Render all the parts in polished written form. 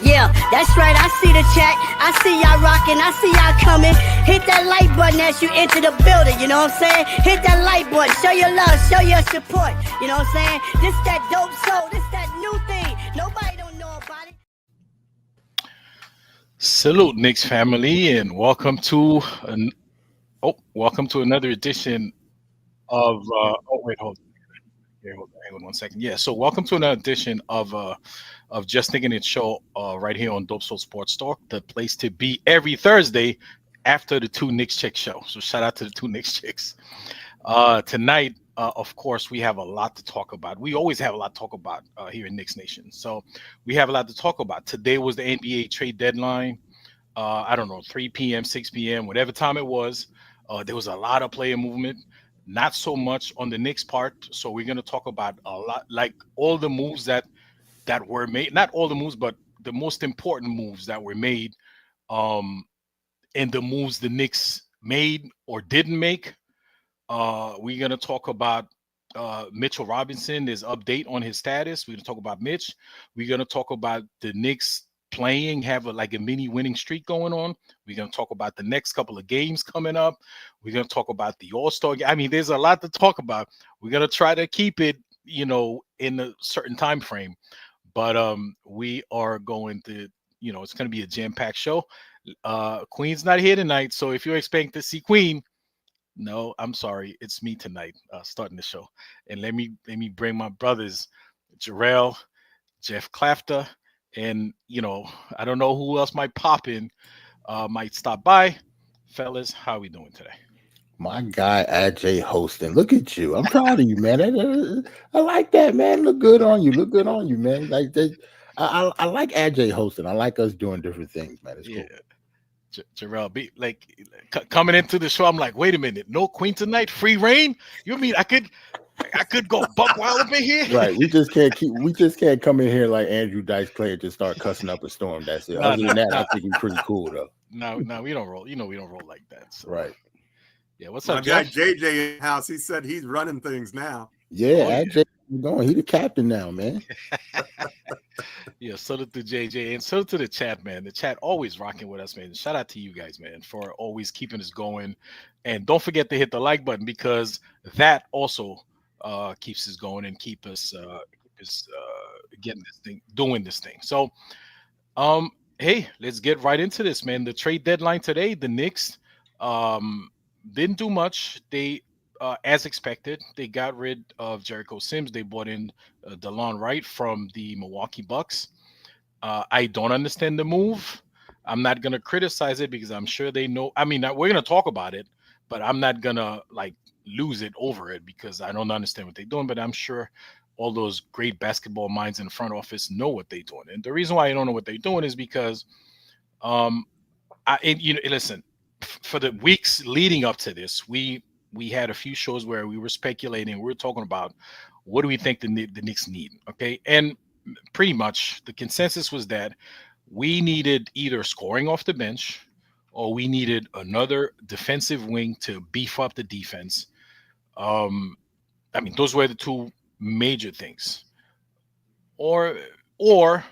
Yeah, that's right. I see the chat. I see y'all rocking. I see y'all coming. Hit that like button as you enter the building. You know what I'm saying? Hit that like button. Show your love. Show your support. You know what I'm saying? This that dope soul. This that new thing. Nobody don't know about it. Salute, Knicks family, and welcome to another edition of. Hold on. Here, hang on 1 second. Yeah, so welcome to another edition of Just Thinking It show right here on DopeSoulSports Talk, the place to be every Thursday after the two Knicks Chicks show. So shout out to the two Knicks Chicks. Tonight, of course, we have a lot to talk about. We always have a lot to talk about here in Knicks Nation. So we have a lot to talk about. Today was the NBA trade deadline. I don't know, 3 p.m., 6 p.m., whatever time it was. There was a lot of player movement. Not so much on the Knicks part. So we're going to talk about a lot, like all the moves that were made. Not all the moves, but the most important moves that were made, and the moves the Knicks made or didn't make. We're going to talk about Mitchell Robinson, his update on his status. We're going to talk about Mitch. We're going to talk about the Knicks have a mini winning streak going on. We're going to talk about the next couple of games coming up. We're going to talk about the All-Star game. I mean, there's a lot to talk about. We're going to try to keep it, in a certain time frame. But we are going to, it's going to be a jam-packed show. Queen's not here tonight, so if you're expecting to see Queen, no, I'm sorry. It's me tonight, starting the show. And let me bring my brothers, Jerrell, Geoff, Klafter, and I don't know who else might pop in, might stop by. Fellas, how are we doing today? My guy AJ hosting. Look at you. I'm proud of you, man. I like that, man. Look good on you. Look good on you, man. Like that. I like AJ hosting. I like us doing different things, man. It's cool. Jerrell, be like coming into the show. I'm like, wait a minute, no Queen tonight, free reign. You mean I could go buck wild up in here? Right. We just can't come in here like Andrew Dice Clay and just start cussing up a storm. That's it. Other than that, I think we're pretty cool though. No, we don't roll. We don't roll like that. So. Right. Yeah. What's My up, guy Geoff? JJ in the house. He said he's running things now. Yeah, AJ going. He the captain now, man. Yeah, salute to JJ and salute to the chat, man. The chat always rocking with us, man. Shout out to you guys, man, for always keeping us going. And don't forget to hit the like button because that also keeps us going and keep us getting this thing, doing this thing. So, hey, let's get right into this, man. The trade deadline today, the Knicks didn't do much. They as expected, they got rid of Jericho Sims. They brought in DeLon Wright from the Milwaukee Bucks. I don't understand the move. I'm not going to criticize it because I'm sure they know. I mean, we're going to talk about it, but I'm not going to lose it over it because I don't understand what they're doing. But I'm sure all those great basketball minds in the front office know what they're doing. And the reason why I don't know what they're doing is because, listen, for the weeks leading up to this, we had a few shows where we were speculating. We were talking about what do we think the Knicks need, okay? And pretty much the consensus was that we needed either scoring off the bench or we needed another defensive wing to beef up the defense. I mean, those were the two major things. Or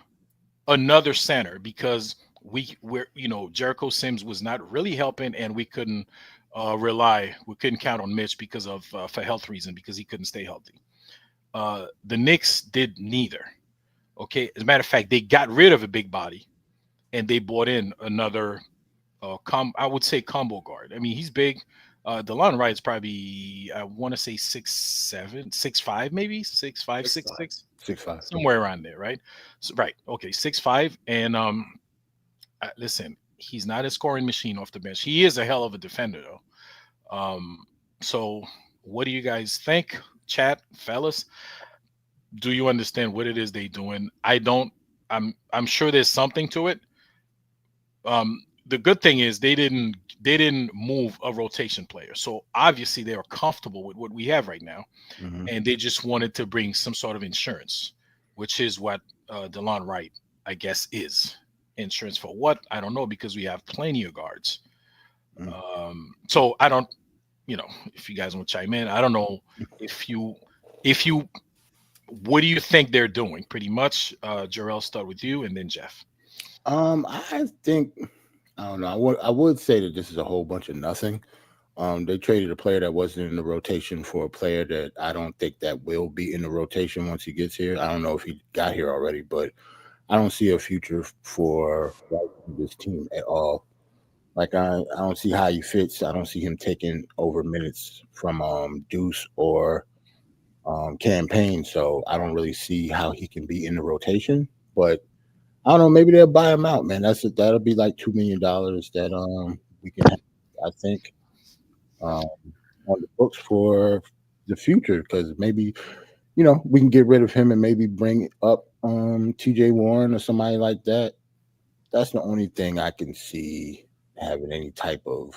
another center because we're Jericho Sims was not really helping and we couldn't count on Mitch because of for health reason because he couldn't stay healthy. The Knicks did neither. Okay, as a matter of fact, they got rid of a big body, and they brought in another I would say combo guard. I mean, he's big. DeLon Wright is probably I want to say 6'7", 6'5", maybe 6'5", 6'6", 6'5", somewhere around there, right? So, right. Okay, 6'5", and listen, he's not a scoring machine off the bench. He is a hell of a defender, though. So what do you guys think, chat, fellas? Do you understand what it is they're doing? I don't. I'm sure there's something to it. The good thing is they didn't move a rotation player. So obviously they are comfortable with what we have right now. Mm-hmm. And they just wanted to bring some sort of insurance, which is what DeLon Wright, I guess, is. Insurance for what? I don't know because we have plenty of guards. So I don't, if you guys want to chime in, I don't know if you, what do you think they're doing? Pretty much, Jerrell, start with you and then Geoff. I think I don't know. I would say that this is a whole bunch of nothing. They traded a player that wasn't in the rotation for a player that I don't think that will be in the rotation once he gets here. I don't know if he got here already, but I don't see a future for this team at all. Like I don't see how he fits. I don't see him taking over minutes from Deuce or Campaign. So I don't really see how he can be in the rotation. But I don't know. Maybe they'll buy him out, man. That'll be like $2 million that we can have, I think, on the books for the future, because maybe we can get rid of him and maybe bring up TJ Warren or somebody like that. That's the only thing I can see having any type of,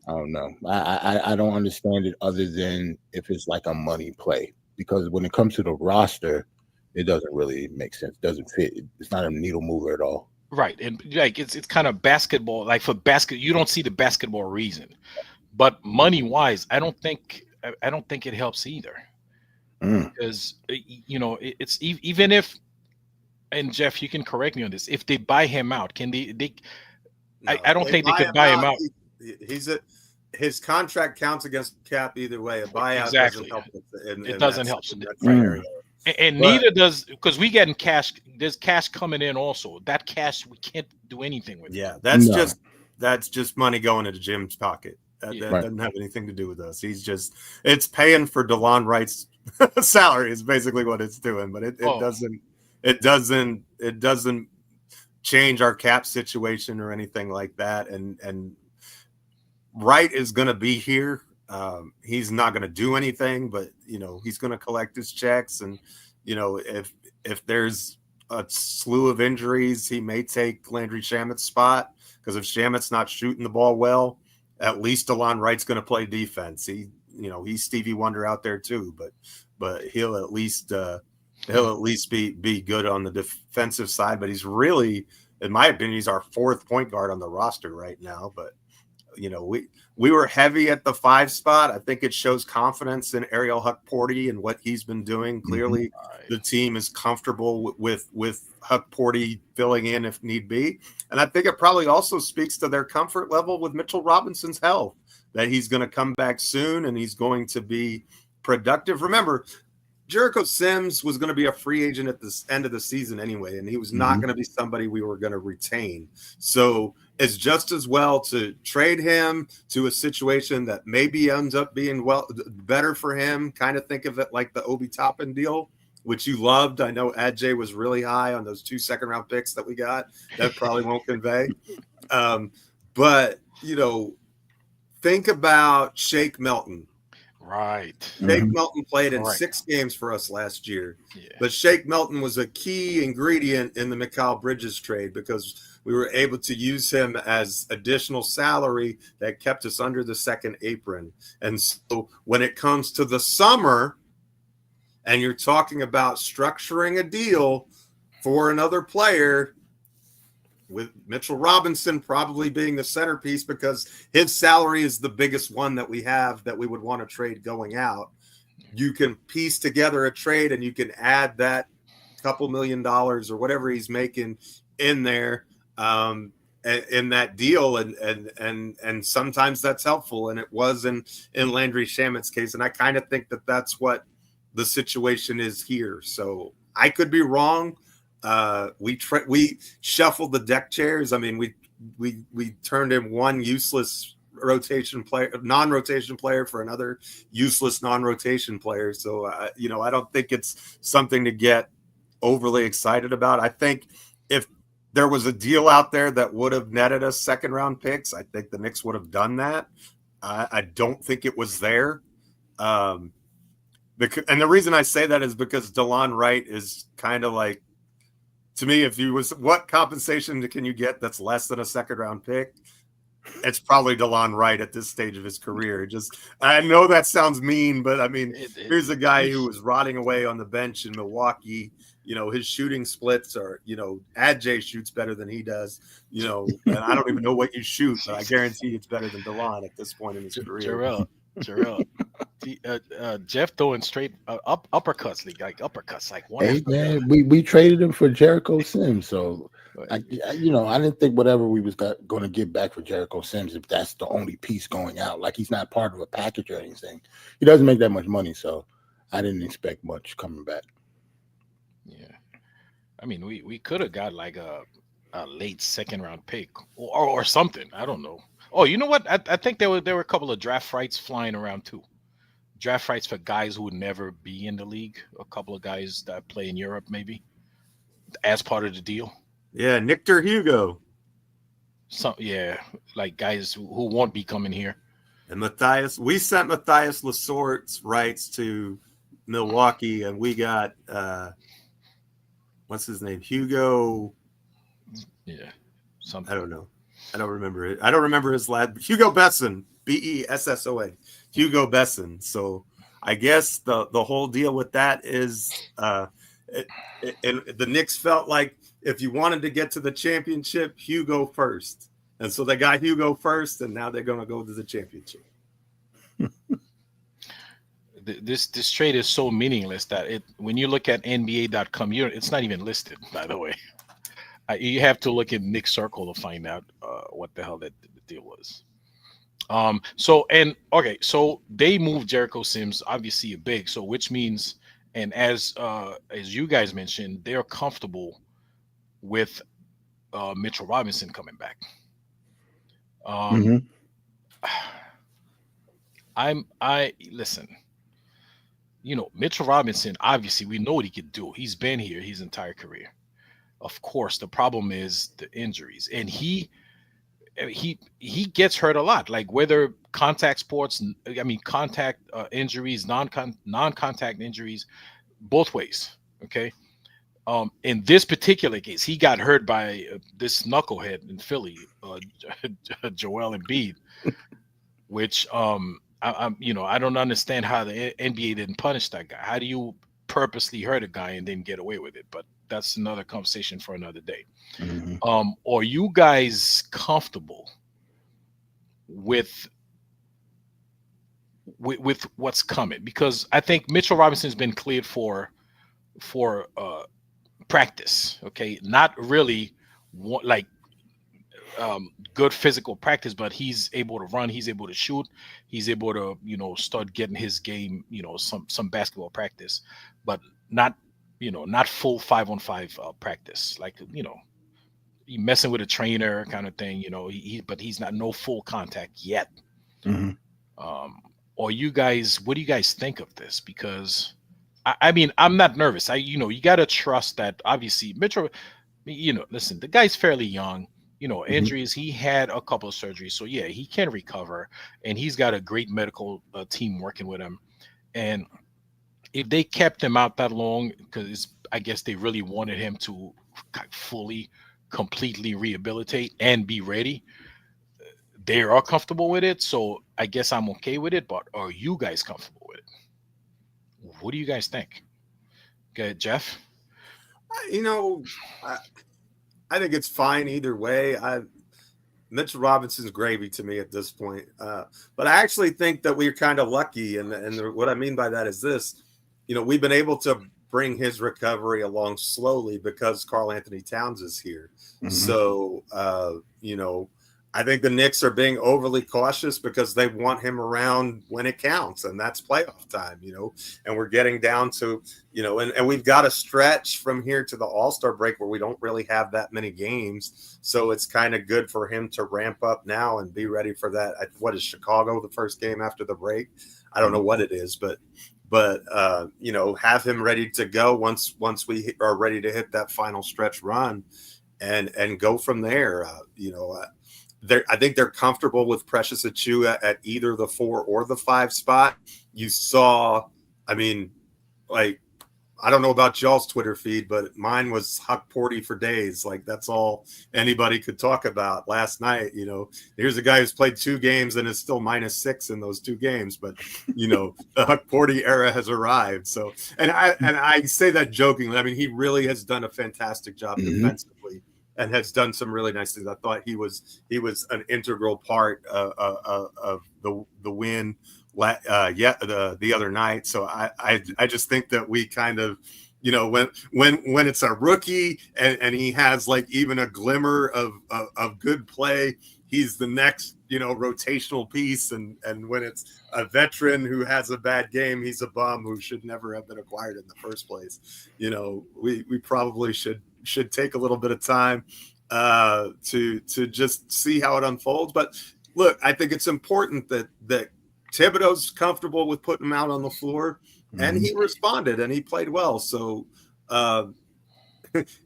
I don't know. I don't understand it other than if it's like a money play, because when it comes to the roster, it doesn't really make sense. It doesn't fit. It's not a needle mover at all. Right, and like it's kind of basketball. Like for basket, you don't see the basketball reason, but money wise, I don't think it helps either, because it's even if, and Jeff, you can correct me on this. If they buy him out, can they? No, I don't think they could buy him out. His contract counts against cap either way. A buyout Exactly. doesn't help. It doesn't help. Right. And neither does, because we getting cash. There's cash coming in also. That cash we can't do anything with. Yeah, that's just money going into Jim's pocket. That doesn't have anything to do with us. It's paying for DeLon Wright's salary is basically what it's doing, but it doesn't change our cap situation or anything like that. And Wright is going to be here. He's not going to do anything, but he's going to collect his checks. And if there's a slew of injuries, he may take Landry Shamet's spot, because if Shamet's not shooting the ball well, at least DeLon Wright's going to play defense. He's Stevie Wonder out there too, but he'll at least be good on the defensive side. But he's really, in my opinion, he's our fourth point guard on the roster right now. But we were heavy at the 5 spot. I think it shows confidence in Ariel Huck-Porty and what he's been doing. Clearly, the team is comfortable with Huck-Porty filling in if need be. And I think it probably also speaks to their comfort level with Mitchell Robinson's health, that he's going to come back soon and he's going to be productive. Remember, Jericho Sims was going to be a free agent at the end of the season anyway, and he was not going to be somebody we were going to retain. So it's just as well to trade him to a situation that maybe ends up being better for him. Kind of think of it like the Obi Toppin deal, which you loved. I know Adjay was really high on those 2 second-round picks that we got. That probably won't convey. But, think about Shake Milton. Right. Shake Milton played in 6 games for us last year. Yeah. But Shake Milton was a key ingredient in the Mikal Bridges trade, because we were able to use him as additional salary that kept us under the second apron. And so when it comes to the summer and you're talking about structuring a deal for another player, with Mitchell Robinson probably being the centerpiece because his salary is the biggest one that we have that we would want to trade going out, you can piece together a trade and you can add that couple $1 million or whatever he's making in there in that deal. And sometimes that's helpful. And it was in Landry Shamet's case. And I kind of think that that's what the situation is here. So I could be wrong. We shuffled the deck chairs. I mean, we turned in one useless non-rotation player for another useless non-rotation player. So, I don't think it's something to get overly excited about. I think if there was a deal out there that would have netted us second-round picks, I think the Knicks would have done that. I don't think it was there. And the reason I say that is because DeLon Wright is kind of like, to me, what compensation can you get that's less than a second-round pick? It's probably DeLon Wright at this stage of his career. I know that sounds mean, but I mean, here's a guy who was rotting away on the bench in Milwaukee. His shooting splits are, Adjay shoots better than he does, and I don't even know what you shoot, but I guarantee it's better than DeLon at this point in his career. Jerrell. Geoff throwing straight uppercuts, like one. Hey man, we traded him for Jericho Sims, so I didn't think whatever we was going to get back for Jericho Sims, if that's the only piece going out, like he's not part of a package or anything. He doesn't make that much money, so I didn't expect much coming back. Yeah, I mean, we could have got like a late second round pick or something. I don't know. Oh, you know what? I think there were a couple of draft rights flying around too. Draft rights for guys who would never be in the league. A couple of guys that play in Europe, maybe as part of the deal. Yeah, Victor Hugo. Like guys who won't be coming here. And Matthias, we sent Matthias Lasort's rights to Milwaukee, and we got what's his name? Hugo. Yeah, something. I don't know. I don't remember it. I don't remember his lad. Hugo Besson, Besson. Hugo Besson. So I guess the whole deal with that is, and the Knicks felt like if you wanted to get to the championship, Hugo first. And so they got Hugo first, and now they're going to go to the championship. This trade is so meaningless that when you look at NBA.com, it's not even listed, by the way. You have to look at Knick Circle to find out what the hell that the deal was. So they moved Jericho Sims, obviously a big, so which means, and as you guys mentioned, they're comfortable with Mitchell Robinson coming back. Listen, Mitchell Robinson, obviously we know what he could do. He's been here his entire career. Of course, the problem is the injuries, and he gets hurt a lot, like whether contact sports, contact injuries, non-contact injuries, both ways. Okay. In this particular case, he got hurt by this knucklehead in Philly, Joel Embiid, which I don't understand how the NBA didn't punish that guy. How do you purposely hurt a guy and then get away with it? But that's another conversation for another day. Are you guys comfortable with what's coming? Because I think Mitchell Robinson's been cleared for practice, okay, not really good physical practice, but he's able to run, he's able to shoot, he's able to start getting his game, some basketball practice, but not full 5-on-5 practice, like he messing with a trainer kind of thing, but he's not no full contact yet. Or you guys, what do you guys think of this? Because I mean, I'm not nervous. You got to trust that obviously Mitchell, listen, the guy's fairly young, injuries. He had a couple of surgeries. So yeah, he can recover, and he's got a great medical team working with him. And if they kept him out that long, because I guess they really wanted him to fully, completely rehabilitate and be ready, they are comfortable with it. So I guess I'm okay with it, but are you guys comfortable with it? What do you guys think? Okay, Geoff? I think it's fine either way. Mitchell Robinson's gravy to me at this point. But I actually think that we're kind of lucky. And what I mean by that is this, we've been able to bring his recovery along slowly because Karl Anthony Towns is here. So, I think the Knicks are being overly cautious because they want him around when it counts, and that's playoff time, and we're getting down to, and we've got a stretch from here to the All-Star break where we don't really have that many games. So it's kind of good for him to ramp up now and be ready for that. What is Chicago, the first game after the break? I don't know what it is, but have him ready to go once we are ready to hit that final stretch run and go from there. I think they're comfortable with Precious Achiuwa at either the 4 or the 5 spot. You saw, I don't know about y'all's Twitter feed, but mine was Huck Porty for days. Like, that's all anybody could talk about last night. Here's a guy who's played 2 games and is still -6 in those 2 games. But, the Huck Porty era has arrived. So, and I say that jokingly. I mean, he really has done a fantastic job defensively and has done some really nice things. I thought he was an integral part of the win the other night. So I just think that we kind of, you know, when it's a rookie and he has like even a glimmer of good play, he's the next, you know, rotational piece. And when it's a veteran who has a bad game, he's a bum who should never have been acquired in the first place. You know, we probably should take a little bit of time to just see how it unfolds. But look, I think it's important that Thibodeau's comfortable with putting him out on the floor, and he responded and he played well. So,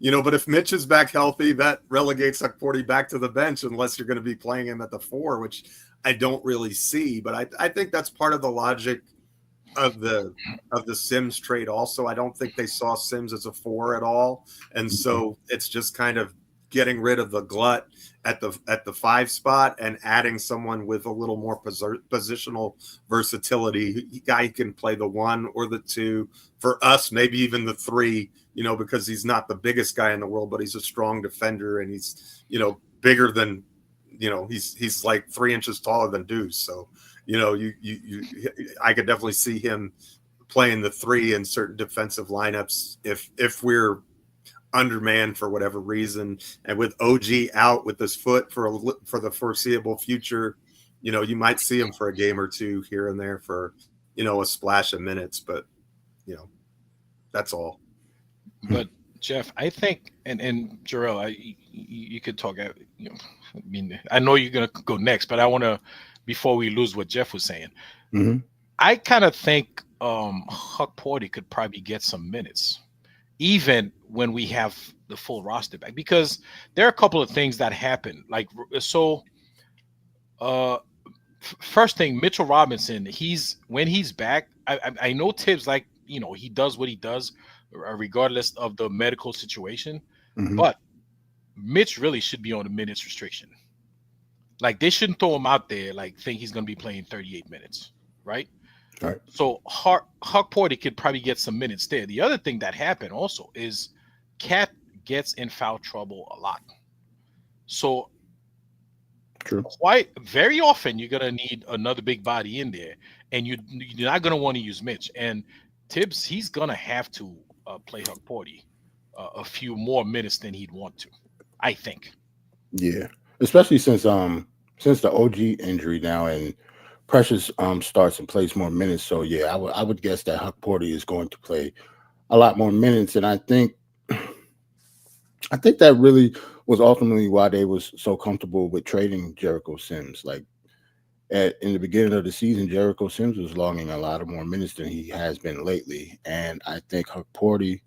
you know, but if Mitch is back healthy, that relegates Huckporty back to the bench unless you're going to be playing him at the 4, which I don't really see. But I think that's part of the logic of the Sims trade. Also, I don't think they saw Sims as a 4 at all, and so it's just kind of getting rid of the glut at the 5 spot and adding someone with a little more positional versatility. A guy who can play the 1 or the 2, for us maybe even the 3, you know, because he's not the biggest guy in the world, but he's a strong defender, and he's, you know, bigger than, you know, he's like 3 inches taller than Deuce. So, you know, I could definitely see him playing the 3 in certain defensive lineups if we're undermanned for whatever reason, and with OG out with his foot for the foreseeable future, you know, you might see him for a game or 2 here and there for, you know, a splash of minutes, but, you know, that's all. But Geoff, I think, and Jerrell, you could talk. You know, I mean, I know you're gonna go next, but I want to, before we lose what Geoff was saying, I kind of think Huckporty could probably get some minutes, even when we have the full roster back, because there are a couple of things that happen. Like, so, first thing, Mitchell Robinson, when he's back, I know Tibbs, like, you know, he does what he does regardless of the medical situation, but Mitch really should be on a minutes restriction. Like, they shouldn't throw him out there like think he's going to be playing 38 minutes, right? Right. So Huckporty could probably get some minutes there. The other thing that happened also is Cat gets in foul trouble a lot. So quite very often you're gonna need another big body in there, and you're not gonna want to use Mitch. And Tibbs, he's gonna have to play Huckporty a few more minutes than he'd want to, I think. Yeah, especially since the OG injury now, and Precious starts and plays more minutes. So yeah, I would guess that Huckporty is going to play a lot more minutes, and I think that really was ultimately why they was so comfortable with trading Jericho Sims. Like, in the beginning of the season, Jericho Sims was logging a lot of more minutes than he has been lately, and I think Huckporty,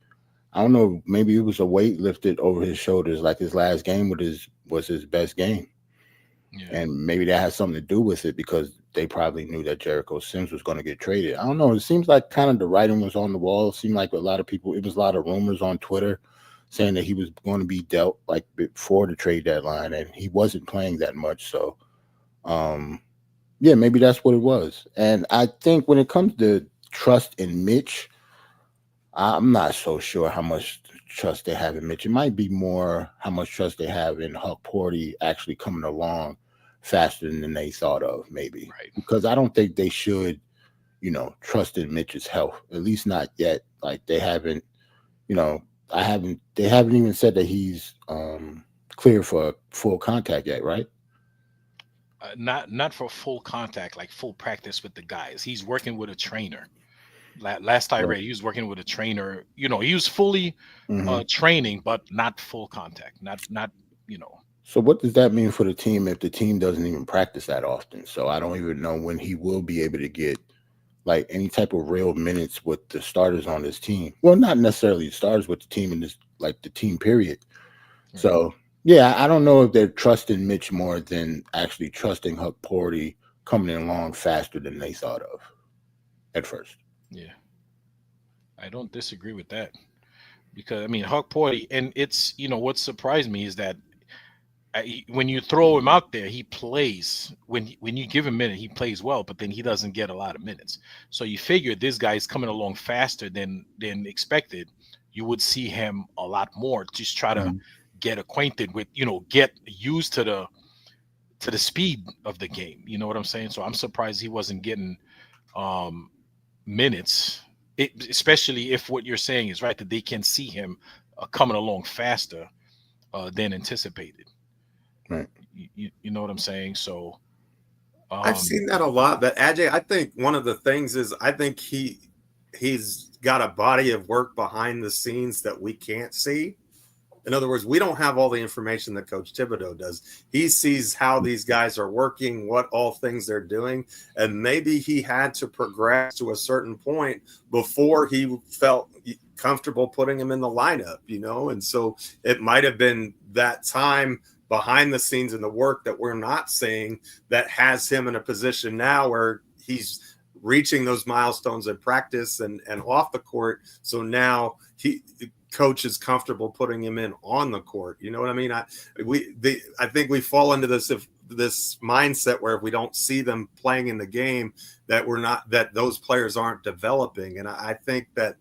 I don't know, maybe it was a weight lifted over his shoulders. Like, his last game was his best game. Yeah. And maybe that has something to do with it, because they probably knew that Jericho Sims was going to get traded. I don't know. It seems like kind of the writing was on the wall. It seemed like a lot of people, it was a lot of rumors on Twitter saying that he was going to be dealt like before the trade deadline, and he wasn't playing that much. So, yeah, maybe that's what it was. And I think when it comes to trust in Mitch, I'm not so sure how much trust they have in Mitch. It might be more how much trust they have in Huckporty actually coming along faster than they thought of, maybe. Right. Because I don't think they should, you know, trust in Mitch's health, at least not yet. Like, they haven't, you know, they haven't even said that he's clear for full contact yet, right? Not for full contact, like full practice with the guys. He's working with a trainer. Last I read, he was working with a trainer. You know, he was fully training, but not full contact. Not you know. So what does that mean for the team if the team doesn't even practice that often? So I don't even know when he will be able to get like any type of real minutes with the starters on this team. Well, not necessarily the starters with the team in this, like the team period. Right. So yeah, I don't know if they're trusting Mitch more than actually trusting Huckporty coming along faster than they thought of at first. Yeah, I don't disagree with that, because I mean Huckporty, and it's, you know, what surprised me is that when you throw him out there, he plays. When you give him a minute, he plays well, but then he doesn't get a lot of minutes. So you figure this guy's coming along faster than expected. You would see him a lot more. Just try to get acquainted with, you know, get used to the speed of the game. You know what I'm saying? So I'm surprised he wasn't getting minutes especially if what you're saying is right, that they can see him coming along faster than anticipated. Right. You know what I'm saying? So I've seen that a lot. But Ajay, I think one of the things is I think he's got a body of work behind the scenes that we can't see. In other words, we don't have all the information that Coach Thibodeau does. He sees how these guys are working, what all things they're doing, and maybe he had to progress to a certain point before he felt comfortable putting him in the lineup, and so it might have been that time behind the scenes in the work that we're not seeing that has him in a position now where he's reaching those milestones in practice and off the court. So now coach is comfortable putting him in on the court. You know what I mean? I think we fall into this mindset where if we don't see them playing in the game, that those players aren't developing. And I think that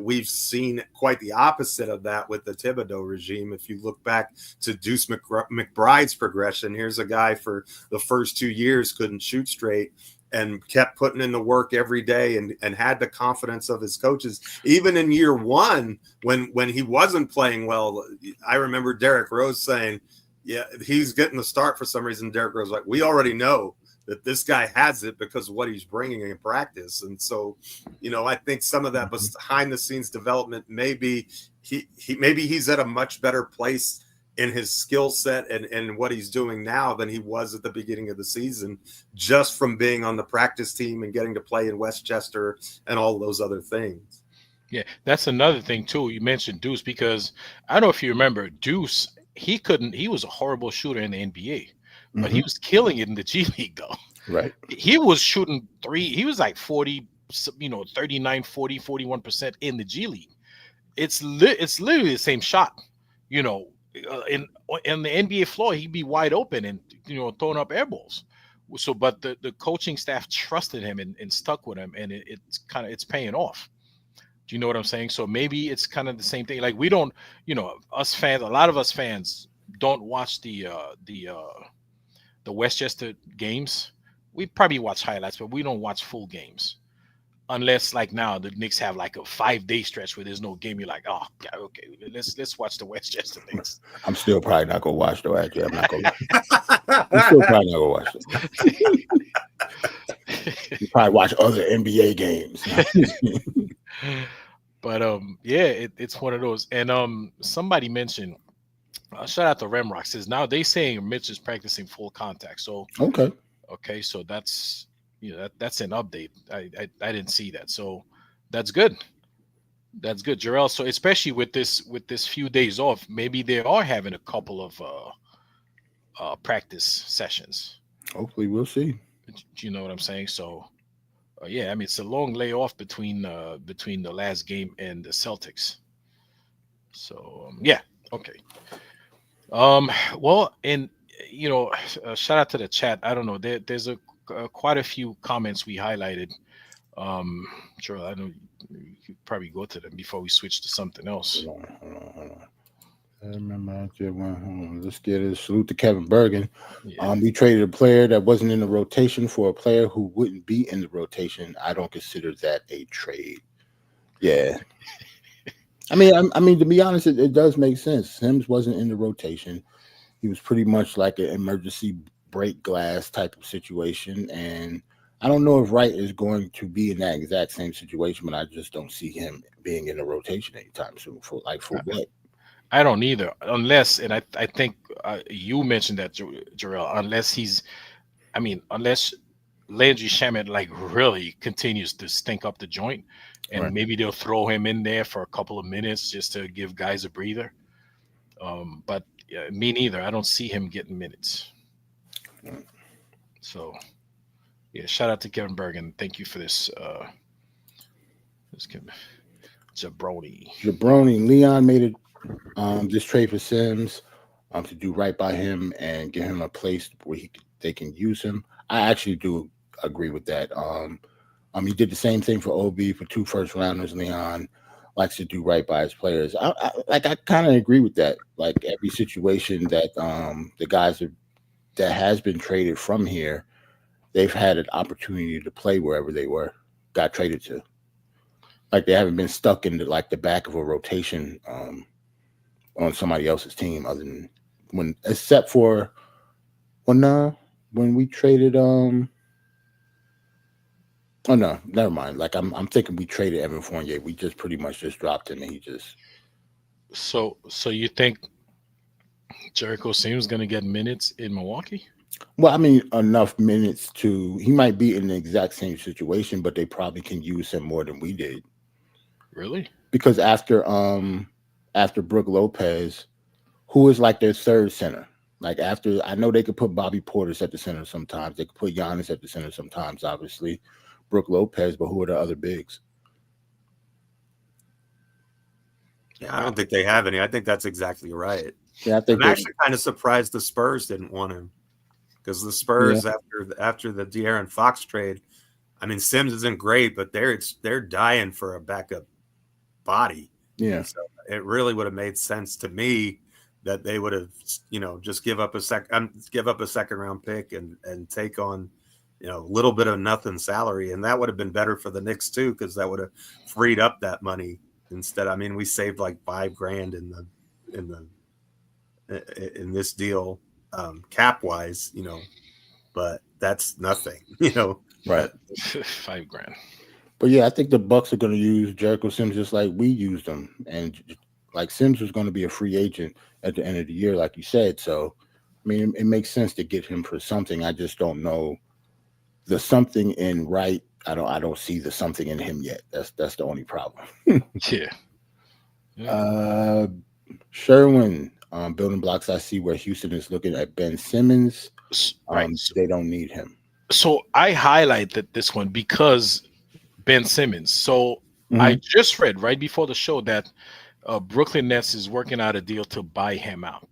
we've seen quite the opposite of that with the Thibodeau regime. If you look back to Deuce McBride's progression, here's a guy for the first 2 years couldn't shoot straight and kept putting in the work every day and had the confidence of his coaches. Even in year one, when he wasn't playing well, I remember Derrick Rose saying, yeah, he's getting the start for some reason. Derrick Rose like, we already know that this guy has it because of what he's bringing in practice. And so, I think some of that behind the scenes development, maybe he's at a much better place in his skill set and what he's doing now than he was at the beginning of the season, just from being on the practice team and getting to play in Westchester and all those other things. Yeah, that's another thing too. You mentioned Deuce, because I don't know if you remember Deuce, he was a horrible shooter in the NBA, but he was killing it in the G League though. Right. He was shooting he was like 40, 39, 40, 41% in the G League. It's literally the same shot, in the NBA floor, he'd be wide open and throwing up air balls. So, but the coaching staff trusted him and stuck with him, and it's paying off. Do you know what I'm saying? So maybe it's kind of the same thing. Like we don't, us fans, a lot of us fans don't watch the Westchester games. We probably watch highlights, but we don't watch full games. Unless like now the Knicks have like a 5-day stretch where there's no game, you're like, oh, okay, let's watch the Westchester Knicks. I'm still probably not gonna watch though. Actually, I'm not gonna. I'm still probably not gonna watch it. You probably watch other NBA games. But yeah, it's one of those. And somebody mentioned, shout out to Remrock, says now they saying Mitch is practicing full contact. So okay, so that's. That's an update. I didn't see that, so that's good. That's good, Jerrell. So especially with this few days off, maybe they are having a couple of practice sessions. Hopefully, we'll see. Do you know what I'm saying? So, yeah, I mean it's a long layoff between the last game and the Celtics. So yeah, okay. Well, and shout out to the chat. I don't know. There's quite a few comments we highlighted. Sure, I know you could probably go to them before we switch to something else. Hold on. I remember let's get a salute to Kevin Bergen. Yeah. We traded a player that wasn't in the rotation for a player who wouldn't be in the rotation. I don't consider that a trade. Yeah. I mean, to be honest, it does make sense. Sims wasn't in the rotation. He was pretty much like an emergency break glass type of situation, and I don't know if Wright is going to be in that exact same situation, but I just don't see him being in the rotation anytime soon. For what? I don't either, unless, and I think you mentioned that, Jerrell, unless Landry Shamet like really continues to stink up the joint, and maybe they'll throw him in there for a couple of minutes just to give guys a breather. But me neither. I don't see him getting minutes. So, yeah, shout out to Kevin Bergen. Thank you for this. Jabroni. Leon made it. This trade for Sims, to do right by him and get him a place where they can use him. I actually do agree with that. He did the same thing for OB for 2 first-rounders. Leon likes to do right by his players. I kind of agree with that. Like every situation that the guys that has been traded from here, they've had an opportunity to play wherever they got traded to. Like they haven't been stuck in the back of a rotation on somebody else's team, other than except for when we traded oh no, never mind. Like I'm thinking we traded Evan Fournier. We just pretty much just dropped him and he just. So you think Jericho Sims going to get minutes in Milwaukee? Well, I mean, enough minutes he might be in the exact same situation, but they probably can use him more than we did. Really? Because after Brook Lopez, who is like their third center, like after, I know they could put Bobby Portis at the center sometimes. They could put Giannis at the center sometimes, obviously. Brook Lopez, but who are the other bigs? Yeah, I don't think they have any. I think that's exactly right. Yeah, I think I'm actually kind of surprised the Spurs didn't want him, because the Spurs after the De'Aaron Fox trade, I mean, Sims isn't great, but they're dying for a backup body. Yeah, so it really would have made sense to me that they would have, just give up a second round pick and take on, a little bit of nothing salary, and that would have been better for the Knicks too, because that would have freed up that money. Instead, I mean, we saved like $5,000 in this deal, cap wise, but that's nothing, right. $5,000. But yeah, I think the Bucks are going to use Jericho Sims just like we used him, and like Sims was going to be a free agent at the end of the year, like you said. So, I mean, it makes sense to get him for something. I just don't know the something in right. I don't see the something in him yet. That's the only problem. Yeah. Sherwin, Building Blocks. I see where Houston is looking at Ben Simmons. Right. They don't need him. So I highlighted this one because Ben Simmons. So I just read right before the show that Brooklyn Nets is working out a deal to buy him out.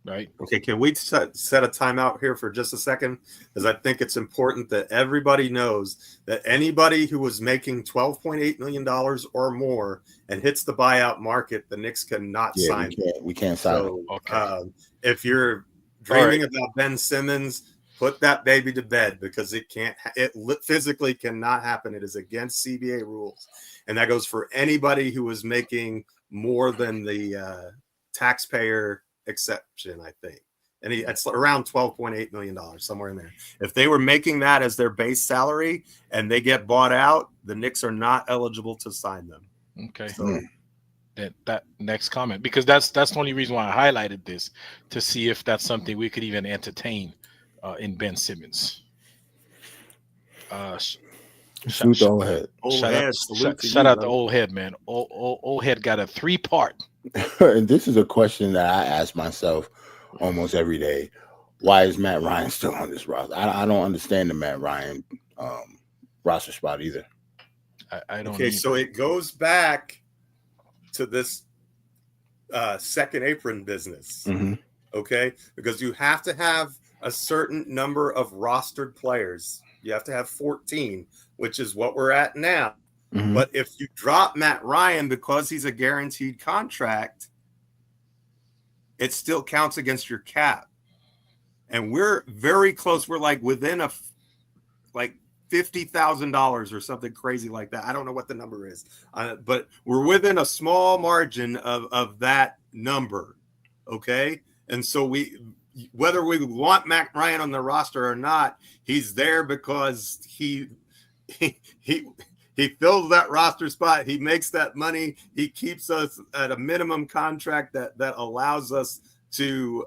Right. Okay. Can we set a timeout here for just a second? Because I think it's important that everybody knows that anybody who was making $12.8 million or more and hits the buyout market, the Knicks cannot sign. We can't sign. So, if you're dreaming about Ben Simmons, put that baby to bed, because it physically cannot happen. It is against CBA rules, and that goes for anybody who was making more than the taxpayer exception, I think. And it's around $12.8 million, somewhere in there. If they were making that as their base salary and they get bought out, the Knicks are not eligible to sign them. Okay. So that next comment, because that's the only reason why I highlighted this, to see if that's something we could even entertain in Ben Simmons. Shout the old head. Shout out the old head, man. Old head got a 3-part. And this is a question that I ask myself almost every day. Why is Matt Ryan still on this roster? I don't understand the Matt Ryan roster spot either. I don't. Okay, so it goes back to this second apron business. Okay, because you have to have a certain number of rostered players. You have to have 14, which is what we're at now. But if you drop Matt Ryan because he's a guaranteed contract, it still counts against your cap. And we're very close. We're like within $50,000 or something crazy like that. I don't know what the number is, but we're within a small margin of that number. Okay. And so whether we want Matt Ryan on the roster or not, he's there because he fills that roster spot. He makes that money. He keeps us at a minimum contract that allows us to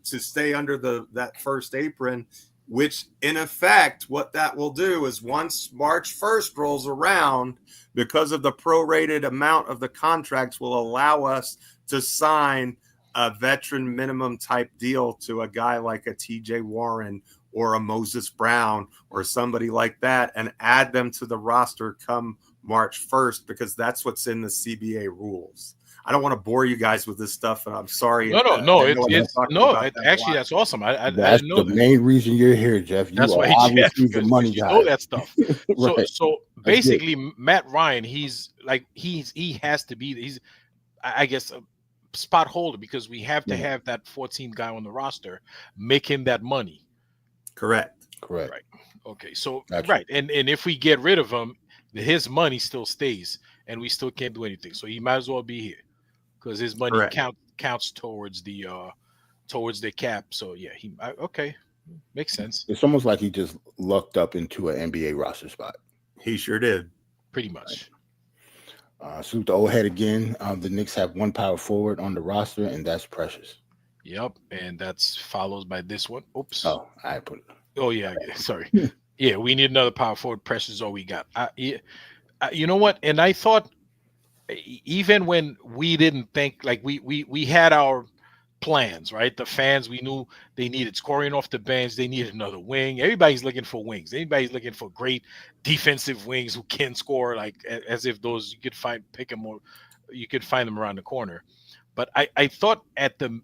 stay under that first apron, which in effect, what that will do is once March 1st rolls around, because of the prorated amount of the contracts, will allow us to sign a veteran minimum type deal to a guy like a TJ Warren or a Moses Brown or somebody like that, and add them to the roster come March 1st, because that's what's in the CBA rules. I don't want to bore you guys with this stuff, and I'm sorry. That's awesome. That's the main reason you're here, Geoff. That's why obviously the money guy. You know that stuff. Right. So basically, Matt Ryan, he has to be. He's, I guess, a spot holder, because we have to have that 14 guy on the roster making that money. Correct. Right. Okay. So and if we get rid of him, his money still stays, and we still can't do anything. So he might as well be here because his money counts towards the cap. So yeah, okay, makes sense. It's almost like he just lucked up into an NBA roster spot. He sure did. Pretty much. Salute the old head again. The Knicks have one power forward on the roster, and that's Precious. Yep, and that's followed by this one. Oops. Oh, I put it. Oh yeah, sorry. Yeah, we need another power forward. Precious all we got. You know what? And I thought even when we didn't think like we had our plans, right? The fans, we knew they needed scoring off the bench. They needed another wing. Everybody's looking for wings. Anybody's looking for great defensive wings who can score, like as if those you could pick them or you could find them around the corner. But I thought at the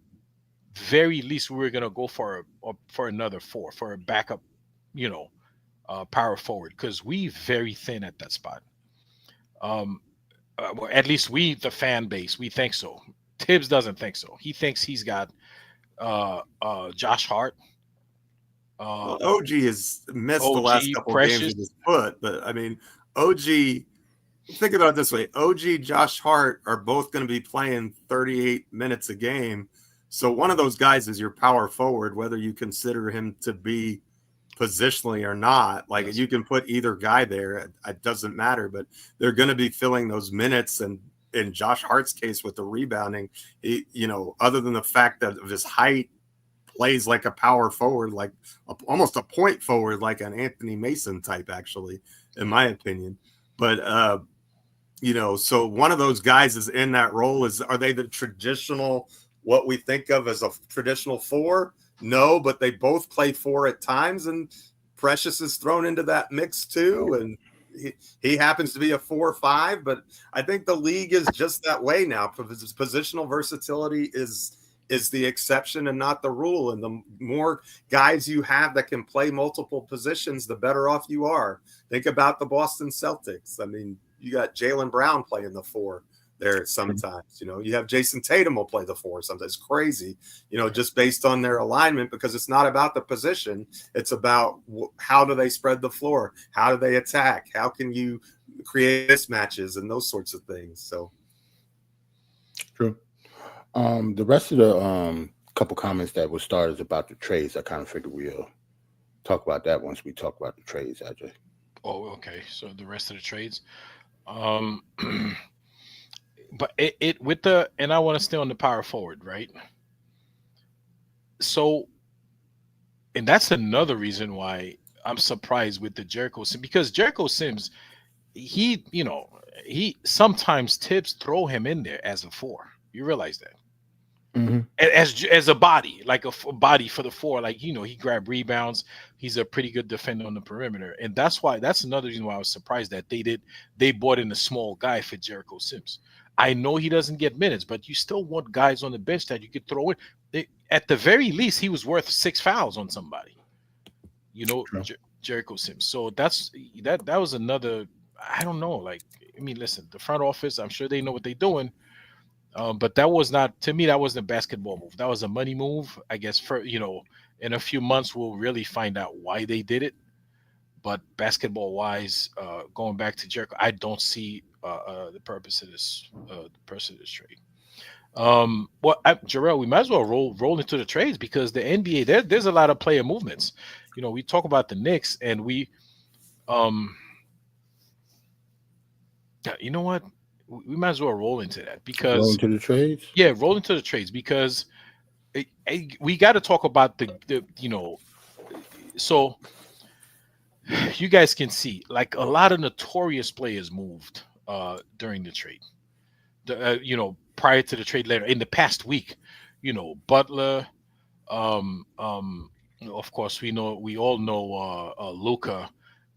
very least we were gonna go for another four for a backup, power forward because we very thin at that spot. Well, at least we, the fan base, we think so. Tibbs doesn't think so. He thinks he's got Josh Hart. OG has missed the last couple games with his foot, but I mean, OG. Think about it this way: OG, Josh Hart are both going to be playing 38 minutes a game. So one of those guys is your power forward, whether you consider him to be positionally or not. Like you can put either guy there; it doesn't matter. But they're going to be filling those minutes, and in Josh Hart's case with the rebounding, other than the fact that of his height, plays like a power forward, like almost a point forward, like an Anthony Mason type, actually, in my opinion. But so one of those guys is in that role. Are they the traditional? What we think of as a traditional four? No, but they both play four at times, and Precious is thrown into that mix too. And he happens to be a 4-5, but I think the league is just that way now. Positional versatility is the exception and not the rule. And the more guys you have that can play multiple positions, the better off you are. Think about the Boston Celtics. I mean, you got Jaylen Brown playing the four there sometimes. You have Jason Tatum will play the four sometimes. It's crazy, just based on their alignment, because it's not about the position. It's about how do they spread the floor? How do they attack? How can you create mismatches and those sorts of things? So true. The rest of the couple comments that were started about the trades, I kind of figured we'll talk about that once we talk about the trades, Ajay. Oh, okay. So the rest of the trades. But and I want to stay on the power forward, right? So, and that's another reason why I'm surprised with the Jericho Sims, because Jericho Sims, he sometimes Tibbs throw him in there as a four. You realize that? Mm-hmm. As a body, like a body for the four, like he grabbed rebounds. He's a pretty good defender on the perimeter, and that's another reason why I was surprised that they bought in a small guy for Jericho Sims. I know he doesn't get minutes, but you still want guys on the bench that you could throw in. At the very least, he was worth 6 fouls on somebody. Jericho Sims. So that was another. I don't know. Like, I mean, listen, the front office, I'm sure they know what they're doing. But that was not, to me, that wasn't a basketball move. That was a money move. I guess in a few months we'll really find out why they did it. But basketball wise, going back to Jericho, I don't see the purpose of this trade. Jerrell, we might as well roll into the trades, because the NBA, there's a lot of player movements. We talk about the Knicks, and we you know what? We might as well roll into that, because roll into the trades. Yeah, roll into the trades, because we got to talk about the so you guys can see, like, a lot of notorious players moved during the trade. Prior to the trade, later in the past week, Butler. Of course, we all know Luka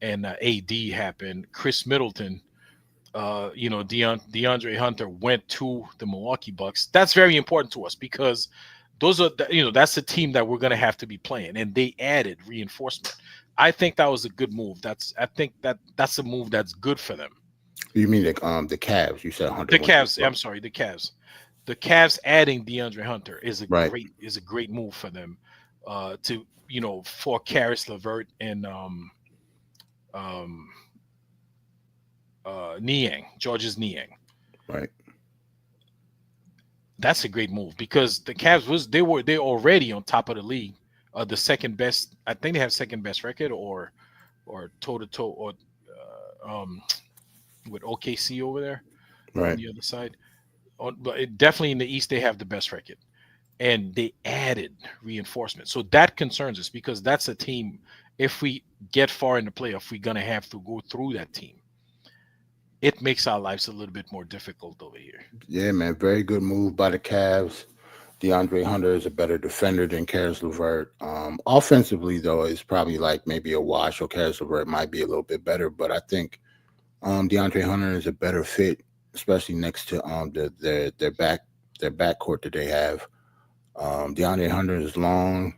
and AD happened. Chris Middleton. DeAndre Hunter went to the Milwaukee Bucks. That's very important to us, because those are that's a team that we're going to have to be playing, and they added reinforcement. I think that was a good move. I think that's a move that's good for them. You mean the Cavs? You said Hunter. The Cavs. I'm sorry, the Cavs. The Cavs adding DeAndre Hunter is a great move for them. For Karis LeVert and Niang, George's Niang. Right. That's a great move because the Cavs they're already on top of the league, the second best. I think they have second best record or toe to toe or with OKC over there on the other side. But definitely in the East they have the best record, and they added reinforcement. So that concerns us because that's a team. If we get far in the playoff, we're gonna have to go through that team. It makes our lives a little bit more difficult over here. Yeah, man. Very good move by the Cavs. DeAndre Hunter is a better defender than Karis LeVert. Offensively, though, it's probably like maybe a wash, or Karis LeVert might be a little bit better. But I think DeAndre Hunter is a better fit, especially next to their backcourt that they have. DeAndre Hunter is long.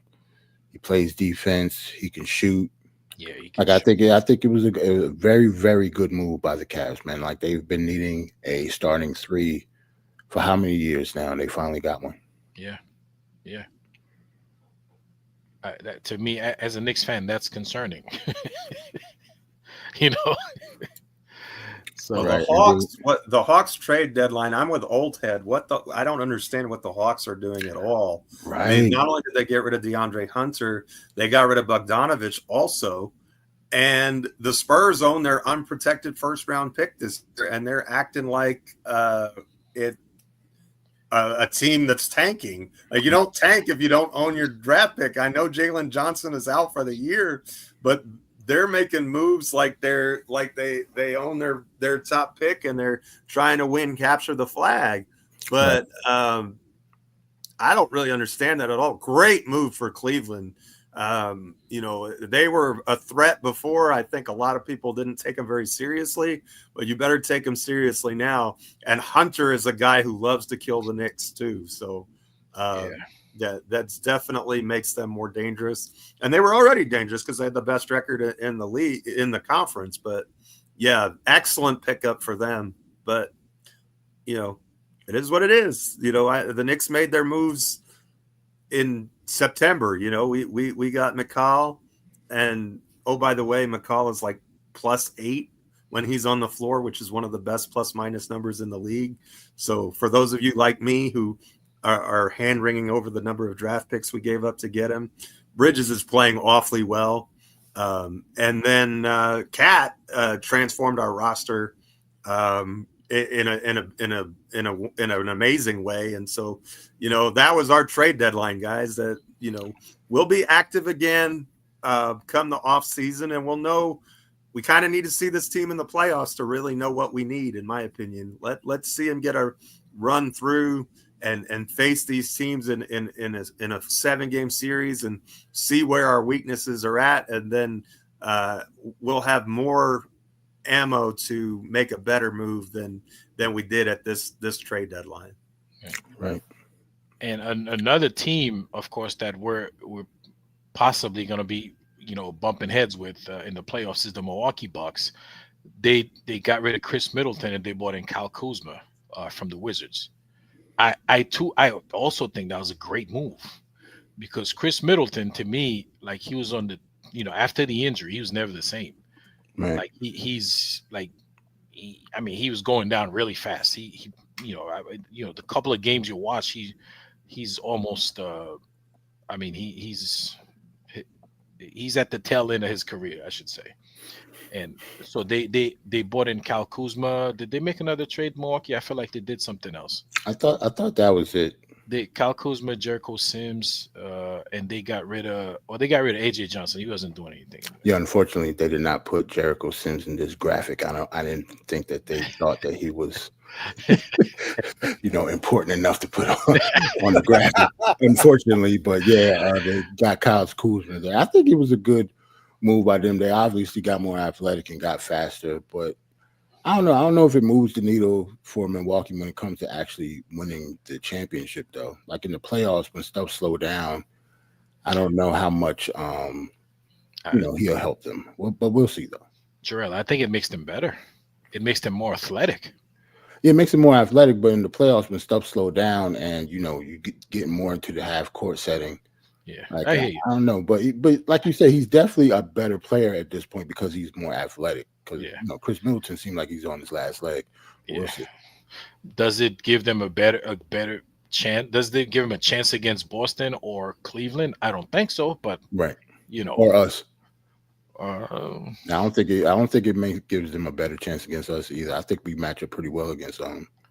He plays defense. He can shoot. Yeah, I think it was a very, very good move by the Cavs, man. Like they've been needing a starting three for how many years now, and they finally got one. Yeah. To me, as a Knicks fan, that's concerning. You know. So the Hawks trade deadline. I'm with Old Head. I don't understand what the Hawks are doing at all. Right. I mean, not only did they get rid of DeAndre Hunter, they got rid of Bogdanovich also. And the Spurs own their unprotected first round pick this year, and they're acting like a team that's tanking. Like you don't tank if you don't own your draft pick. I know Jalen Johnson is out for the year, but they're making moves like they own their top pick and they're trying to capture the flag. But I don't really understand that at all. Great move for Cleveland. They were a threat before. I think a lot of people didn't take them very seriously, but you better take them seriously now. And Hunter is a guy who loves to kill the Knicks too. So that's definitely makes them more dangerous. And they were already dangerous because they had the best record in the league, in the conference. But yeah, excellent pickup for them. But it is what it is. The Knicks made their moves in September. We got McCall, and by the way, McCall is like +8 when he's on the floor, which is one of the best plus minus numbers in the league. So for those of you like me who are hand wringing over the number of draft picks we gave up to get him, Bridges is playing awfully well. And then Cat transformed our roster in an amazing way. And so, that was our trade deadline, guys, that, we'll be active again come the off season, and we'll know we kind of need to see this team in the playoffs to really know what we need, in my opinion. Let's see them get a run through and face these teams in a 7-game series and see where our weaknesses are at. And then we'll have more ammo to make a better move than we did at this trade deadline. Right. And another team, of course, that we're possibly going to be, bumping heads with in the playoffs is the Milwaukee Bucks. They got rid of Chris Middleton and they brought in Kyle Kuzma from the Wizards. I also think that was a great move because Chris Middleton, to me, like he was on the, after the injury, he was never the same. Right. Like he was going down really fast. He the couple of games you watch, he's almost, he's at the tail end of his career, I should say. And so they bought in Kyle Kuzma. Did they make another trade, Milwaukee? I feel like they did something else. I thought that was it. Kyle Kuzma, Jericho Sims, and they got rid of AJ Johnson. He wasn't doing anything. Yeah, unfortunately, they did not put Jericho Sims in this graphic. I didn't think that they thought that he was, important enough to put on the graphic. Unfortunately, but yeah, they got Kyle Kuzma there. I think it was a good move by them. They obviously got more athletic and got faster, but I don't know if it moves the needle for Milwaukee when it comes to actually winning the championship, though. Like in the playoffs, when stuff slow down, I don't know how much he'll help them. But we'll see, though. Jerrell, I think it makes them better. It makes them more athletic. Yeah, it makes them more athletic, but in the playoffs, when stuff slow down and you get more into the half court setting, Yeah, Like, I I, hate. I don't know, but like you said, he's definitely a better player at this point because he's more athletic. Because Chris Middleton seemed like he's on his last leg. We'll see. Does it give them a better chance? Does it give them a chance against Boston or Cleveland? I don't think so, but or us. I don't think it gives them a better chance against us either. I think we match up pretty well against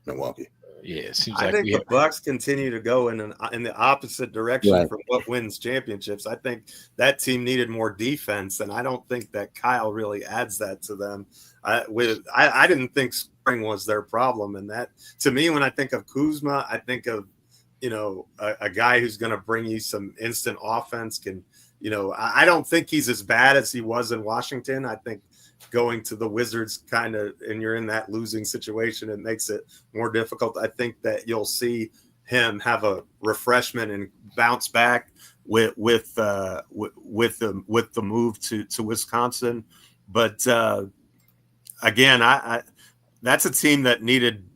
Milwaukee. Yeah, it seems I think the Bucks continue to go in the opposite direction from what wins championships. I think that team needed more defense, and I don't think that Kyle really adds that to them. I didn't think scoring was their problem, and that to me, when I think of Kuzma, I think of a guy who's going to bring you some instant offense. I don't think he's as bad as he was in Washington. I think going to the Wizards and you're in that losing situation, it makes it more difficult. I think that you'll see him have a refreshment and bounce back with the move to Wisconsin. But again, I that's a team that needed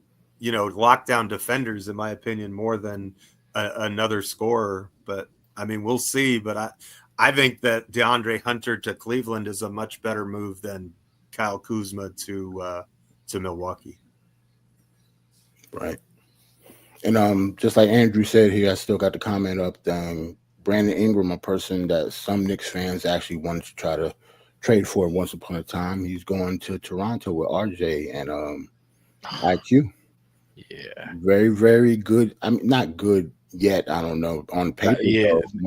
lockdown defenders, in my opinion, more than another scorer. But I mean, we'll see. But I think that DeAndre Hunter to Cleveland is a much better move than Kyle Kuzma to Milwaukee. Right. And just like Andrew said here, I still got the comment up. Brandon Ingram, a person that some Knicks fans actually wanted to try to trade for once upon a time. He's going to Toronto with RJ and IQ. Yeah. Very, very good. I mean, not good yet. I don't know. On paper,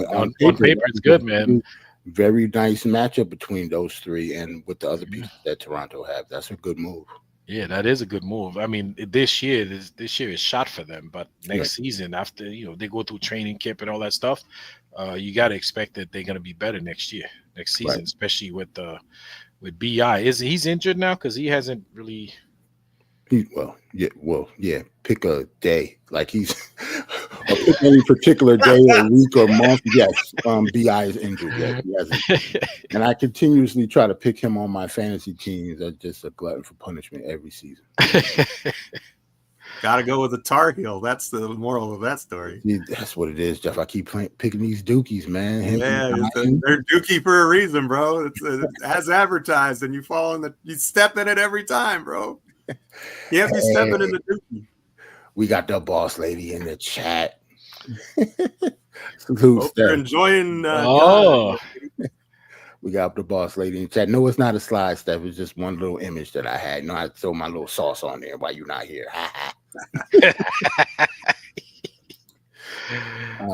on paper it's good, man. Very nice matchup between those three, and with the other pieces that Toronto have, that's a good move. Yeah, that is a good move. I mean, this year is shot for them, but next season, after they go through training camp and all that stuff, you got to expect that they're going to be better next season, especially with BI. He's injured now because he hasn't really. Pick a day. Like he's pick any particular day or week or month. Yes, BI is injured. Yes, he hasn't. And I continuously try to pick him on my fantasy teams. That's just a glutton for punishment every season. Got to go with the Tar Heel. That's the moral of that story. That's what it is, Jeff. I keep picking these Dookies, man. They're Dookie for a reason, bro. It's as advertised, and you step in it every time, bro. You have to be stepping in the Dookie. We got the boss lady in the chat. Hope you're enjoying. We got the boss lady in the chat. No, it's not a slide, Steph. It's just one little image that I had. I throw my little sauce on there while you're not here.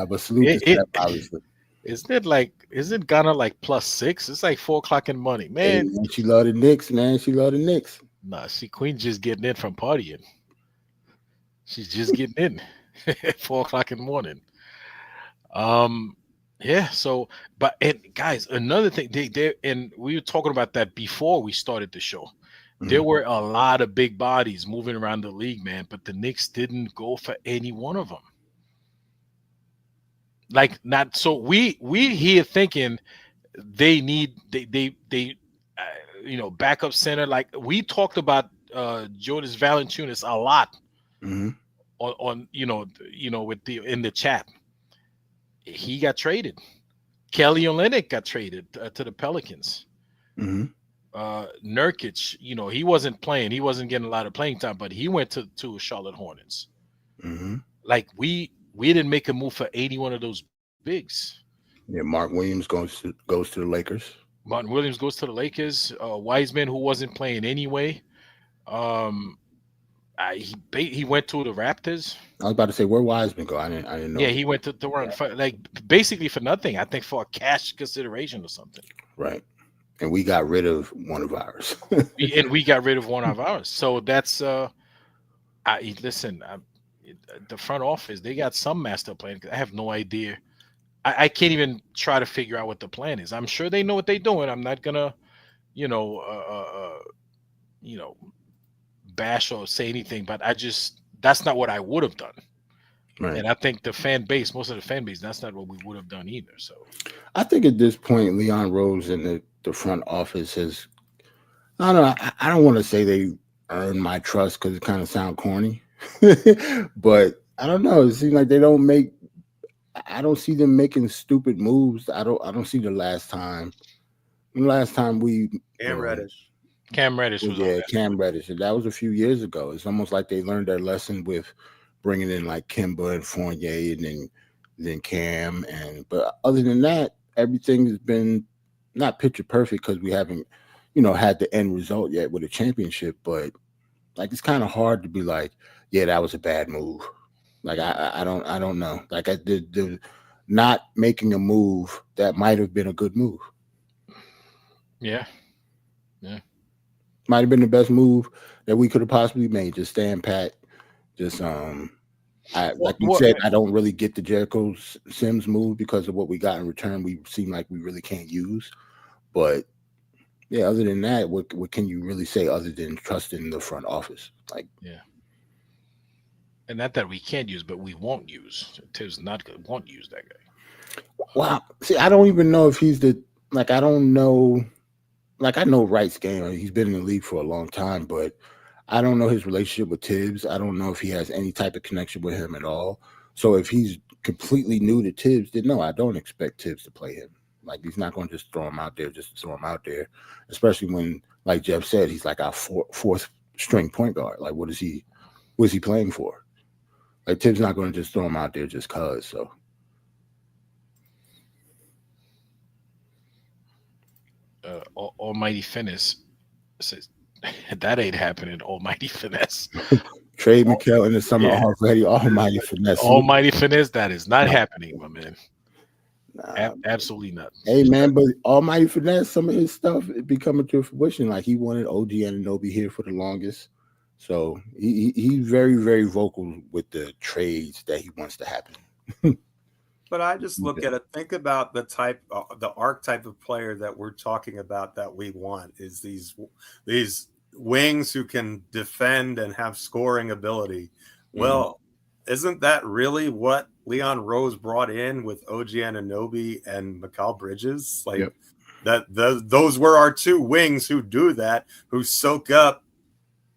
But salute to Steph, obviously. Isn't Ghana like +6? It's like 4:00 in the morning, man. Hey, she love the Knicks, man. She love the Knicks. Nah, Queen's just getting in from partying. She's just getting in at 4:00 in the morning. Yeah. So, and guys, another thing, and we were talking about that before we started the show. Mm-hmm. There were a lot of big bodies moving around the league, man, but the Knicks didn't go for any one of them. Like, not so we here thinking they need backup center. Like we talked about Jonas Valanciunas a lot on with in the chat. He got traded. Kelly Olynyk got traded to the Pelicans. Nurkic, he wasn't playing. He wasn't getting a lot of playing time, but he went to Charlotte Hornets. Like we didn't make a move for 81 of those bigs. Yeah, Mark Williams goes to the Lakers. Martin Williams goes to the Lakers. Wiseman, who wasn't playing anyway, he went to the Raptors. I was about to say, where Wiseman go? I didn't know. Yeah, he went to run basically for nothing. I think for a cash consideration or something. Right, and we got rid of one of ours. we got rid of one of ours. So that's listen. The front office, they got some master plan. I have no idea. I can't even try to figure out what the plan is. I'm sure they know what they're doing. I'm not gonna, bash or say anything, but that's not what I would have done. Right. And I think most of the fan base, that's not what we would have done either. So I think at this point, Leon Rose and the front office has, I don't know. I don't want to say they earned my trust because it kind of sounds corny, but I don't know. It seems like they don't make I don't see them making stupid moves. I don't see the last time. The last time we Cam Reddish. Cam Reddish was on Cam Reddish, and that was a few years ago. It's almost like they learned their lesson with bringing in like Kimba and Fournier, and then Cam, but other than that, everything has been not picture perfect because we haven't, had the end result yet with a championship. But like it's kind of hard to be like, yeah, that was a bad move. Like I don't know. Like the not making a move that might have been a good move. Yeah. Might have been the best move that we could have possibly made. Just stand pat. Just like you said, I don't really get the Jericho Sims move because of what we got in return. We seem like we really can't use. But yeah, other than that, what can you really say other than trusting the front office? Like, yeah. And not that we can't use, but we won't use. Tibbs not good. Won't use that guy. Wow. See, I don't even know if he's I don't know. Like, I know Wright's game. He's been in the league for a long time, but I don't know his relationship with Tibbs. I don't know if he has any type of connection with him at all. So if he's completely new to Tibbs, then no, I don't expect Tibbs to play him. Like, he's not going to just throw him out there just to throw him out there, especially when, like Geoff said, he's like our fourth string point guard. Like, what is he playing for? Like, Tibbs not going to just throw him out there just cause. So. Almighty Finesse says that ain't happening. Almighty Finesse. Trade Mikal in the summer already. Almighty Finesse. Almighty Finesse. That is not happening, my man. Absolutely not. Hey man, but Almighty Finesse, some of his stuff is becoming to fruition. Like he wanted OG Anunoby here for the longest, so he's very, very vocal with the trades that he wants to happen. But I just look at it. Think about the archetype of player that we're talking about that we want is these wings who can defend and have scoring ability. Well, isn't that really what Leon Rose brought in with OG Anunoby and Mikal Bridges? Like those were our two wings who do that, who soak up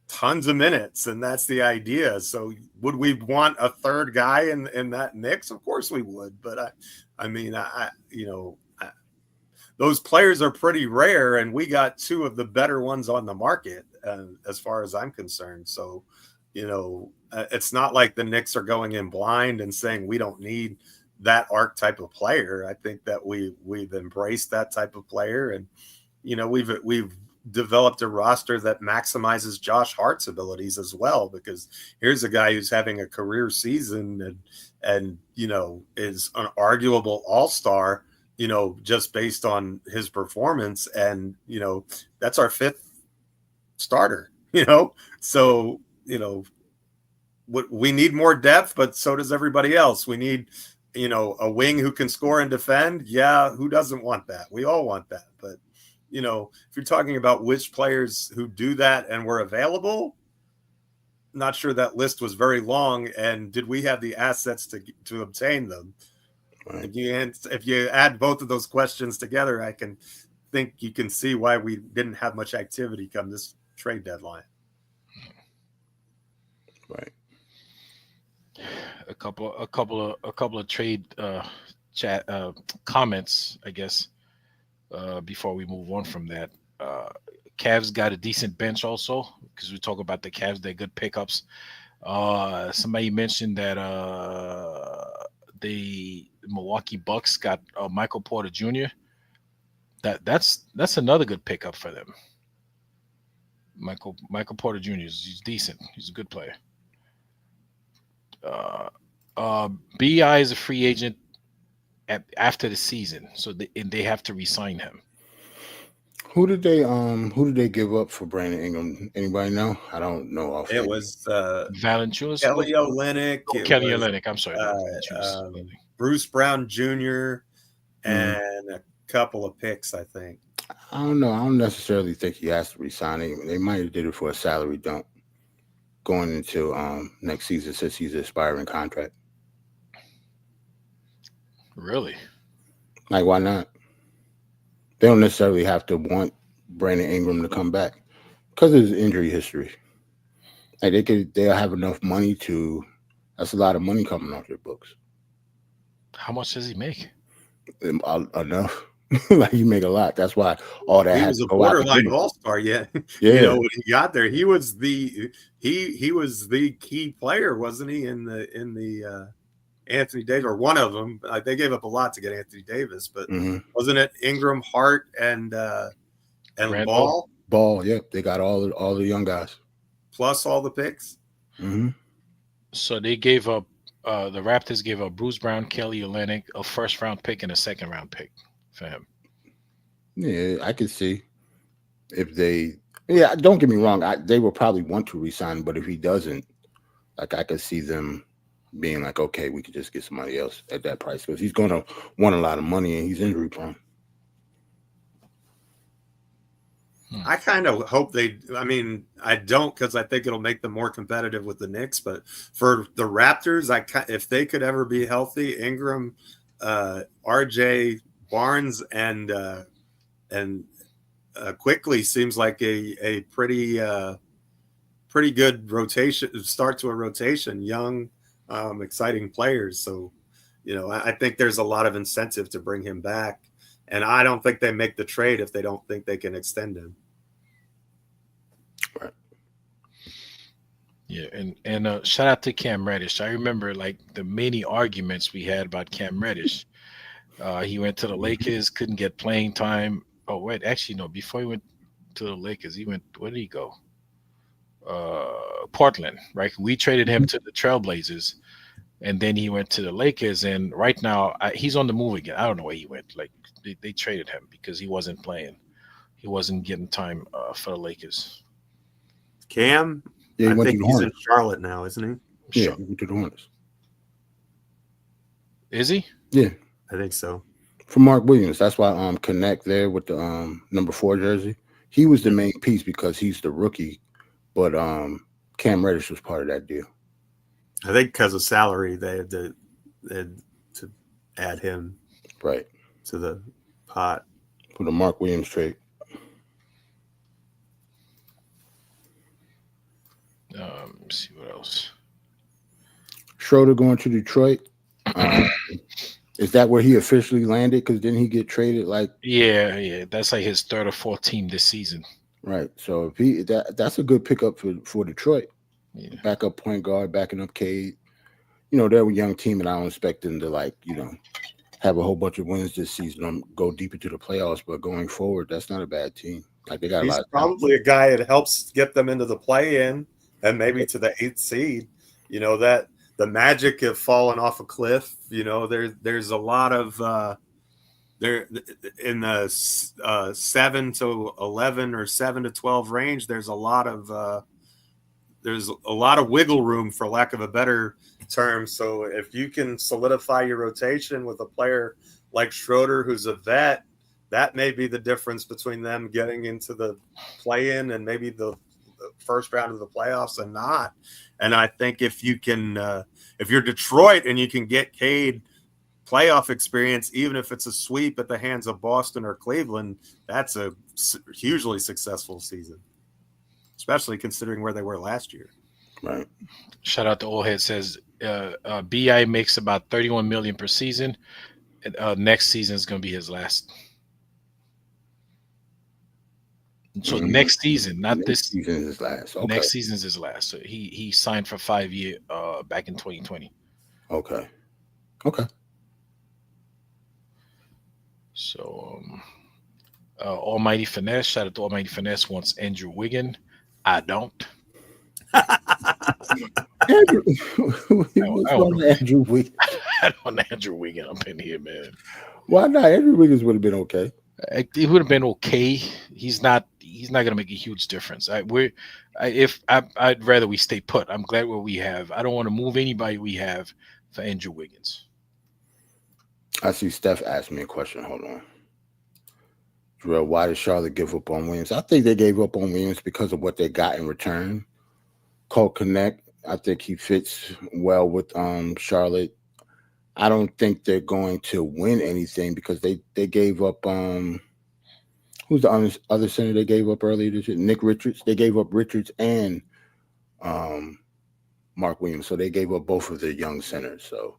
tons of minutes, and that's the idea. So would we want a third guy in that mix? Of course we would, but I mean those players are pretty rare, and we got two of the better ones on the market as far as I'm concerned. So it's not like the Knicks are going in blind and saying we don't need that archetype of player. I think that we've embraced that type of player, and we've developed a roster that maximizes Josh Hart's abilities as well, because here's a guy who's having a career season and is an arguable all-star, just based on his performance. And, that's our fifth starter, so, we need more depth, but so does everybody else. We need, a wing who can score and defend. Yeah. Who doesn't want that? We all want that. But, if you're talking about which players who do that and were available, not sure that list was very long. And did we have the assets to obtain them? Right. If you add both of those questions together, I can think you can see why we didn't have much activity come this trade deadline. Right. A couple of trade chat comments, I guess. Before we move on from that, Cavs got a decent bench also, because we talk about the Cavs, they're good pickups. Somebody mentioned that the Milwaukee Bucks got Michael Porter Jr. That's another good pickup for them. Michael Porter Jr. He's decent. He's a good player. BI is a free agent after the season, so they have to re-sign him. Who did they give up for Brandon Ingram? Anybody know? I don't know. It was Valanciunas, Kelly Olynyk. Kelly Olynyk. I'm sorry, Bruce Brown Jr. and a couple of picks, I think. I don't know. I don't necessarily think he has to re-sign him. They might have did it for a salary dump going into next season, since he's an expiring contract. Really? Like, why not? They don't necessarily have to want Brandon Ingram to come back because of his injury history. Like they'll have enough money that's a lot of money coming off their books. How much does he make? Enough. Like, you make a lot. That's why all that he has was to a go out. borderline all-star. Yeah. When he got there, he was the key player, wasn't he? In the Anthony Davis, or one of them. They gave up a lot to get Anthony Davis, but wasn't it Ingram, Hart, and Ball? Ball, yep. They got all the young guys plus all the picks. So they gave up. The Raptors gave up Bruce Brown, Kelly Olynyk, a first-round pick, and a second-round pick for him. Yeah, I could see if they. Yeah, don't get me wrong. They will probably want to resign, but if he doesn't, like, I could see them being like, okay, we could just get somebody else at that price, because he's going to want a lot of money and he's injury prone. I kind of hope I don't, because I think it'll make them more competitive with the Knicks. But for the Raptors, if they could ever be healthy, Ingram, RJ Barnes, and Quickly seems like a pretty good rotation start to a rotation. Young, exciting players. So, I think there's a lot of incentive to bring him back. And I don't think they make the trade if they don't think they can extend him. Right. Yeah, and shout out to Cam Reddish. I remember the many arguments we had about Cam Reddish. He went to the Lakers, couldn't get playing time. Oh wait, actually no. Before he went to the Lakers, he went. Where did he go? Portland, right? We traded him to the Trailblazers, and then he went to the Lakers. And right now, he's on the move again. I don't know where he went. They traded him because he wasn't playing. He wasn't getting time for the Lakers. Cam, yeah, I think he's in Charlotte now, isn't he? Yeah, he went to the Hornets. Is he? Yeah, I think so. For Mark Williams, that's why Knick there with the number 4 jersey. He was the main piece because he's the rookie, but Cam Reddish was part of that deal. I think because of salary, they had to add him right to the pot for the Mark Williams trade. Let's see what else. Schroeder going to Detroit. Is that where he officially landed? Because didn't he get traded? Yeah, that's like his 3rd or 4th team this season. Right. So if that's a good pickup for Detroit. Yeah. Backup point guard, backing up Cade. They're a young team, and I don't expect them to have a whole bunch of wins this season and go deep into the playoffs. But going forward, that's not a bad team. They got He's probably a guy that helps get them into the play-in and maybe to the 8th seed. That the Magic have fallen off a cliff. There's a lot of there in the 7 to 11 or 7 to 12 range. There's a lot of wiggle room, for lack of a better term. So if you can solidify your rotation with a player like Schroeder, who's a vet, that may be the difference between them getting into the play-in and maybe the first round of the playoffs and not. And I think if you can, if you're Detroit and you can get Cade playoff experience, even if it's a sweep at the hands of Boston or Cleveland, that's a hugely successful season, especially considering where they were last year. Right. Shout out to Oldhead says BI makes about $31 million per season. Next season is going to be his last. So next season, not next this season is his last. Okay. Next season is his last. So he signed for 5 years back in 2020. Okay. So Almighty Finesse, shout out to Almighty Finesse, wants Andrew Wiggin. I don't. Andrew Wiggins. I don't want Andrew Wiggin up in here, man. Why not? Andrew Wiggins would have been okay. It would have been okay. He's not going to make a huge difference. I'd rather we stay put. I'm glad what we have. I don't want to move anybody we have for Andrew Wiggins. I see Steph asked me a question. Hold on. Jerrell, why did Charlotte give up on Williams? I think they gave up on Williams because of what they got in return. Cole Knick, I think he fits well with Charlotte. I don't think they're going to win anything because they gave up who's the other center they gave up earlier this year? Nick Richards. They gave up Richards and Mark Williams. So they gave up both of their young centers. So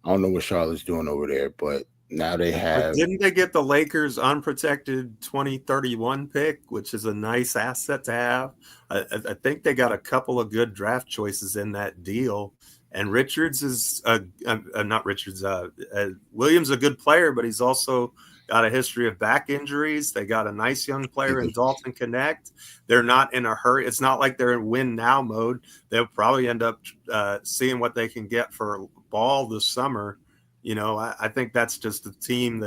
I don't know what Charlotte's doing over there, but now they have. But didn't they get the Lakers unprotected 2031 pick, which is a nice asset to have? I think they got a couple of good draft choices in that deal. And Richards is not Richards. Williams is a good player, but he's also got a history of back injuries. They got a nice young player in Dalton Connect. They're not in a hurry. It's not like they're in win now mode. They'll probably end up seeing what they can get for Ball this summer. You know, I think that's just a team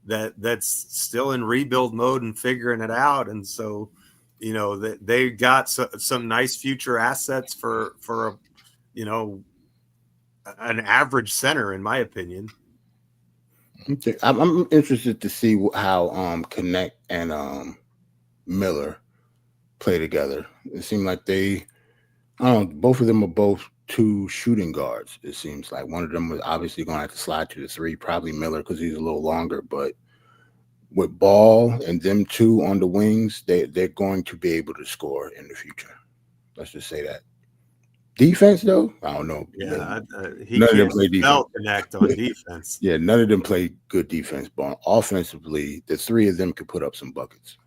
that's still in rebuild mode and figuring it out. And so, you know, they got some nice future assets for a, you know, an average center, in my opinion. Okay. I'm interested to see how Knick and Miller play together. It seemed like both of them are both two shooting guards. It seems like one of them was obviously going to have to slide to the three, probably Miller because he's a little longer. But with Ball and them two on the wings, they're going to be able to score in the future. Let's just say that. Defense, though, I don't know. Yeah, he none of them can't play defense. Connect on defense. Yeah, none of them play good defense, but offensively, the three of them could put up some buckets.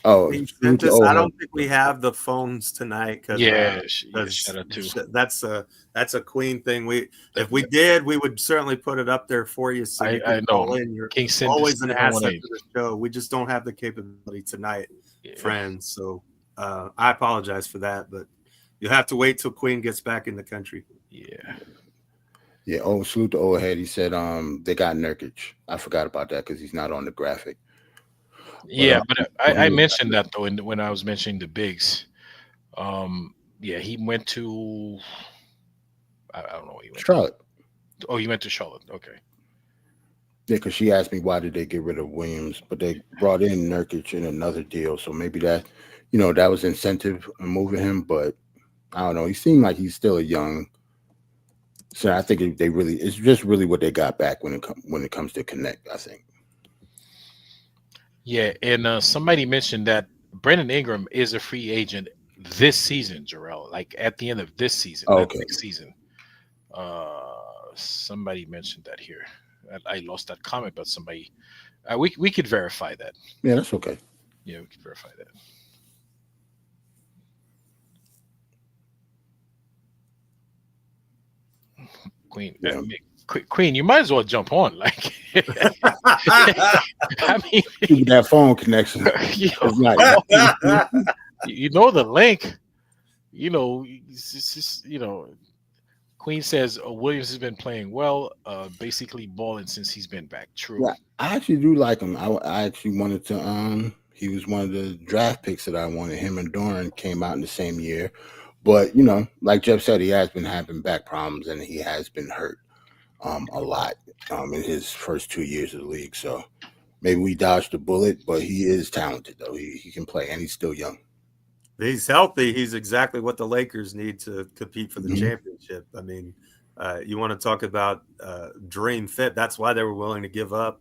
Oh, I don't think we have the phones tonight. That's a Queen thing. If we did, we would certainly put it up there for you. So you can call in. You're always an asset to the show. We just don't have the capability tonight, friends. So I apologize for that, but you'll have to wait till Queen gets back in the country. Yeah. Oh, salute to old head. He said they got Nurkic. I forgot about that because he's not on the graphic. But I mentioned that though when I was mentioning the bigs. He went to I don't know what he went Charlotte. Oh, he went to Charlotte. Okay. Yeah, because she asked me why did they get rid of Williams, but they brought in Nurkic in another deal, so maybe that that was incentive in moving him. But I don't know. He seemed like he's still a young. So I think it's just really what they got back when it comes to Connect, I think. Yeah, and somebody mentioned that Brandon Ingram is a free agent this season, Jerrell. Like at the end of this season, not next season. Somebody mentioned that here. I lost that comment, but somebody we could verify that. Yeah, that's okay. Yeah, we could verify that. Queen. Yeah. Queen, you might as well jump on. Like, I mean, keep that phone connection. You know the link. It's just, Queen says Williams has been playing well, basically balling since he's been back. True. Yeah, I actually do like him. I actually wanted to. He was one of the draft picks that I wanted. Him and Doran came out in the same year, but like Geoff said, he has been having back problems and he has been hurt. A lot in his first 2 years of the league. So maybe we dodged the bullet, but he is talented, though. He can play, and he's still young. He's healthy. He's exactly what the Lakers need to compete for the championship. I mean, you want to talk about dream fit. That's why they were willing to give up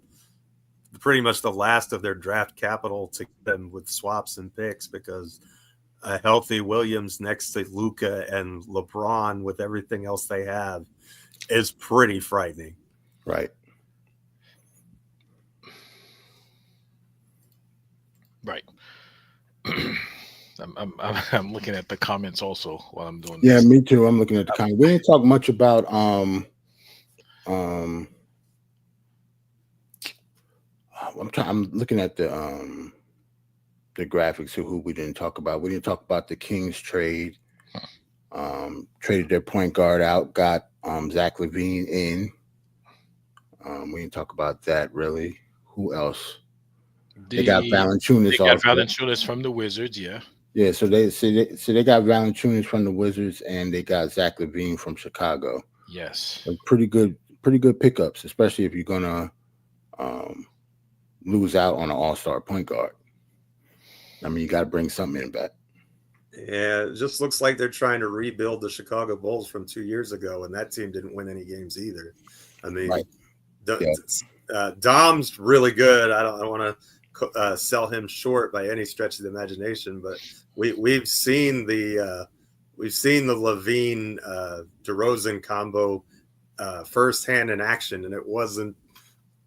pretty much the last of their draft capital to them with swaps and picks, because a healthy Williams next to Luka and LeBron with everything else they have is pretty frightening. Right. Right. I'm looking at the comments also while I'm doing this. Yeah, me too. I'm looking at the comments. We didn't talk much about I'm looking at the graphics of who we didn't talk about. We didn't talk about the Kings trade. Traded their point guard out, got Zach LaVine in. We didn't talk about that really. Who else? They got Valanciunas. They got Valanciunas from the Wizards, yeah. Yeah, so they got Valanciunas from the Wizards, and they got Zach LaVine from Chicago. Yes, so pretty good pickups, especially if you're gonna lose out on an all-star point guard. I mean, you got to bring something in back. Yeah, it just looks like they're trying to rebuild the Chicago Bulls from 2 years ago, and that team didn't win any games either. I mean, Dom's really good. I don't want to sell him short by any stretch of the imagination. But we've seen the Levine DeRozan combo firsthand in action, and it wasn't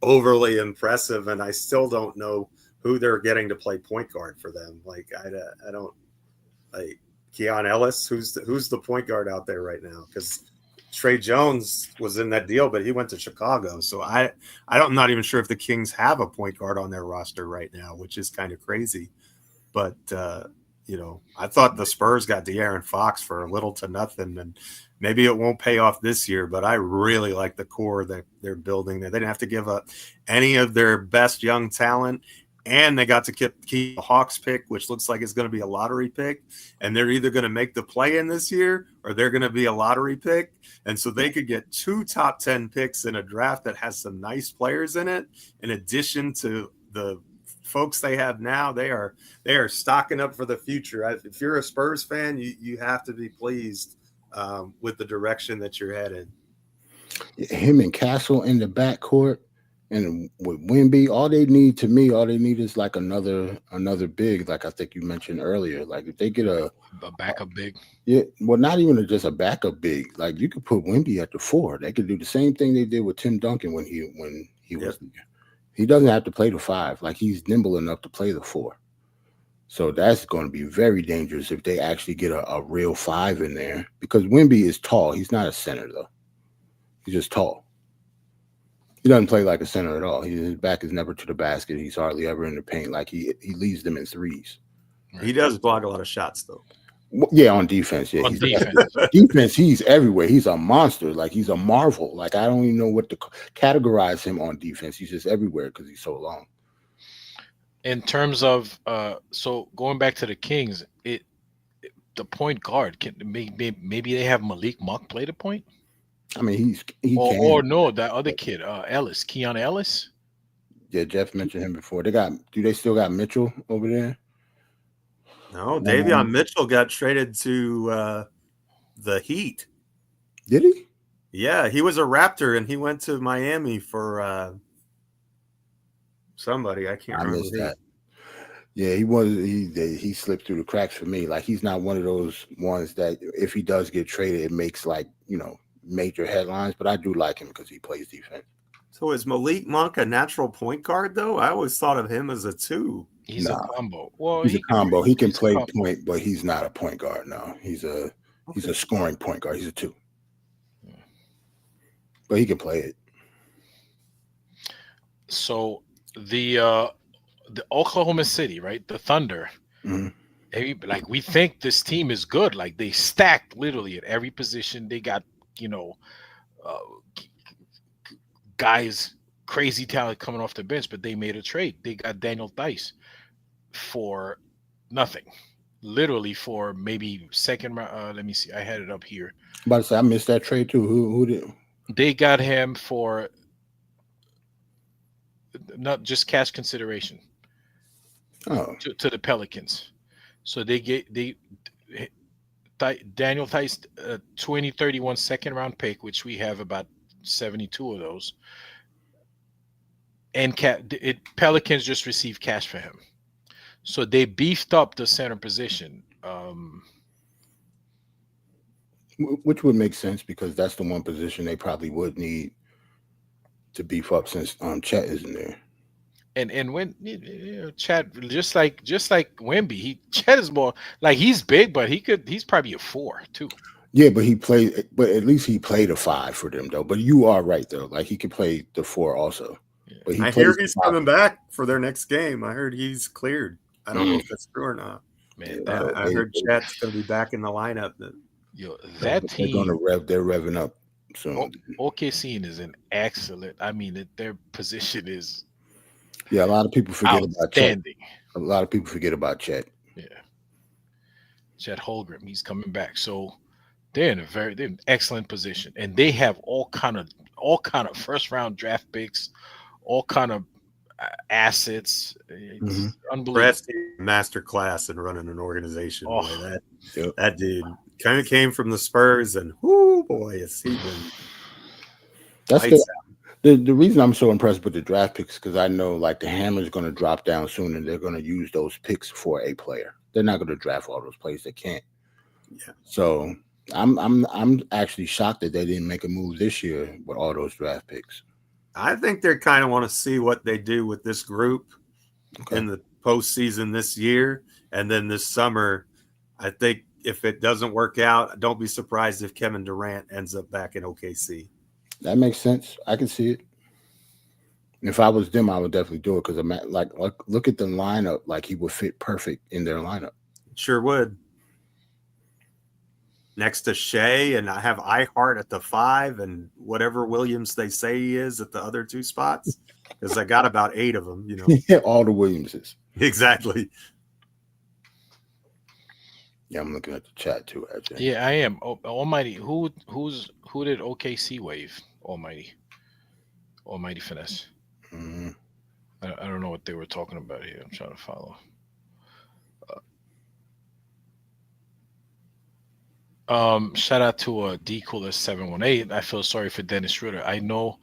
overly impressive. And I still don't know who they're getting to play point guard for them. Like I don't like Keon Ellis. Who's the point guard out there right now? Because Trey Jones was in that deal, but he went to Chicago. So I'm not even sure if the Kings have a point guard on their roster right now, which is kind of crazy. But I thought the Spurs got De'Aaron Fox for little to nothing, and maybe it won't pay off this year, but I really like the core that they're building there. They didn't have to give up any of their best young talent, and they got to keep the Hawks pick, which looks like it's going to be a lottery pick, and they're either going to make the play-in this year or they're going to be a lottery pick, and so they could get 2 top 10 picks in a draft that has some nice players in it, in addition to the folks they have now. They are stocking up for the future. If you're a Spurs fan, you have to be pleased with the direction that you're headed. Him and Castle in the backcourt, and with Wemby, all they need is like another big, like I think you mentioned earlier. Like if they get a backup big, yeah, well, not even just a backup big. Like you could put Wemby at the 4. They could do the same thing they did with Tim Duncan when he was there. He doesn't have to play the 5. Like he's nimble enough to play the 4. So that's going to be very dangerous if they actually get a real 5 in there, because Wemby is tall. He's not a center though. He's just tall. He doesn't play like a center at all. His back is never to the basket. He's hardly ever in the paint. Like he leaves them in threes. He does block a lot of shots though. Yeah, on defense. Yeah, defense, he's everywhere. He's a monster. Like he's a marvel. Like I don't even know what to categorize him on defense. He's just everywhere because he's so long. In terms of so going back to the Kings, the point guard can maybe they have Malik Monk play the point. I mean, or no, that other kid, Ellis, Keon Ellis. Yeah, Geoff mentioned him before. Do they still got Mitchell over there? No, Davion Mitchell got traded to the Heat. Did he? Yeah, he was a Raptor, and he went to Miami for somebody. I can't remember. Missed that. Yeah, he slipped through the cracks for me. Like he's not one of those ones that if he does get traded, it makes major headlines. But I do like him because he plays defense. So is Malik Monk a natural point guard though? I always thought of him as a 2. He's a combo. Well, he's a combo. He can play point, but he's not a point guard. No, he's a scoring point guard. He's a 2, but he can play it. So the Oklahoma City, right? The Thunder. Mm-hmm. We think this team is good. Like they stacked literally at every position. They got guys, crazy talent coming off the bench, but they made a trade. They got Daniel Theis for nothing, literally for maybe second round. Let me see. I had it up here. I'm about to say I missed that trade too. Who did? They got him for not just cash consideration. Oh, to the Pelicans. So they Daniel Theis 2031 second round pick, which we have about 72 of those, and Pelicans just received cash for him. So they beefed up the center position, which would make sense because that's the one position they probably would need to beef up since Chet isn't there. And when Chet, just like Wemby, Chet is more like he's big, but he's probably a 4 too. Yeah, but at least he played a 5 for them though. But you are right though, like he could play the 4 also. Yeah. But I hear he's coming back for their next game. I heard he's cleared. I don't know if that's true or not. Man, I heard Chet's going to be back in the lineup. That team, they're revving up soon. OKC is an excellent. I mean, their position is. Yeah, a lot of people forget about Chet. A lot of people forget about Chet. Yeah, Chet Holmgren, he's coming back. So they're in an excellent position, and they have all kind of first round draft picks, all kind of assets. It's unbelievable. Master class in running an organization. That dude kind of came from the Spurs, and whoo boy, has he been. The reason I'm so impressed with the draft picks because I know like the hammer is going to drop down soon and they're going to use those picks for a player. They're not going to draft all those players they can't. Yeah. So I'm actually shocked that they didn't make a move this year with all those draft picks. I think they kind of want to see what they do with this group in the postseason this year, and then this summer. I think if it doesn't work out, don't be surprised if Kevin Durant ends up back in OKC. That makes sense. I can see it. If I was them, I would definitely do it because I'm like look at the lineup. Like he would fit perfect in their lineup. Sure would. Next to Shea, and I have iHeart at the 5 and whatever Williams they say he is at the other 2 spots because I got about 8 of them, you know. All the Williamses. Exactly. Yeah, I'm looking at the chat too, AJ. Yeah, I am. Almighty, who did OKC waive? Almighty finesse. Mm-hmm. I don't know what they were talking about here. I'm trying to follow. Shout out to D Cooler 718. I feel sorry for Dennis Schroeder. I know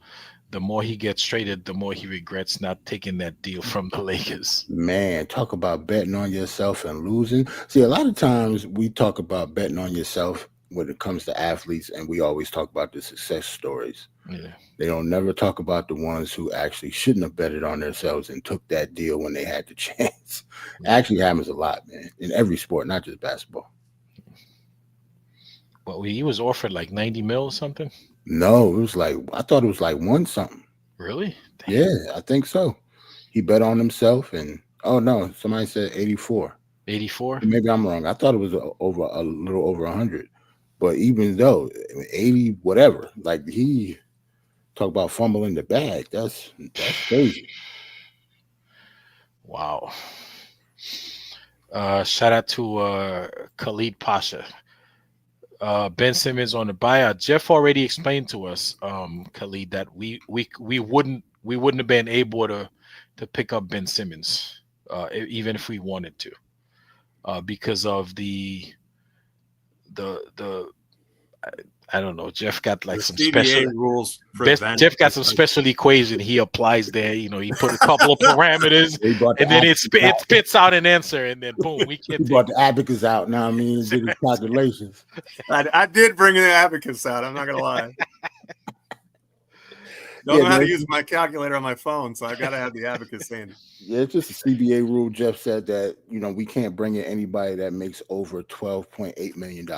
the more he gets traded, the more he regrets not taking that deal from the Lakers. Man, talk about betting on yourself and losing. See, a lot of times we talk about betting on yourself when it comes to athletes, and we always talk about the success stories. Yeah. They don't never talk about the ones who actually shouldn't have betted on themselves and took that deal when they had the chance. It actually happens a lot, man, in every sport, not just basketball. Well, he was offered like 90 mil or something. No, it was like I thought it was like 1 something. Really? Damn. Yeah, I think so. He bet on himself, and oh no, somebody said 84. 84? Maybe I'm wrong. I thought it was a little over 100. But even though 80, whatever, like he talk about fumbling the bag. That's crazy. Wow. Shout out to Khalid Pasha. Ben Simmons on the buyout. Geoff already explained to us, Khalid, that we wouldn't have been able to pick up Ben Simmons, even if we wanted to, because of the I don't know. Geoff got like some CBA special rules. Geoff got some special equation he applies there. You know, he put a couple of parameters, and then it spits out an answer, and then boom, we He can't. brought the abacus out. Now I mean, did his calculations. I did bring the abacus out. I'm not gonna lie. Don't know how to use my calculator on my phone, so I gotta have the abacus handy. Yeah, it's just a CBA rule. Geoff said that we can't bring in anybody that makes over $12.8 million.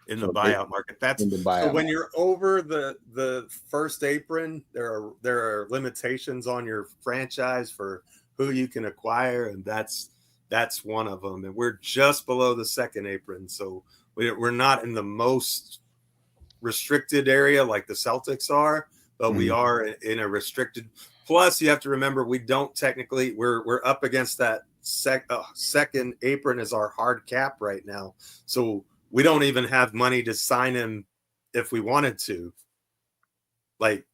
In the buyout market. That's so when you're over the first apron, there are limitations on your franchise for who you can acquire, and that's one of them. And we're just below the second apron, so we're not in the most restricted area like the Celtics are, but we are in a restricted. Plus, you have to remember we don't technically we're up against that second apron as our hard cap right now, so. We don't even have money to sign him if we wanted to. Like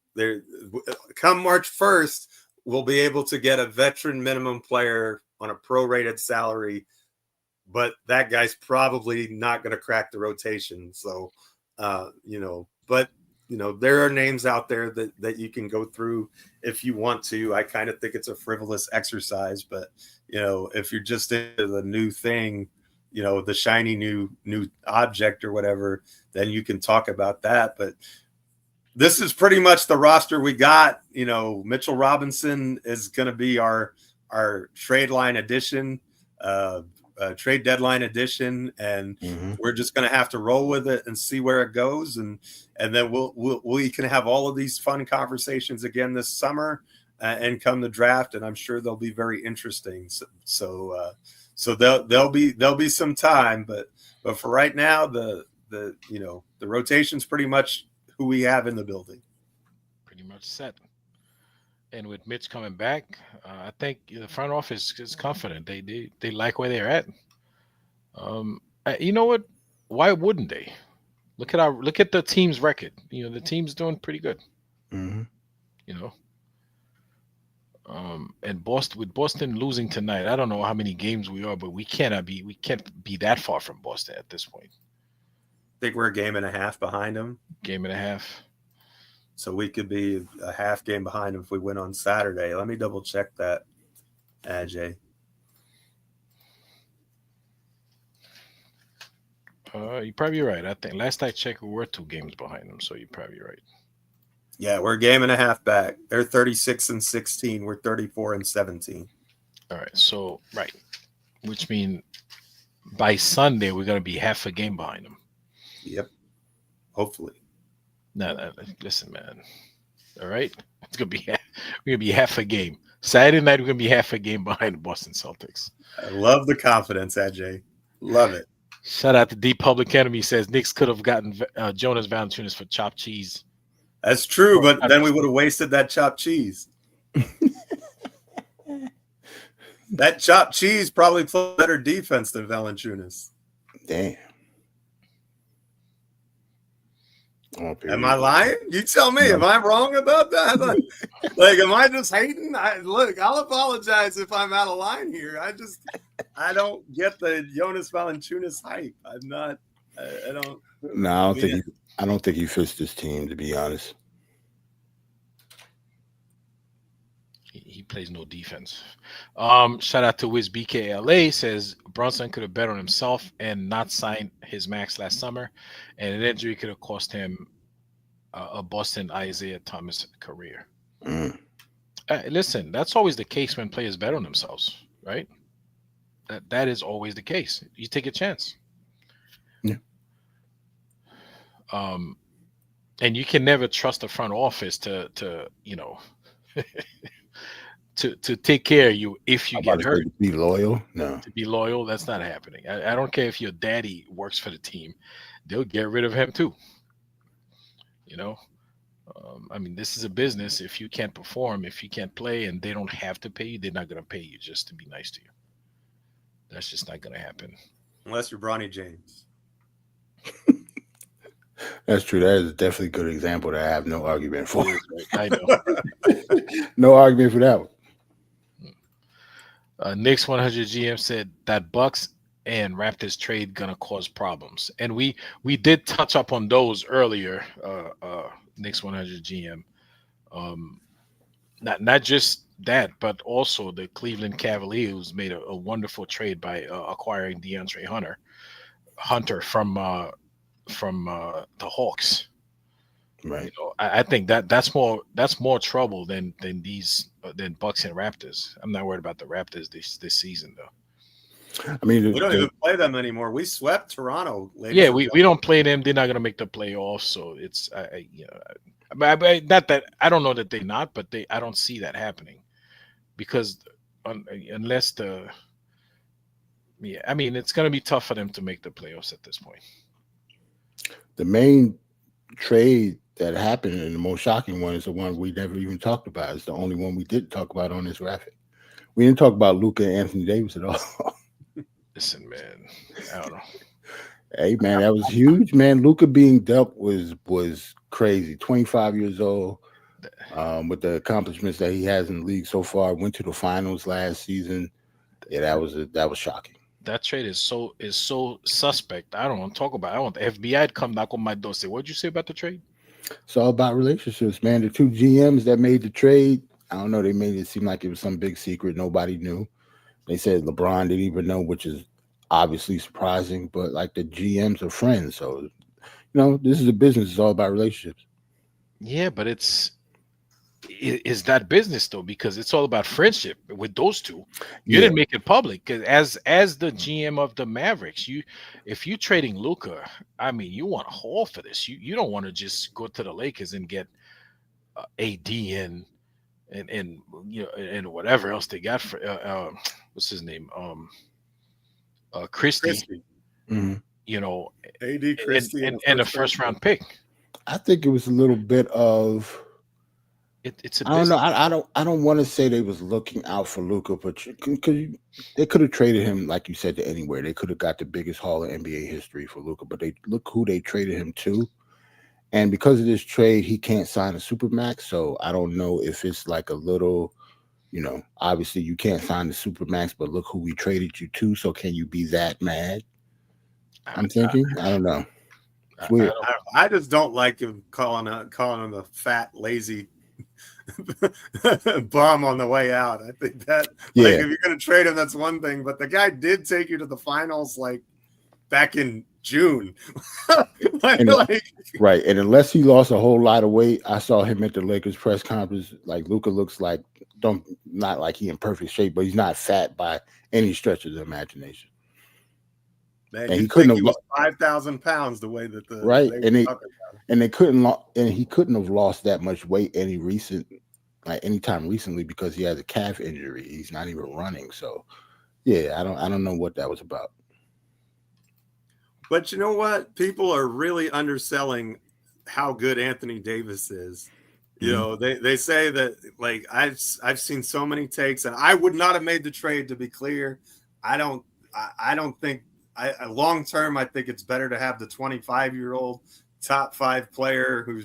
come March 1st, we'll be able to get a veteran minimum player on a prorated salary, but that guy's probably not going to crack the rotation. So, but there are names out there that you can go through if you want to. I kind of think it's a frivolous exercise, but if you're just into the new thing, the shiny new object or whatever, then you can talk about that. But this is pretty much the roster we got. Mitchell Robinson is going to be our trade deadline edition, and we're just going to have to roll with it and see where it goes, and then we can have all of these fun conversations again this summer and come the draft, and I'm sure they'll be very interesting. So there'll be some time, but for right now, the rotation's pretty much who we have in the building. Pretty much set. And with Mitch coming back, I think the front office is confident. They like where they're at. You know what? Why wouldn't they? Look at the team's record. The team's doing pretty good. Mm-hmm. And Boston losing tonight, I don't know how many games we are, but we can't be that far from Boston at this point. I think we're a game and a half behind them. Game and a half. So we could be a half game behind them if we win on Saturday. Let me double check that, Ajay. You're probably right. I think last I checked, we were 2 games behind them, so you're probably right. Yeah, we're a game and a half back. They're 36-16. We're 34-17. All right, so right, which means by Sunday we're gonna be half a game behind them. Yep. Hopefully. No, listen, man. All right, it's we're gonna be half a game. Saturday night we're gonna be half a game behind the Boston Celtics. I love the confidence, Ajay. Love it. Shout out to D Public Enemy, says Knicks could have gotten Jonas Valanciunas for chopped cheese. That's true, but then we would have wasted that chopped cheese. That chopped cheese probably played better defense than Valanciunas. Damn. Am I lying? You tell me. No. Am I wrong about that? Like, am I just hating? Look, I'll apologize if I'm out of line here. I don't get the Jonas Valanciunas hype. I'm not. I don't. No, I don't think he fits this team, to be honest. He plays no defense. Shout out to Wiz BKLA, says Brunson could have bet on himself and not signed his max last summer, and an injury could have cost him a Boston Isaiah Thomas career. Listen, that's always the case when players bet on themselves, right? That is always the case. You take a chance. Yeah. And you can never trust the front office to you know to take care of you if you get hurt. To be loyal? No. To be loyal, that's not happening. I don't care if your daddy works for the team. They'll get rid of him too. You know? I mean, this is a business. If you can't perform, if you can't play and they don't have to pay you, they're not going to pay you just to be nice to you. That's just not going to happen. Unless you're Bronny James. That's true. That is definitely a good example that I have no argument for. I know. No argument for that one. Knicks 100 GM said that Bucks and Raptors trade gonna cause problems, and we did touch up on those earlier. Knicks 100 GM, not just that, but also the Cleveland Cavaliers made a wonderful trade by acquiring DeAndre Hunter from the Hawks. Right. You know, I think that's more trouble than Bucks and Raptors. I'm not worried about the Raptors this season though. I mean, we don't even play them anymore. We swept Toronto. Yeah, we don't play them. They're not going to make the playoffs. So it's not that I don't know that they're not, but I don't see that happening because unless I mean, it's going to be tough for them to make the playoffs at this point. The main trade that happened and the most shocking one is the one we never even talked about. It's the only one we didn't talk about on this graphic. We didn't talk about Luka and Anthony Davis at all. Listen, man, I don't know. Hey, man, that was huge, man. Luka being dealt was crazy. 25 years old, with the accomplishments that he has in the league so far. Went to the finals last season. Yeah, that was shocking. That trade is so suspect. I don't want to talk about it. I want the FBI to come knock on my door and say, what'd you say about the trade? It's all about relationships, man. The two GMs that made the trade, I don't know, they made it seem like it was some big secret nobody knew. They said LeBron didn't even know, which is obviously surprising, but like the GMs are friends. So, you know, this is a business. It's all about relationships. Yeah, but is that business though? Because it's all about friendship with those two. You didn't make it public because as the GM of the Mavericks, if you're trading Luka, I mean, you want a haul for this. You don't want to just go to the Lakers and get AD and you know and whatever else they got for what's his name Christie. Mm-hmm. You know, AD Christie and a first round pick. I think it was a little bit of. It's a I don't know. I don't want to say they was looking out for Luka, but they could have traded him, like you said, to anywhere. They could have got the biggest haul in NBA history for Luka, but they look who they traded him to. And because of this trade, he can't sign a supermax. So I don't know if it's like a little, you know, obviously you can't sign the supermax, but look who we traded you to. So can you be that mad? I'm thinking. I don't know. It's weird. I just don't like him calling him a fat, lazy bum on the way out. I think that like if you're going to trade him, that's one thing. But the guy did take you to the finals like back in June. Right. And unless he lost a whole lot of weight, I saw him at the Lakers press conference. Like Luka looks like not like he in perfect shape, but he's not fat by any stretch of the imagination. Man, and he couldn't have 5,000 pounds the way that the right. He couldn't have lost that much weight anytime recently because he has a calf injury. He's not even running. So yeah, I don't know what that was about. But you know what? People are really underselling how good Anthony Davis is. You know, they say that like I've seen so many takes, and I would not have made the trade, to be clear. I don't think long term I think it's better to have the 25-year-old top 5 player who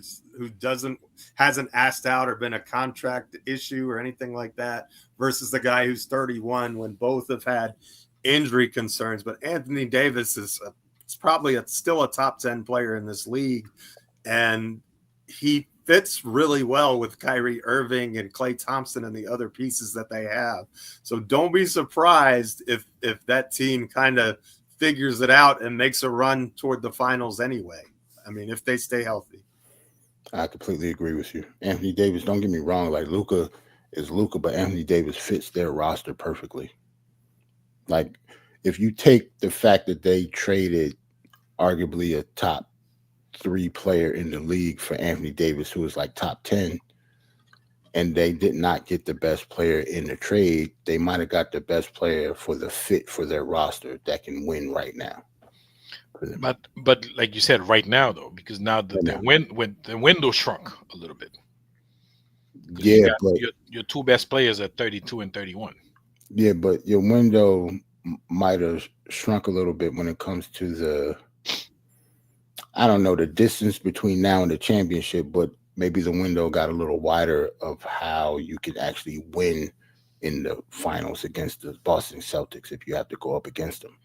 hasn't asked out or been a contract issue or anything like that versus the guy who's 31 when both have had injury concerns. But Anthony Davis is probably still a top 10 player in this league, and he fits really well with Kyrie Irving and Klay Thompson and the other pieces that they have. So don't be surprised if that team kind of figures it out and makes a run toward the finals anyway. I mean, if they stay healthy. I completely agree with you. Anthony Davis, don't get me wrong, like Luka is Luka, but Anthony Davis fits their roster perfectly. Like if you take the fact that they traded arguably a top 3 player in the league for Anthony Davis, who was like top 10, and they did not get the best player in the trade, they might have got the best player for the fit for their roster that can win right now. But like you said, right now though, because now the window shrunk a little bit. Yeah, but your 2 best players are 32 and 31. Yeah, but your window might have shrunk a little bit when it comes to the distance between now and the championship, but maybe the window got a little wider of how you can actually win in the finals against the Boston Celtics if you have to go up against them.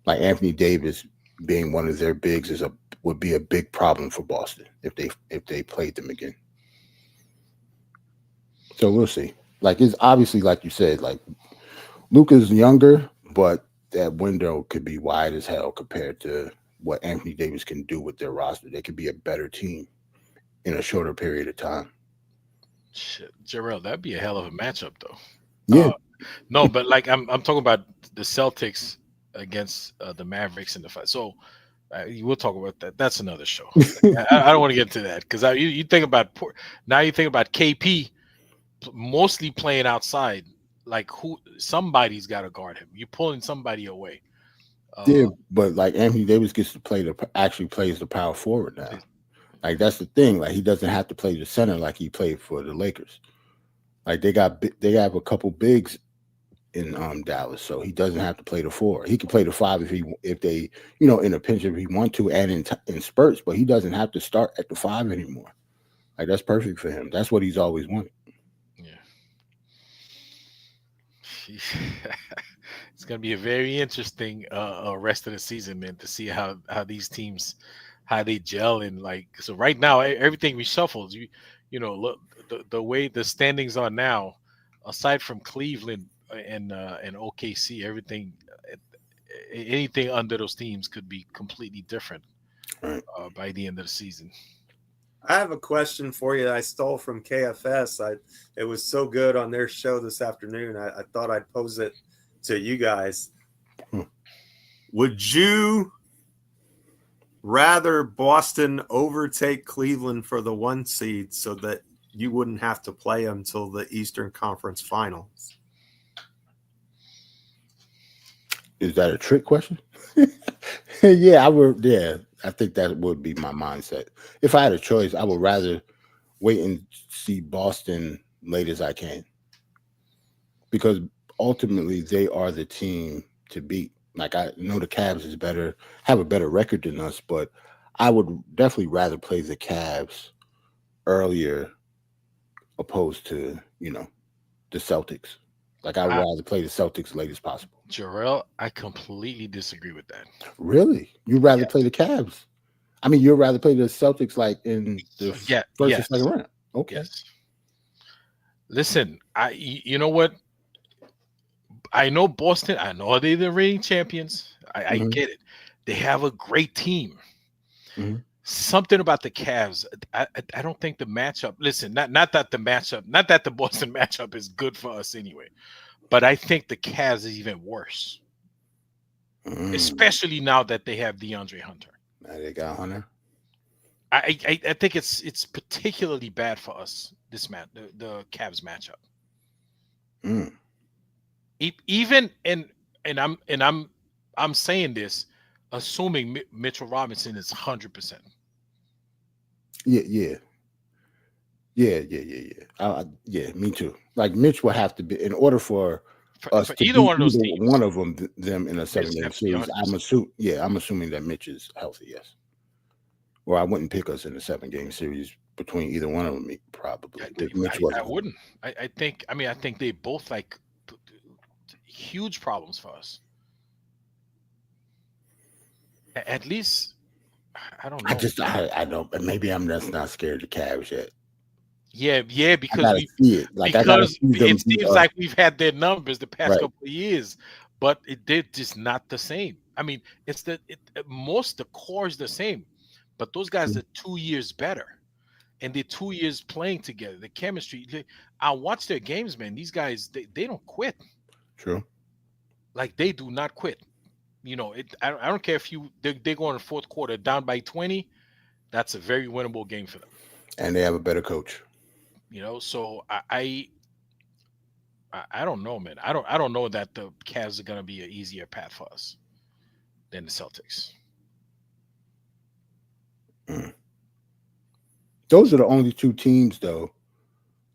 Like Anthony Davis being one of their bigs would be a big problem for Boston if they played them again. So we'll see. Like it's obviously, like you said, like Luka's younger, but that window could be wide as hell compared to what Anthony Davis can do with their roster. They could be a better team in a shorter period of time. Shit, Jerrell, that'd be a hell of a matchup, though. Yeah. No, but like I'm talking about the Celtics against the Mavericks in the fight. So we'll talk about that. That's another show. I don't want to get into that because you think about KP mostly playing outside. Like somebody's got to guard him. You're pulling somebody away. Yeah, but like Anthony Davis gets to actually plays the power forward now. Like that's the thing. Like he doesn't have to play the center like he played for the Lakers. Like they have a couple bigs in Dallas, so he doesn't have to play the 4. He can play the 5 if they in a pinch if he want to and in spurts, but he doesn't have to start at the 5 anymore. Like that's perfect for him. That's what he's always wanted. Yeah. It's gonna be a very interesting rest of the season, man, to see how these teams how they gel and like. So right now everything reshuffles. Look the way the standings are now, aside from Cleveland and OKC, anything under those teams could be completely different by the end of the season. I have a question for you that I stole from KFS. It was so good on their show this afternoon. I thought I'd pose it to you guys. Would you rather Boston overtake Cleveland for the 1 seed so that you wouldn't have to play them till the Eastern Conference Finals? Is that a trick question? Yeah, I would. Yeah, I think that would be my mindset. If I had a choice, I would rather wait and see Boston late as I can, because ultimately they are the team to beat. Like I know the Cavs have a better record than us, but I would definitely rather play the Cavs earlier opposed to the Celtics. Like I'd rather play the Celtics late as possible. Jerrell, I completely disagree with that. Really? You'd rather play the Cavs? I mean, you'd rather play the Celtics like in the first or second round. Okay. Yes. Listen, you know what? I know Boston. I know they're the reigning champions. I get it. They have a great team. Something about the Cavs. I don't think the matchup. Listen, not that the matchup, not that the Boston matchup is good for us anyway, but I think the Cavs is even worse, especially now that they have DeAndre Hunter. Now they got Hunter. I think it's particularly bad for us this the Cavs matchup. Even and I'm saying this, assuming Mitchell Robinson is 100%. Yeah. Me too. Like Mitch will have to be in order for us to either one of those teams. One of them in a 7-game series. I'm assuming that Mitch is healthy. Yes. Or I wouldn't pick us in a 7-game series between either one of them. Probably. I wouldn't. I think they both like huge problems for us. At least, I don't know. I don't. Maybe I'm just not scared of the Cavs yet. Yeah, because it seems like we've had their numbers the past couple of years, but they're just not the same. I mean, the core is the same, but those guys are 2 years better, and they're 2 years playing together. The chemistry. I watch their games, man. These guys, they don't quit. True. Like they do not quit. You know, I don't care if they go in the fourth quarter down by 20. That's a very winnable game for them. And they have a better coach. You know, so I don't know, man. I don't know that the Cavs are going to be an easier path for us than the Celtics. Those are the only two teams, though,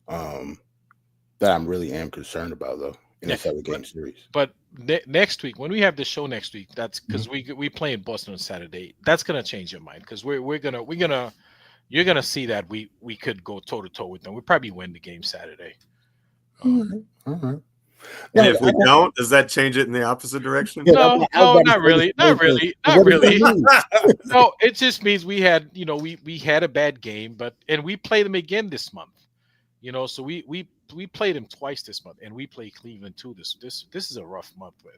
that I'm really am concerned about, though, in a 7-game series. But next week, when we have the show next week, that's because we play in Boston on Saturday. That's gonna change your mind because you're gonna see that we could go toe to toe with them. We probably win the game Saturday. All right. And if we don't, does that change it in the opposite direction? No, not really. No, it just means we had a bad game, and we play them again this month. You know, so we played them twice this month, and we play Cleveland too. This is a rough month, man.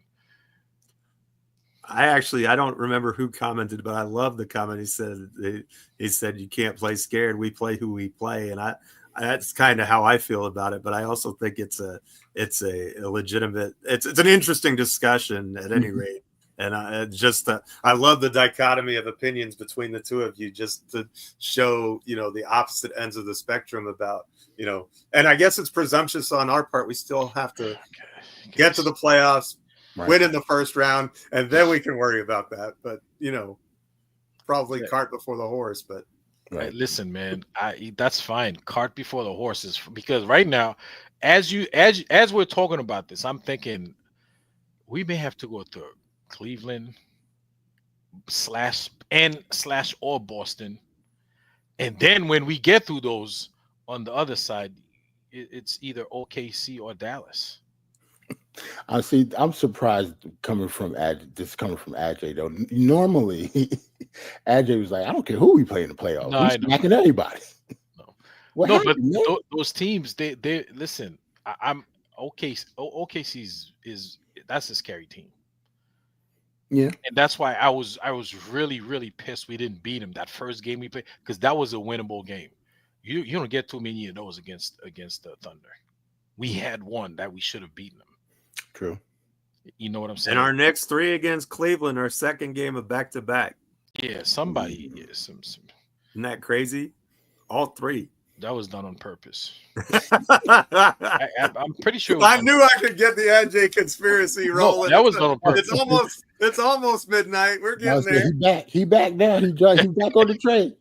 I don't remember who commented, but I love the comment. He said you can't play scared. We play who we play, and that's kind of how I feel about it. But I also think it's a legitimate. It's an interesting discussion at any rate. And I love the dichotomy of opinions between the two of you, just to show, the opposite ends of the spectrum about, and I guess it's presumptuous on our part. We still have to get to the playoffs, win in the first round, and then we can worry about that. But, probably cart before the horse. But right. Listen, man, that's fine. Cart before the horses, because right now, as we're talking about this, I'm thinking we may have to go to Cleveland / or Boston, and then when we get through those on the other side, it's either OKC or Dallas. I see. I'm surprised coming from Ajay though. Normally, Ajay was like, "I don't care who we play in the playoffs. No, we're smacking everybody." No, but those teams, they listen. I'm OKC's that's a scary team. Yeah, and that's why I was really, really pissed we didn't beat him that first game we played, because that was a winnable game. You don't get too many of those against the Thunder. We had one that we should have beaten them. True. You know what I'm saying? And our next 3 against Cleveland, our second game of back-to-back. Yeah, somebody. Yeah, some. Isn't that crazy? All 3. That was done on purpose. I'm pretty sure. I knew I could get the Ajay conspiracy rolling. No, that was done on purpose. It's almost midnight. We're getting there. He back now. He back on the train.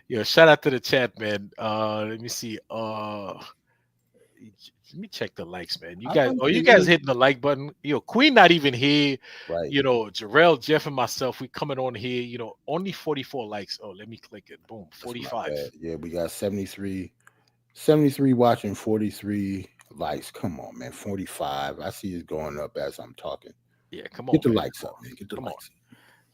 Yo, shout out to the chat, man. Let me see. Let me check the likes, man. You guys hitting the like button. Queen not even here. Right. Jerrell, Geoff, and myself, we coming on here. Only 44 likes. Oh, let me click it. Boom, 45. Yeah, we got 73 watching, 43 likes. Come on, man. 45. I see it's going up as I'm talking. Yeah, come on. Get the man. likes up, man. Get the Come likes up.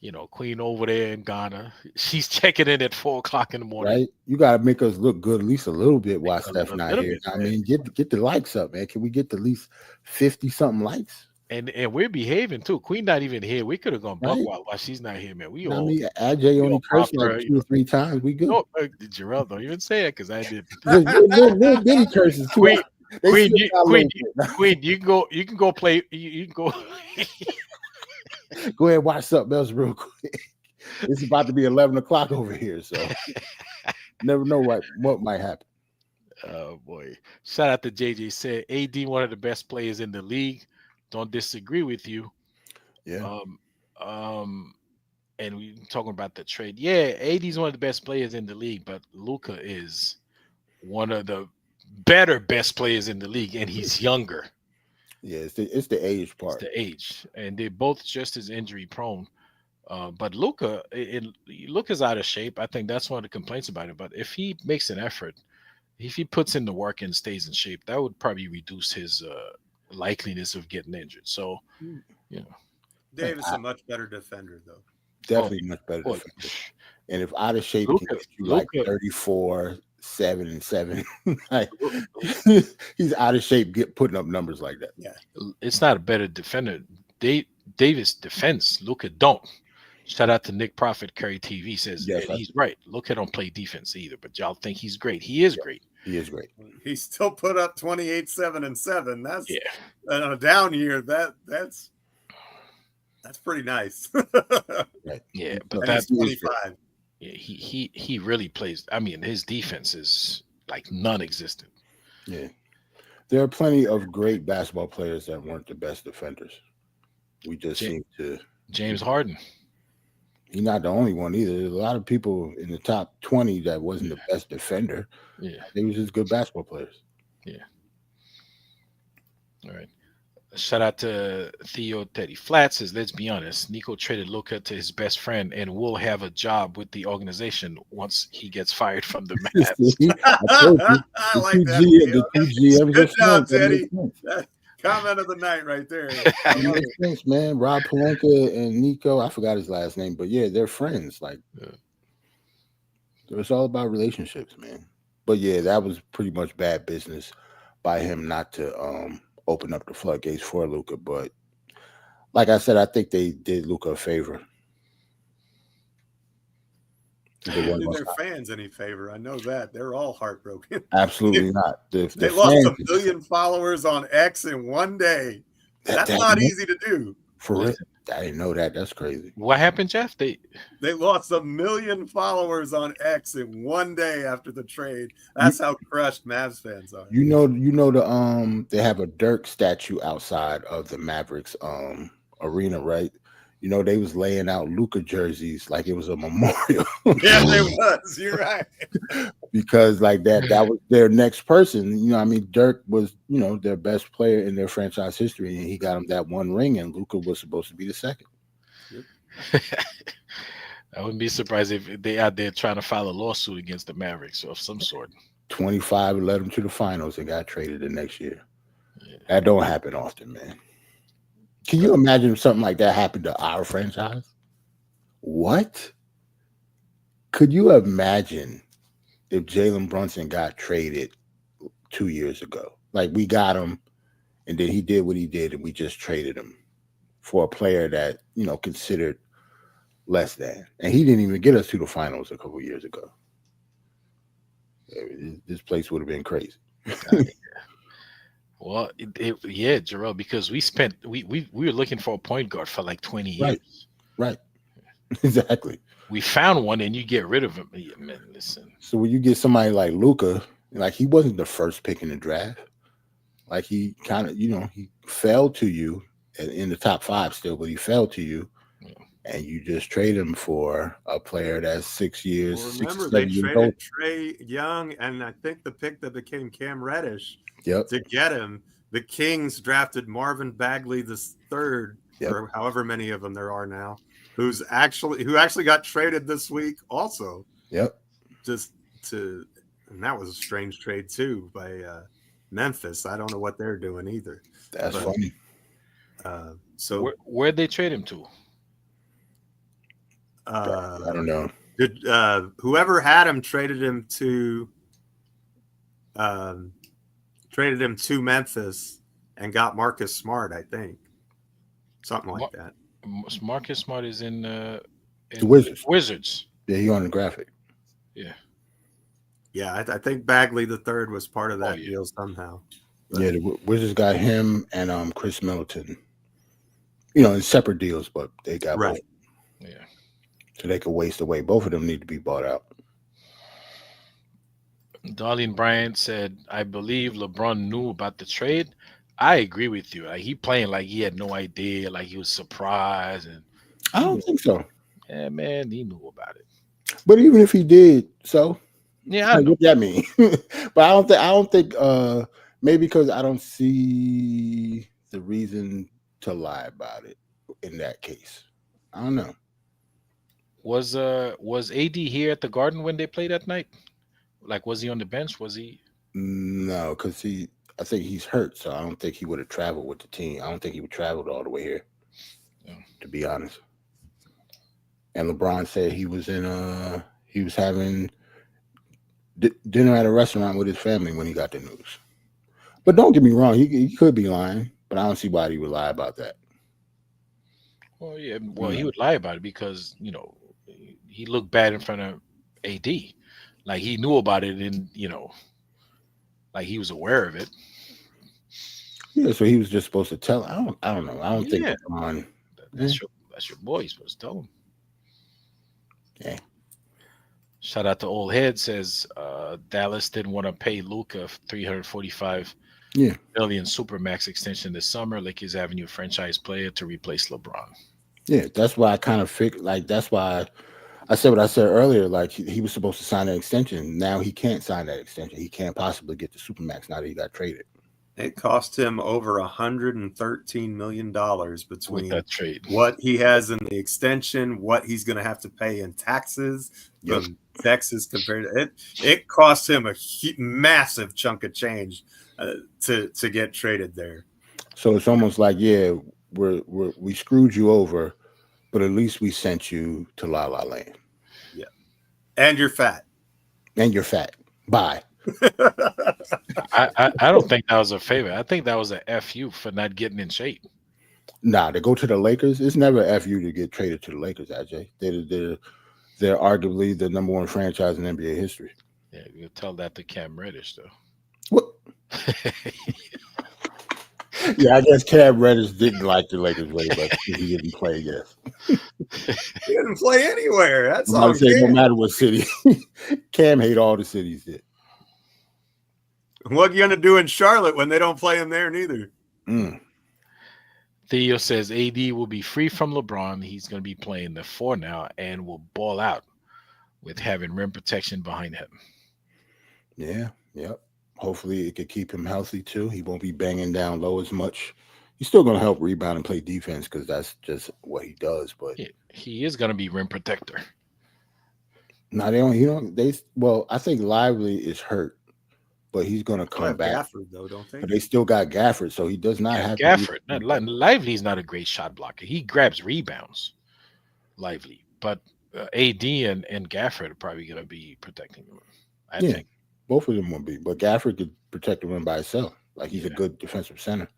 You know, Queen over there in Ghana. She's checking in at 4:00 in the morning. Right? You gotta make us look good at least a little bit while Make us Steph a not little here. bit, I man. mean, get the likes up, man. Can we get at least 50-something likes? And we're behaving too. Queen not even here. We could have gone buck Right? wild while she's not here, man. We I all mean, AJ only cursed like proper, 2 or 3 times. We good. No, Jerrell, don't even say it because I did. Little bitty curses too. Queen, They Queen, slip you, out a Queen, little Queen, you can go play. You can go. bit. Go ahead and watch something else real quick. It's about to be 11 o'clock over here, so never know what might happen. Oh boy! Shout out to JJ. Said AD one of the best players in the league. Don't disagree with you. Yeah. And we talking about the trade. Yeah, AD is one of the best players in the league, but Luka is one of the best players in the league, and he's younger. Yeah, it's the age part. It's the age, and they're both just as injury prone. But Luka's out of shape. I think that's one of the complaints about it. But if he makes an effort, if he puts in the work and stays in shape, that would probably reduce his likeliness of getting injured. So, you know, Dave is a much better defender, though. Definitely much better defender. And if out of shape can get you like 34, 7 and 7, like, he's out of shape putting up numbers like that. Yeah, it's not a better defender. Davis defends. Luka don't. Shout out to Nick Prophet, Curry TV says, Yes, he's right. Luka don't play defense either, but y'all think he's great. He is great. He is great. He still put up 28, 7 and 7. That's on a down year. That's pretty nice. Right. Yeah, but that's that's 25. Yeah, he really plays. I mean, his defense is like non-existent. Yeah, there are plenty of great basketball players that weren't the best defenders. We just seem to. James Harden. He's not the only one either. There's a lot of people in the top 20 that wasn't the best defender. Yeah, they were just good basketball players. Yeah. All right. Shout out to Theo Teddy Flat says, let's be honest, Nico traded Luka to his best friend and will have a job with the organization once he gets fired from the Mavs. I like that. Good job, Teddy. Comment of the night right there. Thanks, man. Rob Pelinka and Nico, I forgot his last name, but yeah, they're friends. Like, it's all about relationships, man. But yeah, that was pretty much bad business by him not to open up the floodgates for Luka. But like I said, I think they did Luka a favor. They didn't do their fans any favor. I know that. They're all heartbroken. Absolutely not. They lost 1 million followers on X in one day. That's not easy to do. For real? I didn't know that. That's crazy. What happened, Geoff? They lost 1 million followers on X in one day after the trade. That's how crushed Mavs fans are. You know they have a Dirk statue outside of the Mavericks arena, right? You know, they was laying out Luka jerseys like it was a memorial. Yeah, they was. You're right. Because like that was their next person. You know, I mean, Dirk was, you know, their best player in their franchise history, and he got them that one ring, and Luka was supposed to be the second. I wouldn't be surprised if they out there trying to file a lawsuit against the Mavericks of some sort. 25 led them to the finals and got traded the next year. Yeah. That don't happen often, man. Can you imagine if something like that happened to our franchise? What? Could you imagine if Jalen Brunson got traded 2 years ago? Like, we got him, and then he did what he did, and we just traded him for a player that, you know, considered less than. And he didn't even get us to the finals a couple years ago. This place would have been crazy. Well, yeah, Jerrell, because we were looking for a point guard for like 20 years. Right. Exactly. We found one, and you get rid of him. Yeah, man, listen. So when you get somebody like Luka, like, he wasn't the first pick in the draft. Like, he kind of, you know, he fell to you in the top 5 still, but he fell to you. Yeah. And you just trade him for a player that's 6 years. Well, remember, they traded Trae Young, and I think the pick that became Cam Reddish. Yep. To get him. The Kings drafted Marvin Bagley III, or however many of them there are now, who actually got traded this week also. Yep. And that was a strange trade too by Memphis. I don't know what they're doing either. That's funny. So where'd they trade him to? I don't know. Whoever had him traded him to Memphis and got Marcus Smart, I think. Something like that. Marcus Smart is in the Wizards. Wizards. Yeah, he on the graphic. Yeah. Yeah, I think Bagley III was part of that deal somehow. But, yeah, the Wizards got him and Chris Middleton. In separate deals, but they got both. Yeah. So they could waste away. Both of them need to be bought out. Darlene Bryant said, I believe LeBron knew about the trade. I agree with you. Like, he playing like he had no idea, like he was surprised. And I don't think so. Yeah, man, he knew about it. But even if he did, so yeah, I know what that mean. But I don't think maybe because I don't see the reason to lie about it in that case. I don't know. Was AD here at the Garden when they played that night? Like, was he on the bench? Was he? No, because I think he's hurt, so I don't think he would have traveled with the team. I don't think he would travel all the way here, to be honest. And LeBron said he was having dinner at a restaurant with his family when he got the news. But don't get me wrong, he could be lying, but I don't see why he would lie about that. Well, yeah, he would lie about it because he looked bad in front of AD. Like, he knew about it and, like he was aware of it. Yeah, so he was just supposed to tell. I don't know. I don't think LeBron. That's your boy. You're supposed to tell him. Okay. Shout out to Old Head says Dallas didn't want to pay Luka $345 million supermax extension this summer. Lakers Avenue franchise player to replace LeBron. Yeah, that's why I kind of figured. Like, that's why I said what I said earlier. Like, he was supposed to sign an extension. Now he can't sign that extension. He can't possibly get the supermax now that he got traded. It cost him over $113 million between that trade, what he has in the extension, what he's going to have to pay in taxes from Texas compared to it. It cost him a massive chunk of change to get traded there. So it's almost like, we screwed you over, but at least we sent you to La La Land. Yeah, and you're fat. Bye. I don't think that was a favor. I think that was a FU for not getting in shape. Nah, to go to the Lakers, it's never FU to get traded to the Lakers, AJ. They're arguably the number one franchise in NBA history. Yeah, you tell that to Cam Reddish, though. What? Yeah, I guess Cam Reddish didn't like the Lakers way, but he didn't play, yes. He didn't play anywhere. That's all. No matter what city. Cam hate all the cities did. What are you going to do in Charlotte when they don't play him there neither? Theo says AD will be free from LeBron. He's going to be playing the 4 now and will ball out with having rim protection behind him. Yeah, yep. Hopefully it could keep him healthy too. He won't be banging down low as much. He's still going to help rebound and play defense because that's just what he does. But he is going to be rim protector. No, I think Lively is hurt. But he's going to come back. Gafford, though, don't they? But they still got Gafford, so he does not have Gafford. Lively's not a great shot blocker. He grabs rebounds, Lively. But AD and Gafford are probably going to be protecting him. I think both of them will be. But Gafford could protect him by himself. Like, he's a good defensive center.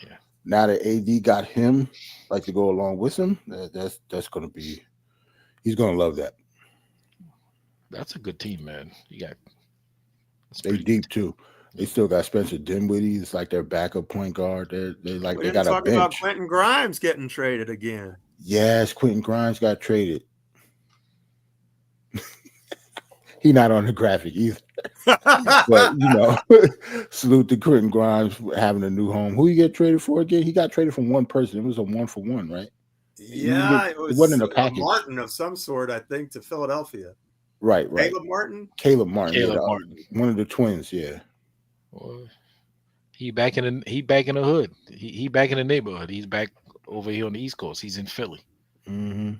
Yeah. Now that AD got him, like, to go along with him, that's going to be. He's going to love that. That's a good team, man. They deep too. They still got Spencer Dinwiddie. It's like their backup point guard. They got a bench. About Quentin Grimes getting traded again. Yes, Quentin Grimes got traded. He not on the graphic either. But salute to Quentin Grimes for having a new home. Who he get traded for again? He got traded from one person. It was a 1-for-1, right? Yeah, it wasn't a package. Martin of some sort, I think, to Philadelphia. Right. Caleb Martin. One of the twins, yeah. Well, he back in the hood. He back in the neighborhood. He's back over here on the East Coast. He's in Philly. Mm-hmm.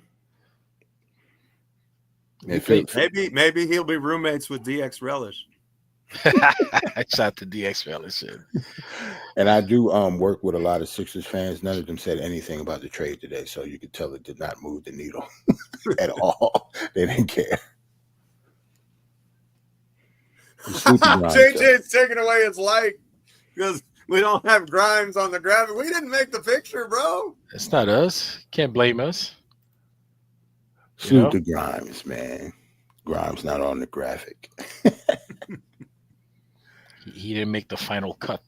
Maybe he'll be roommates with DX Relish. Shout out to DX and shit. And I do work with a lot of Sixers fans. None of them said anything about the trade today, so you could tell it did not move the needle at all. They didn't care. JJ's taking away his like because we don't have Grimes on the graphic. We didn't make the picture, bro. It's not us. Can't blame us. Shoot the Grimes, man. Grimes not on the graphic. He didn't make the final cut.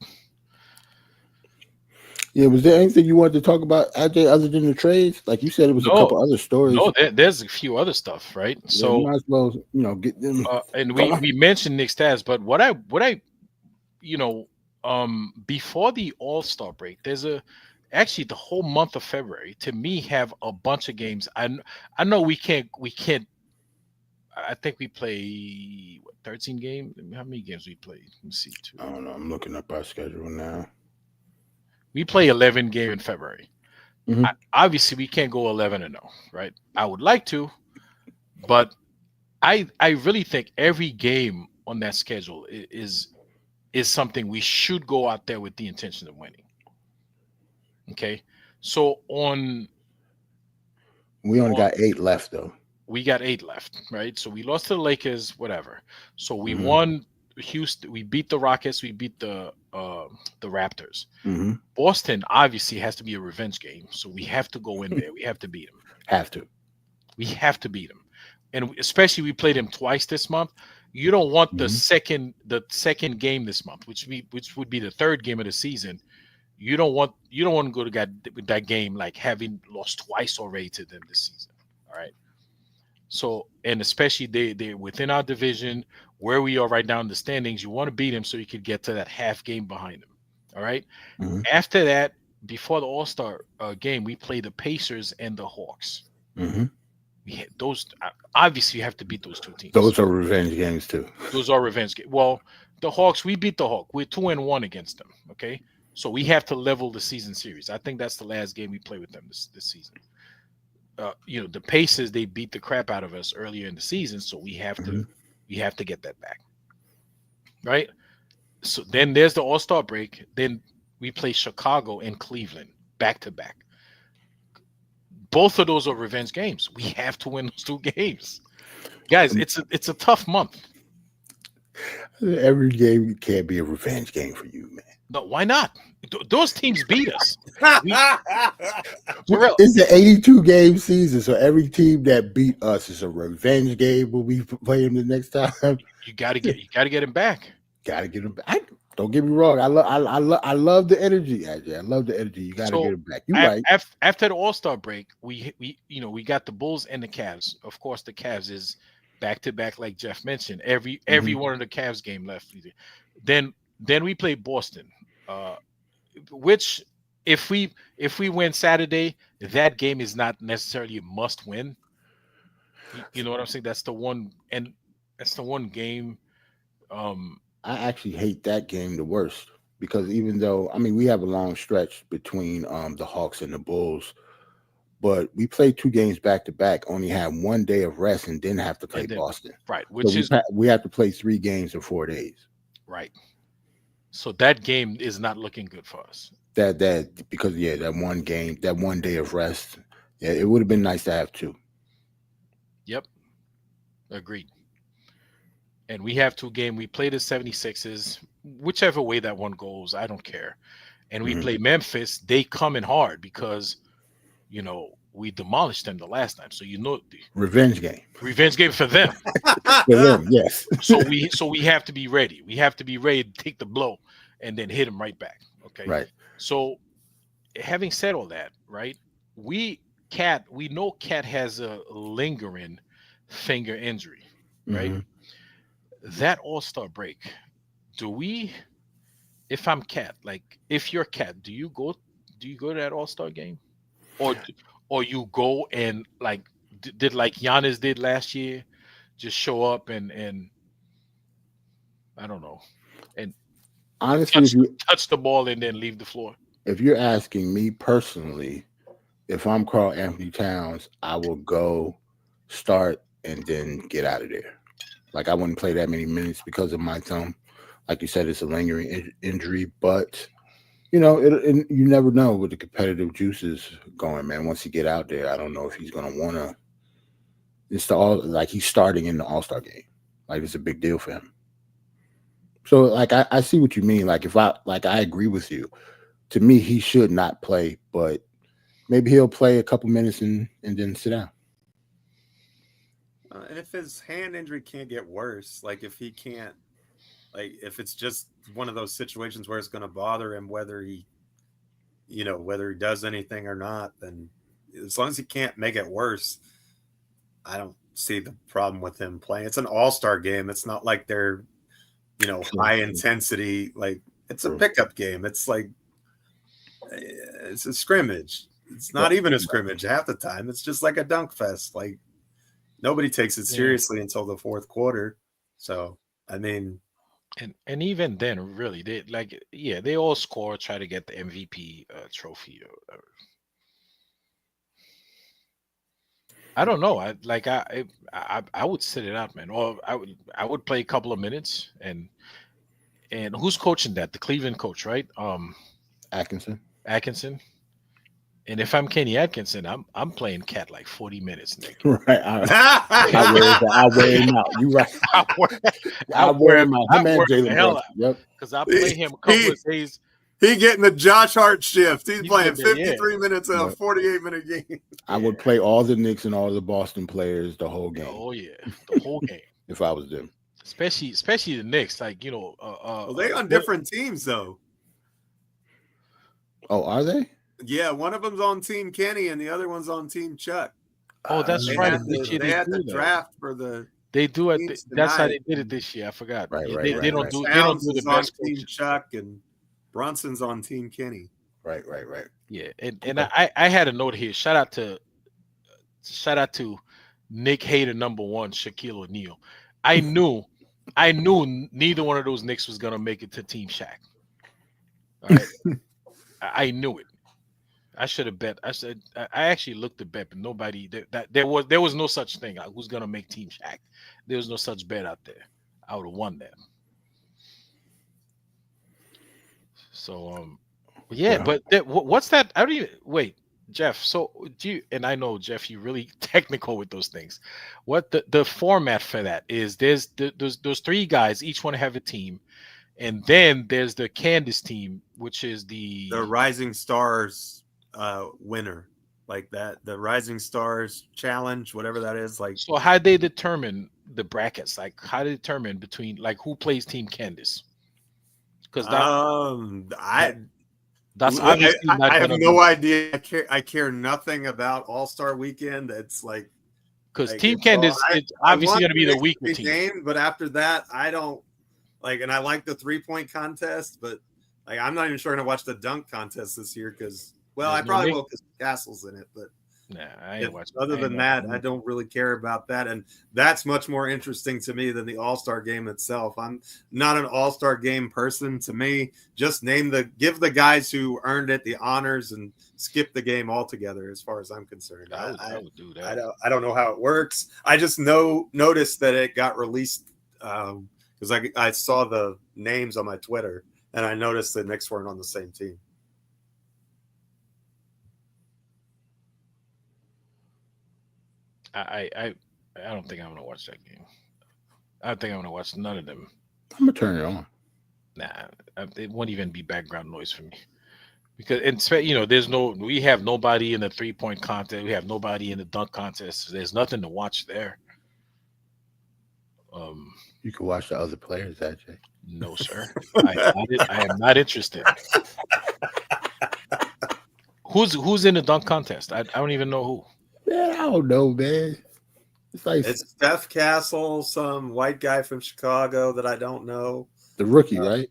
Yeah, was there anything you wanted to talk about, AJ, other than the trades? Like you said, it was a couple other stories. No, there's a few other stuff, right? Yeah, so you might as well, get them. And we mentioned Knicks stats, but what I before the All-Star break, there's actually the whole month of February to me have a bunch of games. I know we can't. I think we play 13 games. How many games we play? Let me see. I don't know. I'm looking up our schedule now. We play 11 games in February. Mm-hmm. Obviously, we can't go 11-0, right? I would like to, but I really think every game on that schedule is something we should go out there with the intention of winning. Okay, so we only got 8 left though. We got 8 left, right? So we lost to the Lakers, whatever. So we won Houston. We beat the Rockets. We beat the Raptors. Mm-hmm. Boston obviously has to be a revenge game, so we have to go in there. We have to beat them. We have to beat them, and especially we played them twice this month. You don't want the second game this month, which would be the third game of the season. You don't want to go to that game like having lost twice already to them this season. All right. So, and especially they're within our division where we are right now in the standings. You want to beat them so you could get to that half game behind them. All right. Mm-hmm. After that, before the All-Star game, we play the Pacers and the Hawks. Mm-hmm. We had those. Obviously, you have to beat those two teams. Those are revenge games too. Those are revenge games. Well, the Hawks, we beat the Hawk. We're 2-1 against them. Okay. So we have to level the season series. I think that's the last game we play with them this season. The Pacers, they beat the crap out of us earlier in the season, so we have to get that back, right? So then there's the All-Star break. Then we play Chicago and Cleveland back to back. Both of those are revenge games. We have to win those 2 games, guys. It's a tough month. Every game can't be a revenge game for you, man. No, why not? Those teams beat us. It's an 82-game season, so every team that beat us is a revenge game when we play them the next time. You gotta get him back. Gotta get him back. Don't get me wrong. I love the energy, AJ. I love the energy. You gotta get him back. You're right. After the All-Star break, we got the Bulls and the Cavs. Of course, the Cavs is back to back, like Geoff mentioned. Every one of the Cavs game left. Then we play Boston. Which if we win Saturday, that game is not necessarily a must win. You know what I'm saying? That's the one game. I actually hate that game the worst because even though we have a long stretch between the Hawks and the Bulls, but we played 2 games back to back, only had 1 day of rest, and didn't have to play Boston. Right, we have to play 3 games in 4 days. Right. So that game is not looking good for us. That because that 1 game, that 1 day of rest, it would have been nice to have 2. Yep. Agreed. And we have 2 games. We play the 76ers, whichever way that one goes, I don't care. And we play Memphis. They come in hard because, we demolished them the last time. So revenge game for them. For them, yes. So we have to be ready. We have to be ready to take the blow and then hit them right back. Okay. Right. So having said all that, right? We know Cat has a lingering finger injury, right? Mm-hmm. That All-Star break, if I'm Cat, like if you're Cat, do you go to that All-Star game? Or you go and like did like Giannis did last year, just show up and I don't know, and honestly touch the ball and then leave the floor. If you're asking me personally, if I'm Karl Anthony Towns, I will go start and then get out of there. Like I wouldn't play that many minutes because of my thumb. Like you said, it's a lingering injury, but you know, you never know with the competitive juices going, man. Once he get out there, I don't know if he's gonna want to. It's like he's starting in the All-Star game. Like it's a big deal for him. So like I see what you mean. Like I agree with you. To me, he should not play, but maybe he'll play a couple minutes and then sit down. And if his hand injury can't get worse, like if he can't, like if it's just one of those situations where it's going to bother him, whether he does anything or not, then as long as he can't make it worse, I don't see the problem with him playing. It's an all-star game. It's not like they're, high intensity. Like it's a pickup game. It's like, it's a scrimmage. It's not even a scrimmage half the time. It's just like a dunk fest. Like nobody takes it seriously until the fourth quarter. So, I mean, and even then, really, they all score, try to get the MVP trophy. I don't know. I would sit it out, man. Or I would play a couple of minutes. And who's coaching that? The Cleveland coach, right? Atkinson. And if I'm Kenny Atkinson, I'm playing Cat like 40 minutes, Nick. Right. I'll wear him out. You right. I'll wear him out. Him and Jalen Brunson. Yep. Because I play him a couple of days. He getting the Josh Hart shift. He's playing 53 minutes of a 48-minute game. I would play all the Knicks and all the Boston players the whole game. Oh yeah, the whole game. If I was them, especially the Knicks, like well, they on different teams though. Oh, are they? Yeah, one of them's on Team Kenny and the other one's on Team Chuck. Oh, that's right. They had the draft for the. They do it. That's how they did it this year. I forgot. Right. They don't do the best on Team Chuck and Brunson's on Team Kenny. Right. Yeah, and I had a note here. Shout out to Nick Hater #1, Shaquille O'Neal. I knew neither one of those Knicks was gonna make it to Team Shaq. All right. I knew it. I should have bet. I actually looked at bet, but nobody. There was no such thing. Like, who's gonna make Team Shaq? There was no such bet out there. I would have won that. So yeah, but what's that? I don't even wait, Geoff. So do you? And I know, Geoff, you're really technical with those things. What the format for that is? There's those three guys. Each one have a team. And then there's the Candace team, which is the Rising Stars winner, like that, the Rising Stars Challenge, whatever that is. Like, so how they determine the brackets? Like, how they determine between like who plays Team Candace? Because that's obviously I have no idea. I care nothing about All-Star Weekend. It's like because Team Candace is obviously going to be the weaker team. Game, but after that, I don't. Like, and I like the 3-point contest, but like I'm not even sure I'm gonna watch the dunk contest this year because, well, I probably will because Castle's in it. But nah, I ain't watching. Other than that, I don't really care about that, and that's much more interesting to me than the All-Star game itself. I'm not an All-Star game person. To me, just give the guys who earned it the honors and skip the game altogether. As far as I'm concerned, I would do that. I don't know how it works. I just noticed that it got released. Because I saw the names on my Twitter, and I noticed the Knicks weren't on the same team. I don't think I'm going to watch that game. I don't think I'm going to watch none of them. I'm going to turn it on. Nah, it won't even be background noise for me. Because, we have nobody in the 3-point contest. We have nobody in the dunk contest. There's nothing to watch there. You can watch the other players, AJ. No, sir. I am not interested. Who's in the dunk contest? I don't even know who. Man, I don't know, man. It's Steph Castle, some white guy from Chicago that I don't know. The rookie, right?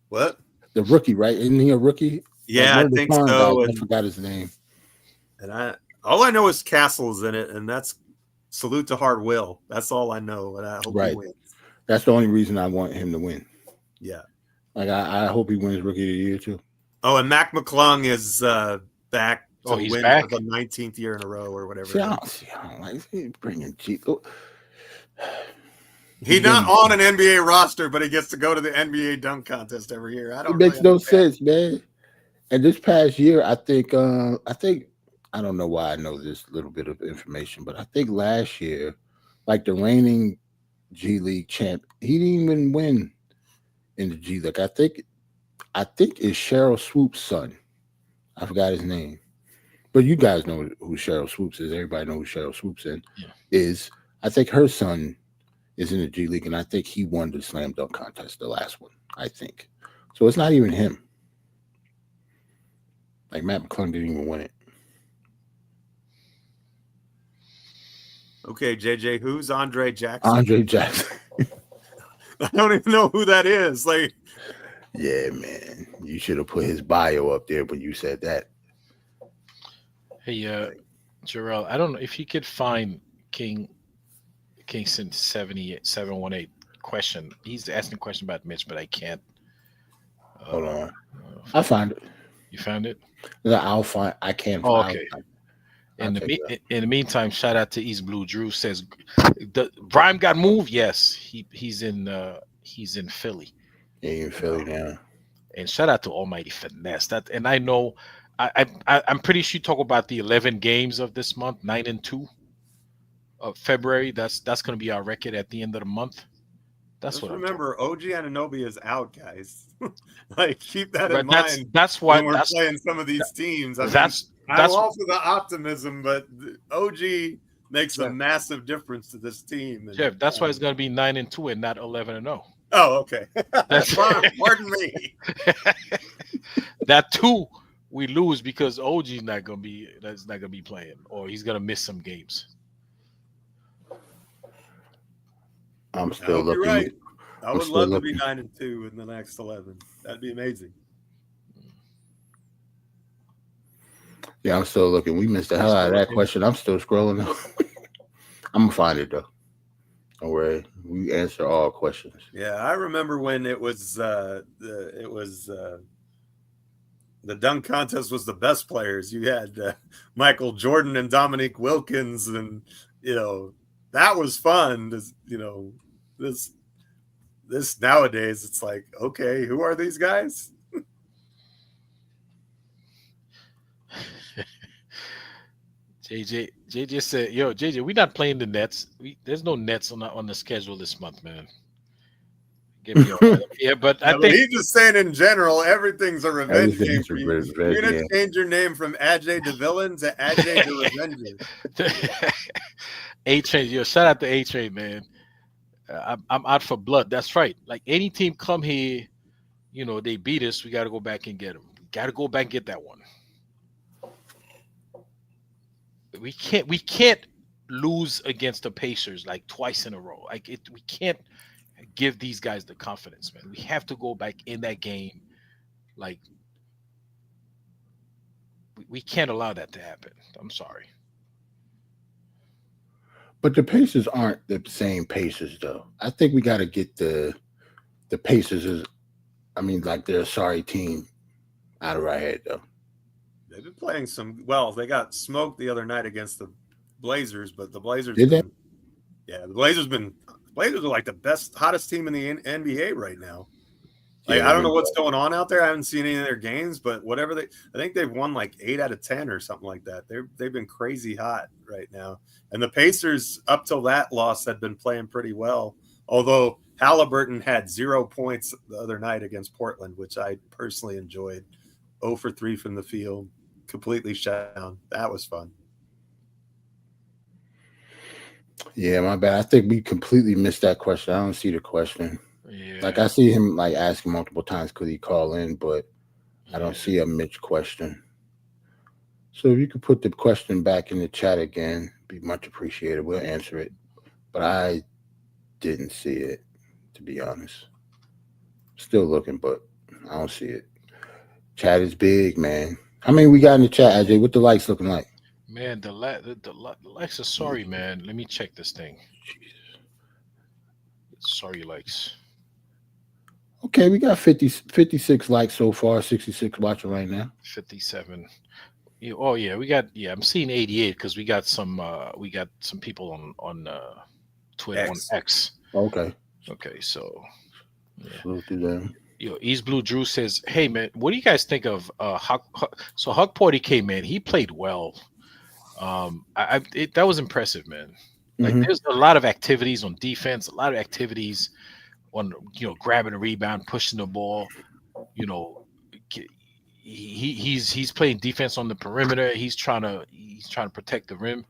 What? The rookie, right? Isn't he a rookie? Yeah, I think so. I forgot his name. And all I know is Castle's in it, and that's salute to Hard Will. That's all I know, and I hope he wins. That's the only reason I want him to win. Yeah. Like, I hope he wins Rookie of the Year, too. Oh, and Mac McClung is back to he's win back? for the 19th year in a row or whatever. I don't like bringing G. He's not on an NBA roster, but he gets to go to the NBA dunk contest every year. I don't. It makes no sense, man. And this past year, I think I don't know why I know this little bit of information, but I think last year, like the reigning G League champ, he didn't even win in the G League. I think it's Cheryl Swoop's son. I forgot his name, but you guys know who Cheryl Swoops is. Everybody knows who Cheryl Swoops is. I think her son is in the G League, and I think he won the slam dunk contest, the last one. I think so. It's not even him. Like Matt McClung didn't even win it. Okay, JJ, who's Andre Jackson? Andre Jackson. I don't even know who that is. Like, yeah, man, you should have put his bio up there when you said that. Hey, Jerrell, I don't know if you could find Kingston 718 question. He's asking a question about Mitch, but I can't. Hold on, I'll find it. You found it? I'll find. I can't. Find okay. In the meantime, shout out to East Blue. Drew says, "Brian got moved." Yes, he's in Philly. Yeah, in Philly now. And shout out to Almighty Finesse. And I know, I'm pretty sure you talk about the 11 games of this month, 9-2 of February. That's going to be our record at the end of the month. That's what. Remember, OG Anunoby is out, guys. Like, keep that in mind. That's why we're playing some of these teams. I'm all for the optimism, but OG makes a massive difference to this team. Jeff, that's why it's going to be 9-2 and not 11-0. Oh, okay. Pardon me. That too, we lose because OG's not going to be playing, or he's going to miss some games. I'm still looking. Right. I would love to be 9-2 in the next 11. That'd be amazing. Yeah, I'm still looking. We missed the hell out of that question. I'm still scrolling. I'm gonna find it though. Don't worry. We answer all questions. Yeah, I remember when it was the dunk contest was the best players. You had Michael Jordan and Dominique Wilkins, and that was fun. This nowadays, it's like, okay, who are these guys? JJ said, "Yo, JJ, we're not playing the Nets. There's no Nets on the schedule this month, man." Give me yeah, but I think he's just saying in general, everything's a revenge game for you. You're gonna change your name from Ajay de Villain to Ajay de Revenge. A-Train, shout out to A-Train, man. I'm out for blood. That's right. Like any team come here, they beat us. We got to go back and get them. We got to go back and get that one. We can't lose against the Pacers like twice in a row. We can't give these guys the confidence, man. We have to go back in that game. Like we can't allow that to happen. I'm sorry. But the Pacers aren't the same Pacers, though. I think we got to get the Pacers like they're a sorry team out of our head, though. They've been playing they got smoked the other night against the Blazers, but the Blazers did they? Yeah, the Blazers are like the best, hottest team in the NBA right now. Like, I don't know what's going on out there. I haven't seen any of their games, but I think they've won like 8 out of 10 or something like that. They've been crazy hot right now. And the Pacers, up till that loss, had been playing pretty well. Although Halliburton had 0 points the other night against Portland, which I personally enjoyed. 0 for 3 from the field, completely shut down. That was fun. Yeah, my bad. I think we completely missed that question. I don't see the question. Yeah. Like I see him like asking multiple times could he call in, but I don't see a Mitch question. So if you could put the question back in the chat again, be much appreciated. We'll answer it. But I didn't see it, to be honest. Still looking, but I don't see it. Chat is big, man. How many we got in the chat, Ajay? What the likes looking like? Man, the likes are sorry, man. Let me check this thing. Jesus. Sorry likes. Okay, we got 56 likes so far, 66 watching right now. 57. Oh yeah, I'm seeing 88 because we got some people on Twitter, on X. Okay. Okay, so yeah. Salute to them. East Blue Drew says, "Hey man, what do you guys think of so Huck Porty came in, he played well. That was impressive, man. Like Hmm. there's a lot of activities on defense, a lot of activities on grabbing a rebound, pushing the ball. You know, he's playing defense on the perimeter. He's trying to protect the rim.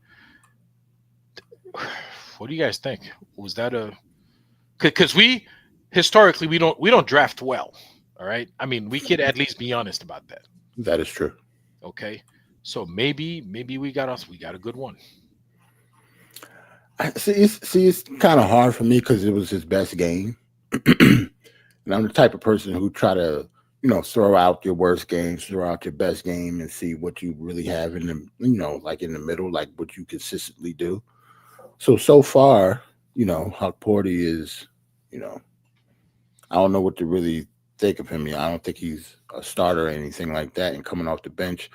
What do you guys think? Was that a because we historically we don't draft well. All right. I mean, we could at least be honest about that. That is true. Okay. So maybe we got a good one. It's kind of hard for me because it was his best game. And I'm the type of person who try to, throw out your worst games, throw out your best game, and see what you really have in the, like in the middle, like what you consistently do. So far, Huck Porty is, I don't know what to really think of him. I don't think he's a starter or anything like that. And coming off the bench,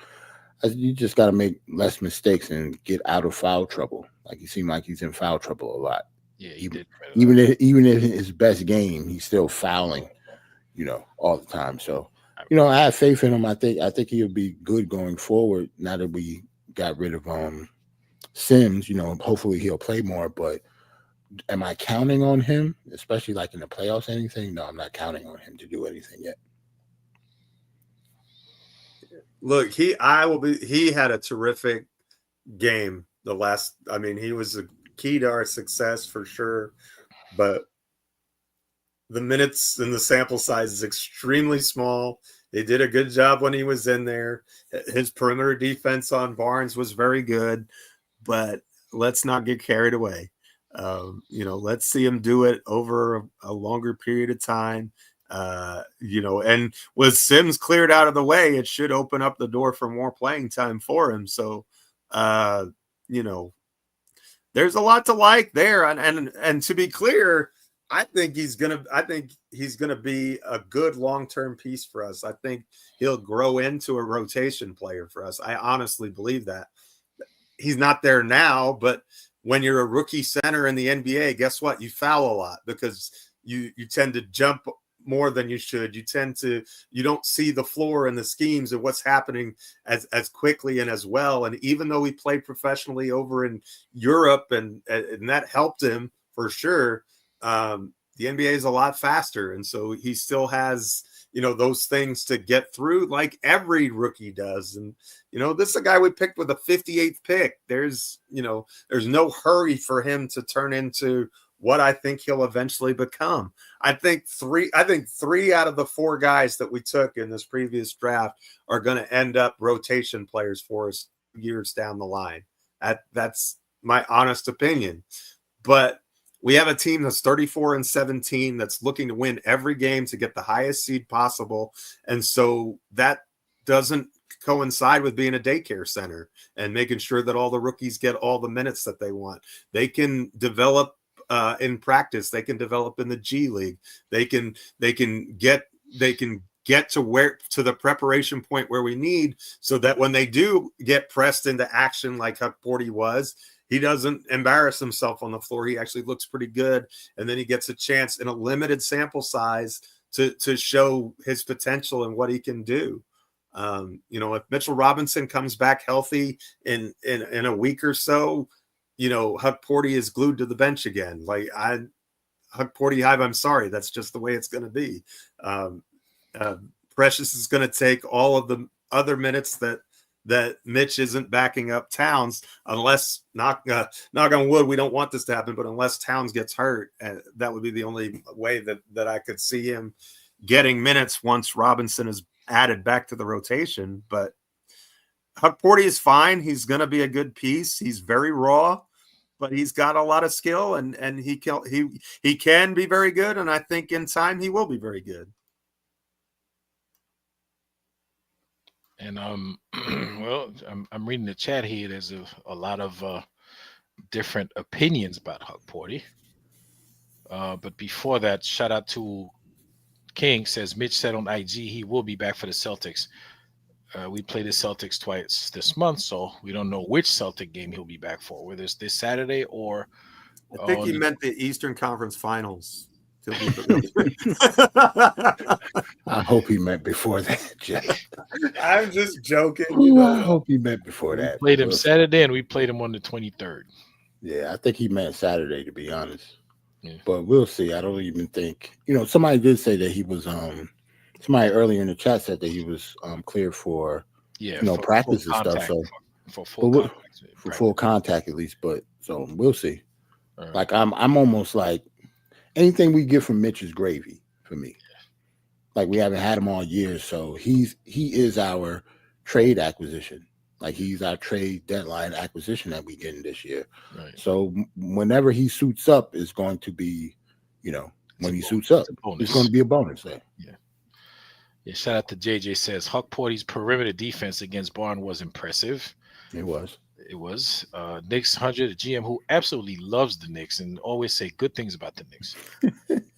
you just got to make less mistakes and get out of foul trouble. Like he seemed like he's in foul trouble a lot. Yeah, he did. Even in his best game, he's still fouling, all the time. So, I have faith in him. I think he'll be good going forward. Now that we got rid of Sims, hopefully he'll play more. But am I counting on him, especially like in the playoffs? Anything? No, I'm not counting on him to do anything yet. Look, he had a terrific game. He was a key to our success for sure, but the minutes and the sample size is extremely small. They did a good job when he was in there. His perimeter defense on Barnes was very good, but let's not get carried away. Let's see him do it over a longer period of time. And with Sims cleared out of the way, it should open up the door for more playing time for him. So, there's a lot to like there. And to be clear, I think he's gonna be a good long-term piece for us. I think he'll grow into a rotation player for us. I honestly believe that. He's not there now, but when you're a rookie center in the NBA, guess what? You foul a lot because you tend to jump more than you should. You don't see the floor and the schemes of what's happening as quickly and as well. And even though he played professionally over in Europe and that helped him for sure, the NBA is a lot faster. And so he still has, those things to get through like every rookie does. And, this is a guy we picked with a 58th pick. There's no hurry for him to turn into what I think he'll eventually become. I think three out of the 4 guys that we took in this previous draft are going to end up rotation players for us years down the line. That's my honest opinion. But we have a team that's 34-17 that's looking to win every game to get the highest seed possible. And so that doesn't coincide with being a daycare center and making sure that all the rookies get all the minutes that they want. They can develop in practice. They can develop in the G League. They can get to the preparation point where we need, so that when they do get pressed into action like Huck Porty was, he doesn't embarrass himself on the floor. He actually looks pretty good, and then he gets a chance in a limited sample size to show his potential and what he can do. If Mitchell Robinson comes back healthy in a week or so, Huck Porty is glued to the bench again. Huck Porty Hive, I'm sorry, that's just the way it's going to be. Precious is going to take all of the other minutes that Mitch isn't backing up Towns, unless knock on wood, we don't want this to happen, but unless Towns gets hurt, that would be the only way that I could see him getting minutes once Robinson is added back to the rotation. But Huck Porty is fine. He's going to be a good piece. He's very raw, but he's got a lot of skill, and he can be very good. And I think in time he will be very good. And well, I'm reading the chat here. There's a lot of different opinions about Huck Porty. But before that, shout out to King. Says Mitch said on IG he will be back for the Celtics. We play the Celtics twice this month, so we don't know which Celtic game he'll be back for, whether it's this Saturday or I think he meant the Eastern Conference Finals. I hope he meant before that, Jeff. I'm just joking. I hope he meant before that. We played him Saturday, and we played him on the 23rd. Yeah, I think he meant Saturday, to be honest. Yeah. But we'll see. I don't even think, somebody did say that he was somebody earlier in the chat said that he was cleared for practice and stuff. So for full contact at least. But so we'll see. Right. Like I'm almost like anything we get from Mitch is gravy for me. Like we haven't had him all year, so he is our trade acquisition. Like he's our trade deadline acquisition that we getting this year. Right. So whenever he suits up, is going to be, when he suits up, it's going to be a bonus there. Yeah. Shout out to JJ says Huck Porty's perimeter defense against Barn was impressive. It was. Knicks 100, a GM who absolutely loves the Knicks and always say good things about the Knicks.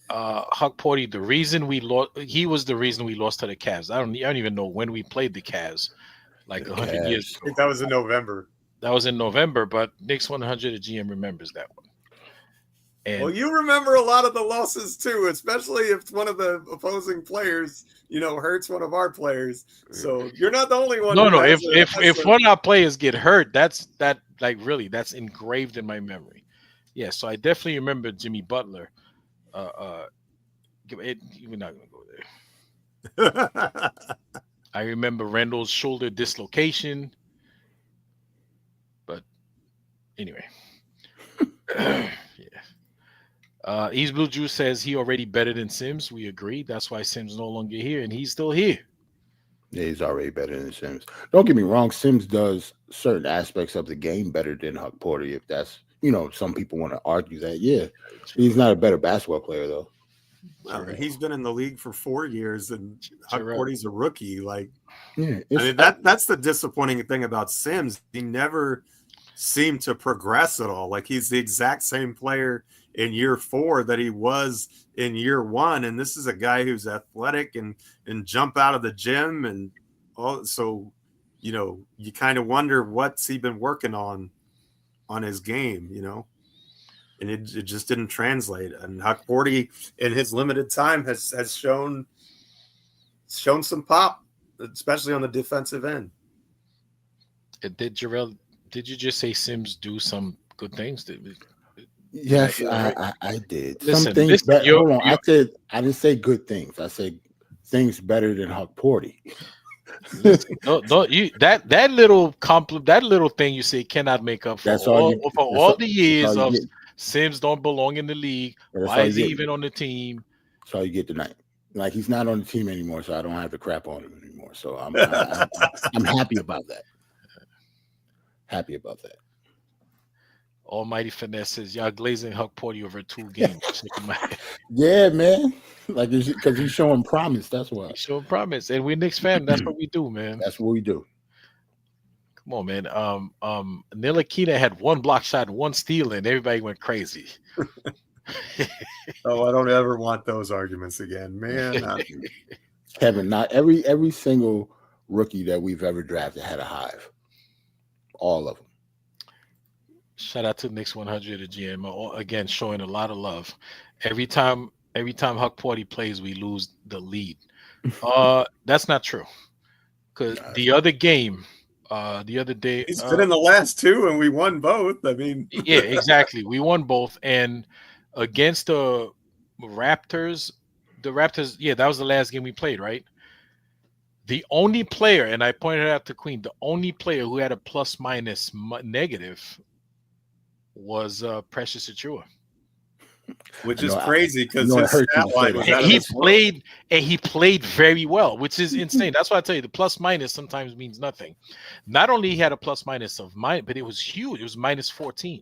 Huck Porty, the reason we lost, he was the reason we lost to the Cavs. I don't even know when we played the Cavs, like 100 years ago. I think that was in November. That was in November, but Knicks 100, a GM remembers that one. And well, you remember a lot of the losses too, especially if one of the opposing players, hurts one of our players. So you're not the only one. No. If one of our players get hurt, that's engraved in my memory. Yeah. So I definitely remember Jimmy Butler. We're not gonna go there. I remember Randall's shoulder dislocation. But anyway. Yeah. East Blue Juice says he already better than Sims. We agree. That's why Sims no longer here, and he's still here. Yeah, he's already better than Sims. Don't get me wrong. Sims does certain aspects of the game better than Huck Porty. If that's, some people want to argue that. Yeah, he's not a better basketball player though. Well, he's been in the league for 4 years, and Huck Porty's a rookie. That's the disappointing thing about Sims. He never seemed to progress at all. Like he's the exact same player in year 4 that he was in year 1. And this is a guy who's athletic and jump out of the gym. And so, you kind of wonder what's he been working on his game, and it just didn't translate. And Huck Porty in his limited time has shown some pop, especially on the defensive end. Jerrell, did you just say Sims do some good things? Yes, I did. Listen, some things hold on. I didn't say good things. I said things better than Huck Porty. That little thing you say cannot make up for all the years of Sims don't belong in the league. Why is he even on the team? That's all you get tonight. Like he's not on the team anymore, so I don't have to crap on him anymore. So I'm happy about that. Happy about that. Almighty Finesse says, y'all glazing Huck Porty over 2 games. Yeah, man. Like, because he's showing promise. That's why. He's showing promise. And we're Knicks fans. That's what we do, man. That's what we do. Come on, man. Ntilikina had 1 block shot, 1 steal, and everybody went crazy. Oh, I don't ever want those arguments again, man. Kevin, not every single rookie that we've ever drafted had a hive. All of them. Shout out to Knicks 100 at GM. Again, showing a lot of love. Every time Huck Porty plays, we lose the lead. That's not true. Because the other game, the other day, he's been in the last 2, and we won both. I mean, yeah, exactly. We won both, and against the Raptors, yeah, that was the last game we played, right? The only player, and I pointed out to Queen, the only player who had a plus minus negative was Precious Achua, which is crazy because his stat line was he played very well, which is insane. That's why I tell you the plus minus sometimes means nothing. Not only he had a plus minus of mine, but it was huge. It was minus 14.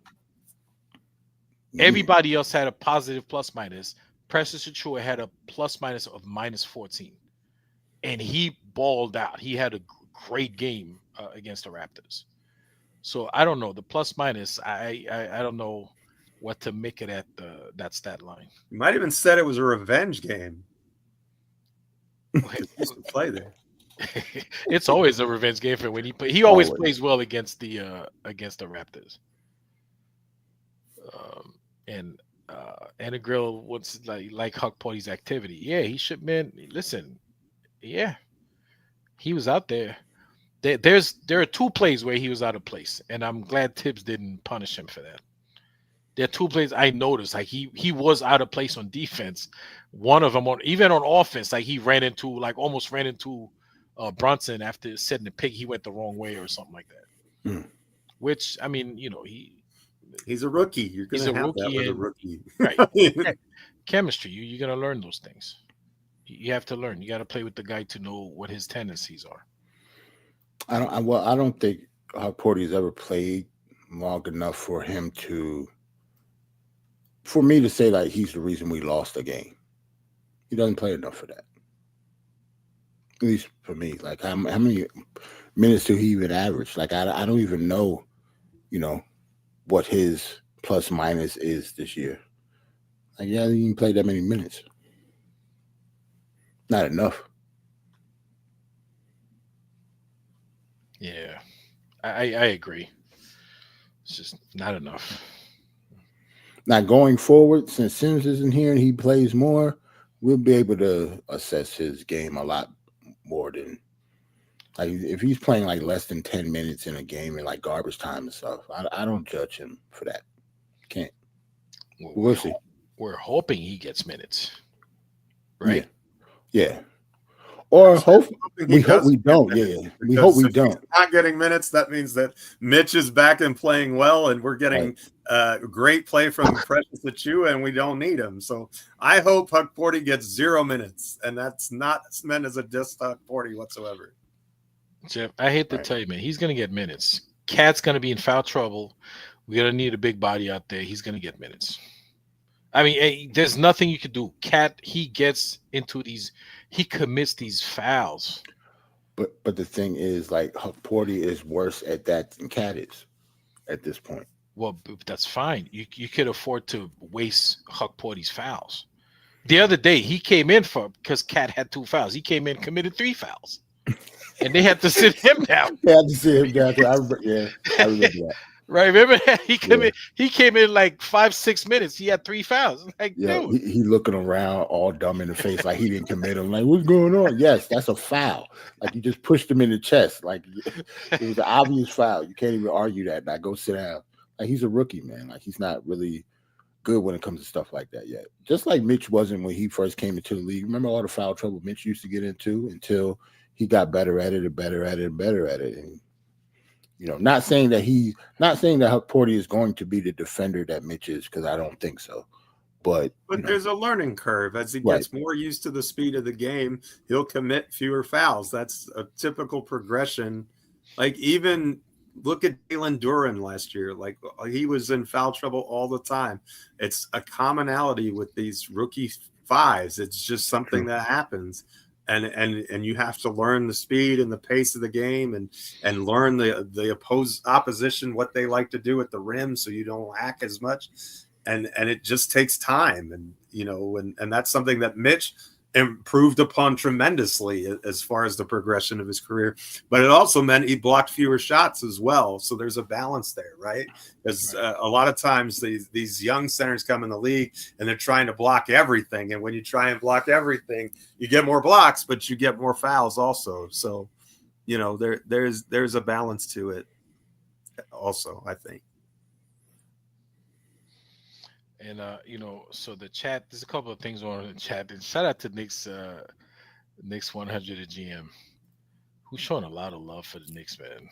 Everybody else had a positive plus minus. Precious Achua had a plus minus of minus 14, and he balled out. He had a great game against the Raptors. So I don't know the plus minus. I don't know what to make it at that stat line. You might even said it was a revenge game. Play there. It's always a revenge game for when he play. He always plays well against the Raptors. And Anna Grill what's like Huck Porty's activity. Yeah, he should been listen. Yeah, he was out there. There are two plays where he was out of place, and I'm glad Tibbs didn't punish him for that. There are two plays I noticed, like he was out of place on defense. One of them even on offense, like he almost ran into Brunson after setting the pick. He went the wrong way or something like that. Mm. Which I mean, he's a rookie. You're going to have that with a rookie, right? Chemistry, you're going to learn those things. You have to learn. You got to play with the guy to know what his tendencies are. I don't think Huck Porty's ever played long enough for me to say like he's the reason we lost the game. He doesn't play enough for that. At least for me. Like how many minutes do he even average? Like I don't even know, what his plus minus is this year. Like he hasn't even played that many minutes. Not enough. Yeah, I agree. It's just not enough. Now going forward, since Sims isn't here and he plays more, we'll be able to assess his game a lot more than like if he's playing like less than 10 minutes in a game and like garbage time and stuff. I don't judge him for that. Can't. We'll see. We're hoping he gets minutes, right? Yeah. Or we hope we don't. Yeah, we hope we don't. Not getting minutes. That means that Mitch is back and playing well, and we're getting great play from Precious Achua, and we don't need him. So I hope Huck Porty gets 0 minutes, and that's not meant as a diss to Huck Porty whatsoever. Geoff, I hate to tell you, man, he's going to get minutes. Cat's going to be in foul trouble. We're going to need a big body out there. He's going to get minutes. I mean, there's nothing you can do. Cat, he gets into he commits these fouls. But the thing is, like, Huck Porty is worse at that than Cat is at this point. Well, that's fine. You could afford to waste Huck Porty's fouls. The other day, he came in because Cat had 2 fouls. He came in, committed 3 fouls. And they had to sit him down. They had to sit him down. I remember that. Right, remember he came in like 5-6 minutes. He had 3 fouls. Like, dude. He looking around all dumb in the face, like he didn't commit him. Like, what's going on? Yes, that's a foul. Like you just pushed him in the chest. Like it was an obvious foul. You can't even argue that. Now go sit down. Like he's a rookie, man. Like he's not really good when it comes to stuff like that yet. Just like Mitch wasn't when he first came into the league. Remember all the foul trouble Mitch used to get into until he got better at it and better at it and better at it. And not saying that Huck Porty is going to be the defender that Mitch is, because I don't think so. But there's a learning curve. As he gets more used to the speed of the game, he'll commit fewer fouls. That's a typical progression. Like even look at Jalen Duren last year. Like he was in foul trouble all the time. It's a commonality with these rookie 5s. It's just something that happens. And you have to learn the speed and the pace of the game and learn the opposition, what they like to do at the rim, so you don't hack as much. And it just takes time. And that's something that Mitch improved upon tremendously as far as the progression of his career. But it also meant he blocked fewer shots as well. So there's a balance there, right? Because a lot of times these young centers come in the league and they're trying to block everything. And when you try and block everything, you get more blocks, but you get more fouls also. So, there's a balance to it also, I think. And so the chat, there's a couple of things on the chat. And shout out to Knicks 100 at GM, who's showing a lot of love for the Knicks, man.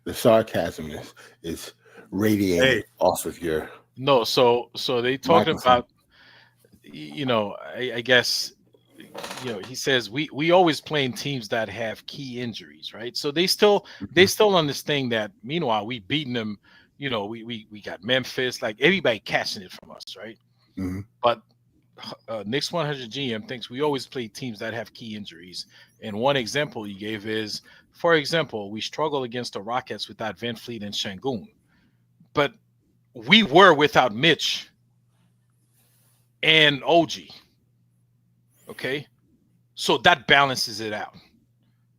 The sarcasm is radiating off of your. No, so they talking about, I guess, he says we always playing teams that have key injuries, right? So they still understand that. Meanwhile, we beating them. We got Memphis, like everybody catching it from us, right? Mm-hmm. But Knicks 100 GM thinks we always play teams that have key injuries. And one example he gave is, for example, we struggle against the Rockets without Van Fleet and Şengün. But we were without Mitch and OG. Okay? So that balances it out.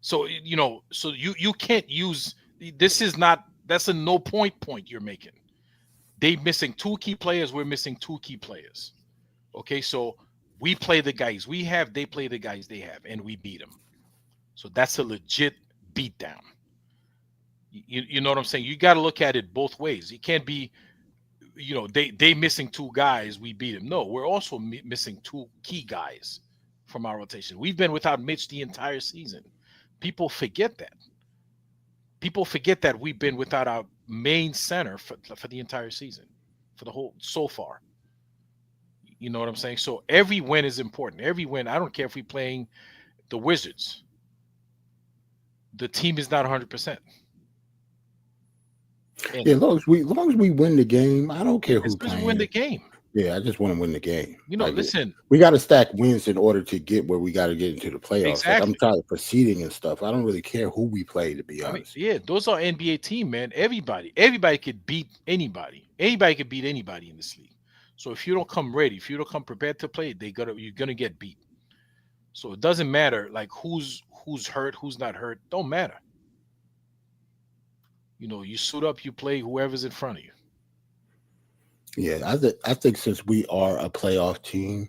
So, you can't use – that's a no point you're making. They missing 2 key players. We're missing 2 key players. Okay, so we play the guys we have. They play the guys they have, and we beat them. So that's a legit beatdown. You know what I'm saying? You got to look at it both ways. It can't be, they missing 2 guys, we beat them. No, we're also missing 2 key guys from our rotation. We've been without Mitch the entire season. People forget that. People forget that we've been without our main center for the entire season, for the whole so far. You know what I'm saying? So every win is important. Every win. I don't care if we're playing the Wizards. The team is not 100%. Yeah, as long as we win the game, I don't care who's playing. Win the game. Yeah, I just want to win the game. Listen, we got to stack wins in order to get where we got to get into the playoffs. Exactly. Like, I'm tired of proceeding and stuff. I don't really care who we play, to be honest. Those are NBA team, man. Everybody could beat anybody. Anybody could beat anybody in this league. So if you don't come ready, if you don't come prepared to play, you're gonna get beat. So it doesn't matter like who's hurt, who's not hurt. Don't matter. You suit up, you play whoever's in front of you. Yeah, I think since we are a playoff team,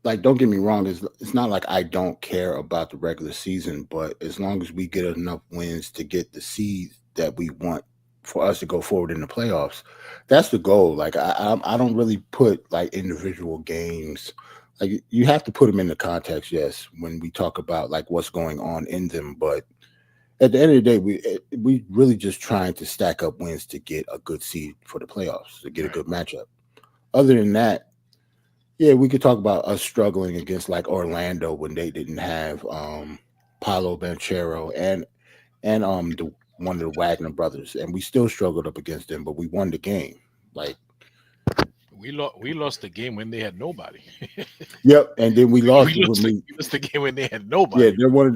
like, don't get me wrong, it's not like I don't care about the regular season, but as long as we get enough wins to get the seed that we want for us to go forward in the playoffs, that's the goal. Like, I don't really put like individual games. Like, you have to put them in the context, yes, when we talk about like what's going on in them, but at the end of the day, we really just trying to stack up wins to get a good seed for the playoffs, to get a good matchup. Other than that, yeah, we could talk about us struggling against like Orlando when they didn't have Paolo Banchero and one of the Wagner brothers, and we still struggled up against them, but we won the game. Like, we lost the game when they had nobody. Yep, and then we lost the game when they had nobody. Yeah, they're one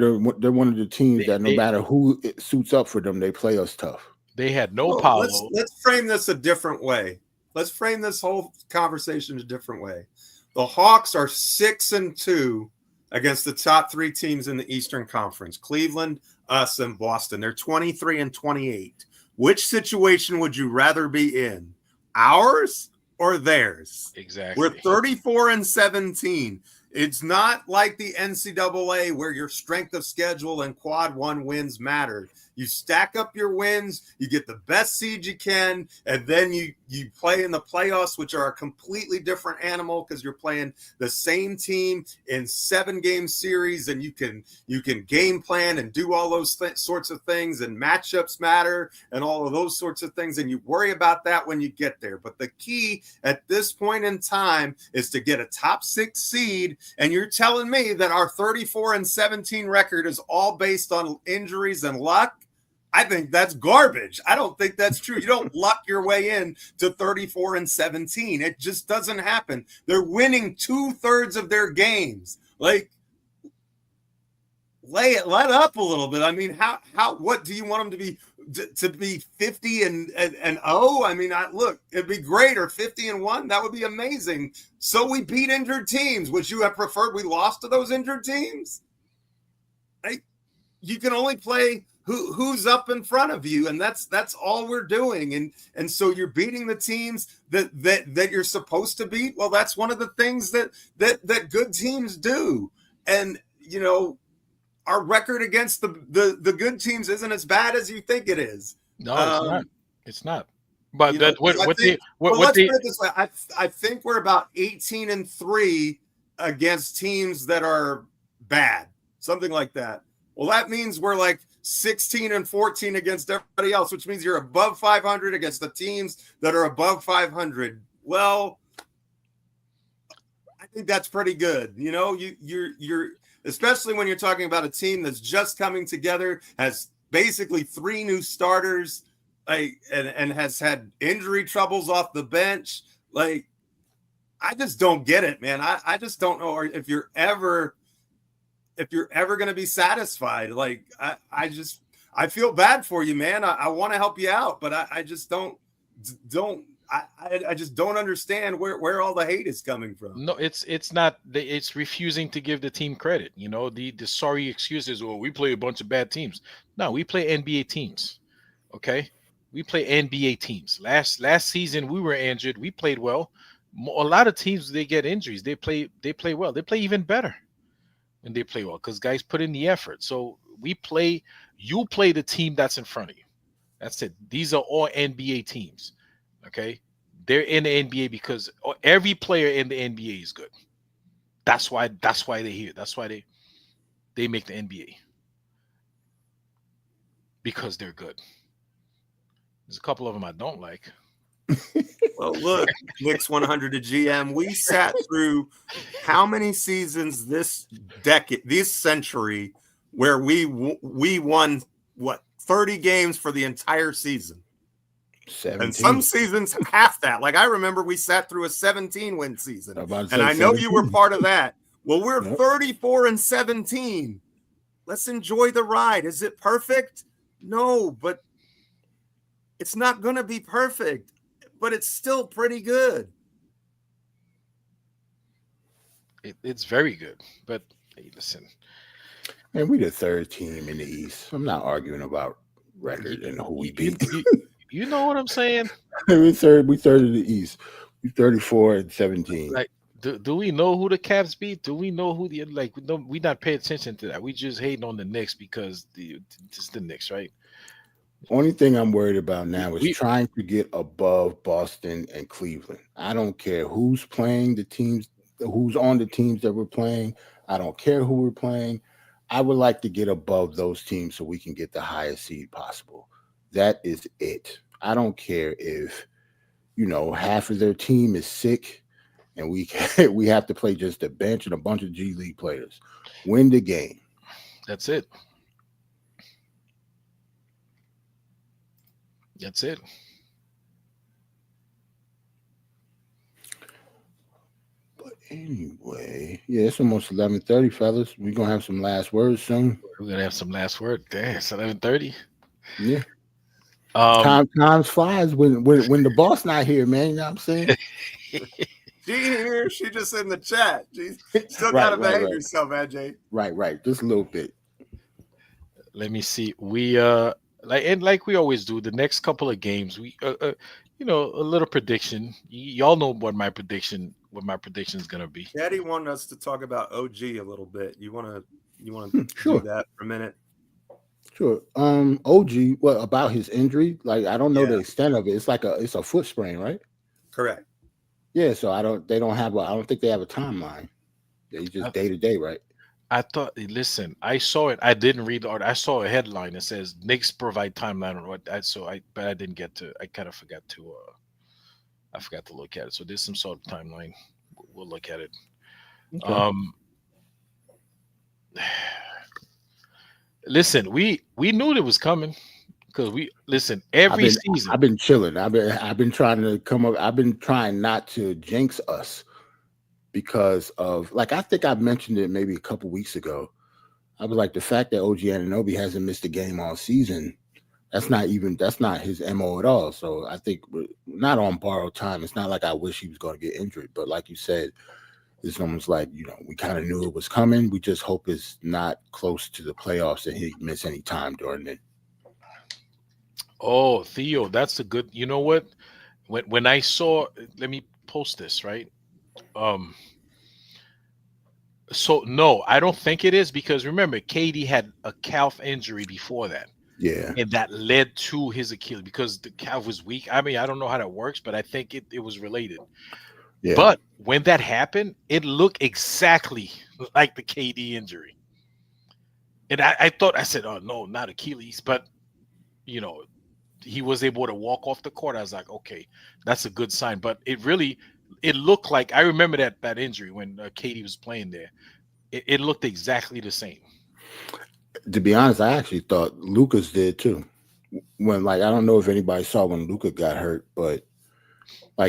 of the teams that no matter who it suits up for them, they play us tough. They had no power. Let's frame this a different way. Let's frame this whole conversation a different way. The Hawks are 6-2 against the top 3 teams in the Eastern Conference: Cleveland, us, and Boston. They're 23-28. Which situation would you rather be in? Ours or theirs? Exactly. We're 34-17. It's not like the NCAA where your strength of schedule and quad 1 wins matter. You stack up your wins, you get the best seed you can, and then you play in the playoffs, which are a completely different animal because you're playing the same team in 7-game series, and you can game plan and do all those sorts of things, and matchups matter and all of those sorts of things, and you worry about that when you get there. But the key at this point in time is to get a top 6 seed, and you're telling me that our 34-17 record is all based on injuries and luck? I think that's garbage. I don't think that's true. You don't luck your way in to 34-17. It just doesn't happen. They're winning 2/3 of their games. Like, let up a little bit. I mean, what do you want them to be 50-0? I mean, look, it'd be great, or 50-1. That would be amazing. So we beat injured teams. Would you have preferred we lost to those injured teams? You can only play who's up in front of you, and that's all we're doing. And so you're beating the teams that you're supposed to beat. Well, that's one of the things that good teams do. And our record against the good teams isn't as bad as you think it is. No, it's not. It's not. But let's put it this way. I think we're about 18-3 against teams that are bad, something like that. Well, that means we're like 16-14 against everybody else, which means you're above 500 against the teams that are above 500. Well, I think that's pretty good. You're especially when you're talking about a team that's just coming together, has basically 3 new starters, and has had injury troubles off the bench. Like, I just don't get it, man. I just don't know if you're ever going to be satisfied. Like, I feel bad for you, man. I want to help you out, but I just don't understand where all the hate is coming from. No, it's not. It's refusing to give the team credit. The sorry excuses. Well, we play a bunch of bad teams. No, we play NBA teams. Okay, We play NBA teams. Last season we were injured. We played well. A lot of teams, they get injuries. They play well. They play even better when they play well because guys put in the effort. So you play the team that's in front of you. That's it. These are all NBA teams. Okay. They're in the NBA because every player in the NBA is good. That's why they're here. That's why they make the NBA. Because they're good. There's a couple of them I don't like. Well, look, Knicks 100 to GM. We sat through how many seasons this century, where we won what 30 games for the entire season. 17. And some seasons half that. Like I remember we sat through a 17-win season, and I know 17. You were part of that. Well, we're 34-17. Let's enjoy the ride. Is it perfect? No, but it's not going to be perfect. But it's still pretty good. It's very good. But hey, listen. And we the third team in the East. I'm not arguing about record and who we beat. You know what I'm saying? we third in the East. We 34-17. Like, do we know who the Cavs beat? Do we know who we not pay attention to that? We just hating on the Knicks because it's the Knicks, right? Only thing I'm worried about now is trying to get above Boston and Cleveland. I don't care who's playing the teams, who's on the teams that we're playing. I don't care who we're playing. I would like to get above those teams so we can get the highest seed possible. That is it. I don't care if, half of their team is sick and we have to play just a bench and a bunch of G League players. Win the game. That's it. That's it. But anyway, yeah, it's almost 11:30, fellas. We're gonna have some last words soon. We're gonna have some last word. Damn, it's 11:30. Yeah. Time flies when the boss not here, man. You know what I'm saying? She here. She just in the chat. She still gotta behave yourself, AJ. Right. Just a little bit. Let me see. We like we always do, the next couple of games, we a little prediction. Y'all know what my prediction is gonna be. Daddy wanted us to talk about OG a little bit. You wanna sure. do that for a minute? Sure. OG, what about his injury? Like I don't know the extent of it. It's a foot sprain, right? Correct. Yeah, so I don't think they have a timeline. They just day to day, right? I thought, listen, I saw it. I didn't read the article. I saw a headline that says Knicks provide timeline on what but I didn't get to. I kind of forgot to. I forgot to look at it. So there's some sort of timeline. We'll look at it. Okay. Listen, we knew it was coming because every season. I've been chilling. I've been trying to come up. I've been trying not to jinx us. Because of I think I mentioned it maybe a couple weeks ago. I was like, the fact that OG Anunoby hasn't missed a game all season, that's not his MO at all. So I think we're not on borrowed time. It's not like I wish he was going to get injured, but like you said, it's almost like we kind of knew it was coming. We just hope it's not close to the playoffs and he miss any time during it. Oh, Theo, that's a good. You know what? When I saw, let me post this right. So no, I don't think it is because remember, KD had a calf injury before that. Yeah. And that led to his Achilles because the calf was weak. I mean, I don't know how that works, but I think it was related. Yeah. But when that happened, it looked exactly like the KD injury. And I said, oh no, not Achilles, but he was able to walk off the court. I was like, okay, that's a good sign. But it looked like, I remember that injury when KD was playing there. It looked exactly the same. To be honest, I actually thought Luka's did too. When I don't know if anybody saw when Luka got hurt, but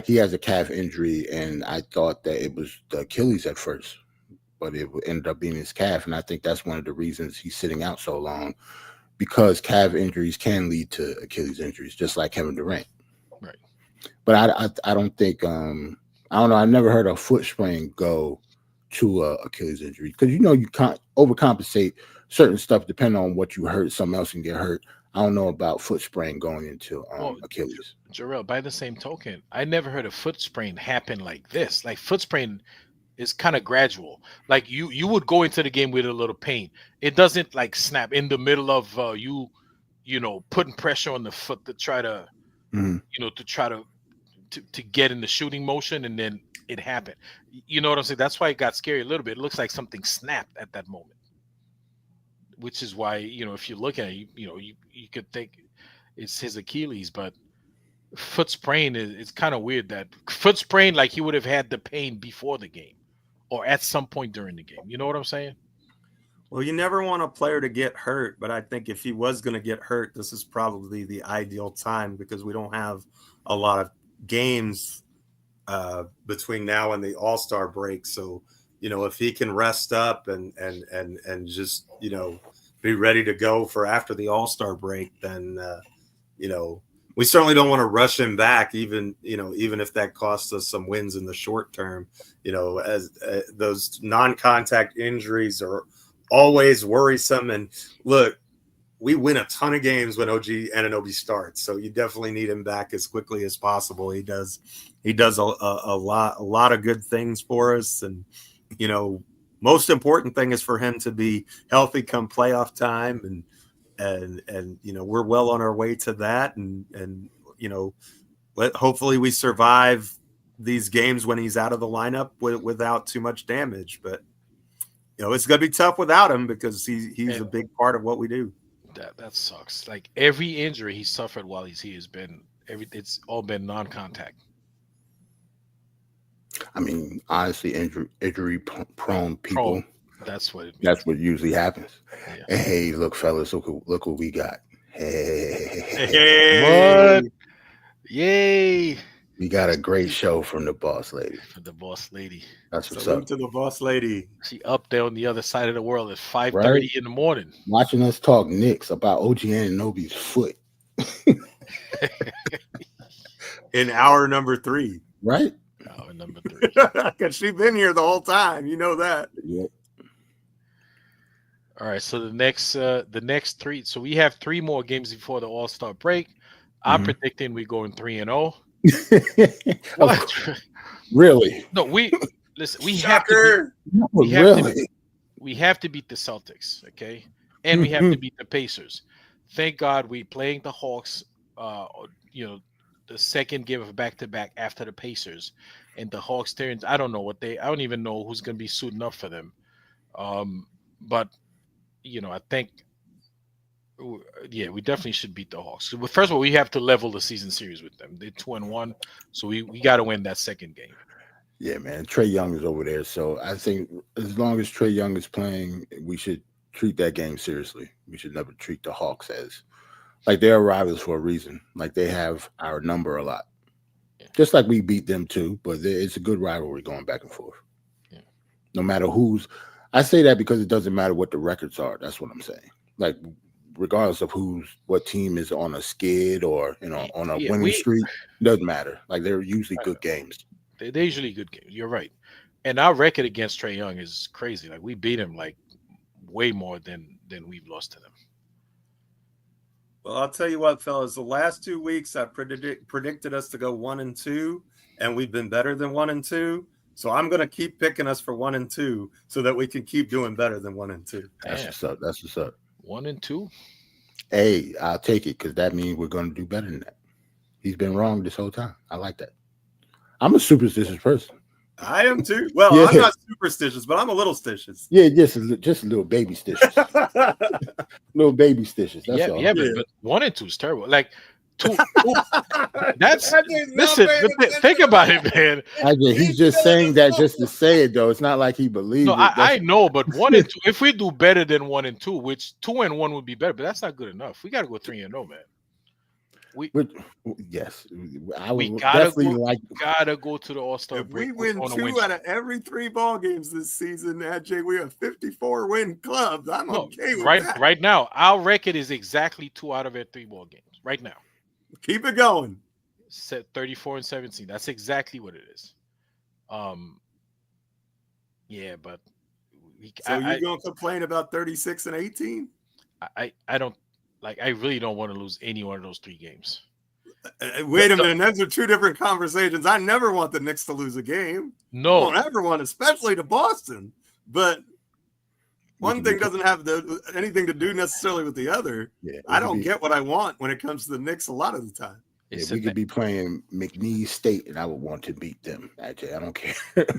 he has a calf injury, and I thought that it was the Achilles at first, but it ended up being his calf, and I think that's one of the reasons he's sitting out so long, because calf injuries can lead to Achilles injuries, just like Kevin Durant. Right. But I don't think I don't know. I never heard a foot sprain go to a Achilles injury because you can't overcompensate certain stuff depending on what you hurt. Something else can get hurt. I don't know about foot sprain going into Achilles. Jerrell, by the same token, I never heard a foot sprain happen like this. Like foot sprain is kind of gradual. Like you would go into the game with a little pain. It doesn't like snap in the middle of putting pressure on the foot to try to to get in the shooting motion, and then it happened. You know what I'm saying? That's why it got scary a little bit. It looks like something snapped at that moment, which is why if you look at it, you could think it's his Achilles, but foot sprain it's kind of weird that foot sprain, like he would have had the pain before the game or at some point during the game. You know what I'm saying? Well, you never want a player to get hurt, but I think if he was going to get hurt, this is probably the ideal time because we don't have a lot of games between now and the All-Star break. So, if he can rest up and just, be ready to go for after the All-Star break, then, we certainly don't want to rush him back, even if that costs us some wins in the short term. As those non-contact injuries are always worrisome. And look, we win a ton of games when OG Anunoby starts, so you definitely need him back as quickly as possible. He does a lot of good things for us, and most important thing is for him to be healthy come playoff time, and we're well on our way to that, and hopefully we survive these games when he's out of the lineup without too much damage. But it's gonna be tough without him because he's a big part of what we do. That sucks. Like every injury he suffered while he's here has been it's all been non-contact. I mean, honestly, injury prone people. That's what it means. That's what usually happens. Yeah. And hey, look, fellas, look what we got. Hey. What? Yay! We got a great show from the boss lady. For the boss lady. That's what's Salute up. to the boss lady. She up there on the other side of the world at 5:30 in the morning. Watching us talk Knicks about OG Anunoby's foot. In hour number 3. Right? Hour number 3. Because she's been here the whole time. You know that. Yep. All right. So the next 3. So we have 3 more games before the All-Star break. I'm predicting we're going 3-0. What? Really? No, we Shocker. we have to beat the Celtics, okay? And we have to beat the Pacers. Thank God we playing the Hawks the second game of back-to-back after the Pacers, and the Hawks I don't even know who's going to be suiting up for them. But I think we definitely should beat the Hawks. First of all, we have to level the season series with them. They're 2-1, so we got to win that second game. Yeah, man. Trae Young is over there, so I think as long as Trae Young is playing, we should treat that game seriously. We should never treat the Hawks as like they're rivals for a reason. Like they have our number a lot, just like we beat them too. But it's a good rivalry going back and forth. Yeah. No matter who's, I say that because it doesn't matter what the records are. That's what I'm saying. Like regardless of what team is on a skid or on a winning streak, doesn't matter. Like they're usually good games. They're usually good games. You're right. And our record against Trae Young is crazy. Like we beat him like way more than we've lost to them. Well, I'll tell you what, fellas. The last 2 weeks, I predicted us to go 1-2, and we've been better than 1-2. So I'm going to keep picking us for 1-2 so that we can keep doing better than 1-2. That's what's up. That's what's up. 1-2. Hey, I'll take it because that means we're going to do better than that. He's been wrong this whole time. I like that. I'm a superstitious person. I am too. Well, yeah. I'm not superstitious, but I'm a little stitious. Yeah, just a little baby stitious. Little baby stitious. That's all. Yeah, but 1-2 is terrible. Like 2. That's listen. Think about it, man. He's just saying that just to say it, though. It's not like he believes. No, I know, but 1-2. If we do better than 1-2, which 2-1 would be better, but that's not good enough. We got to go 3-0, man. Yes, we gotta go to the All-Star if break. If we win 2 out of every 3 ball games this season, AJ, we're a 54-win club. I'm okay with that. Right now, our record is exactly 2 out of our 3 ball games. Right now, keep it going. Set 34-17. That's exactly what it is. Yeah, but you're gonna complain about 36-18? I don't. Like, I really don't want to lose any one of those 3 games. Wait a minute. Those are 2 different conversations. I never want the Knicks to lose a game. No. I won't ever want, especially to Boston. But one thing doesn't have anything to do necessarily with the other. Yeah, I don't get what I want when it comes to the Knicks a lot of the time. Yeah, we could be playing McNeese State, and I would want to beat them. Actually, I don't care.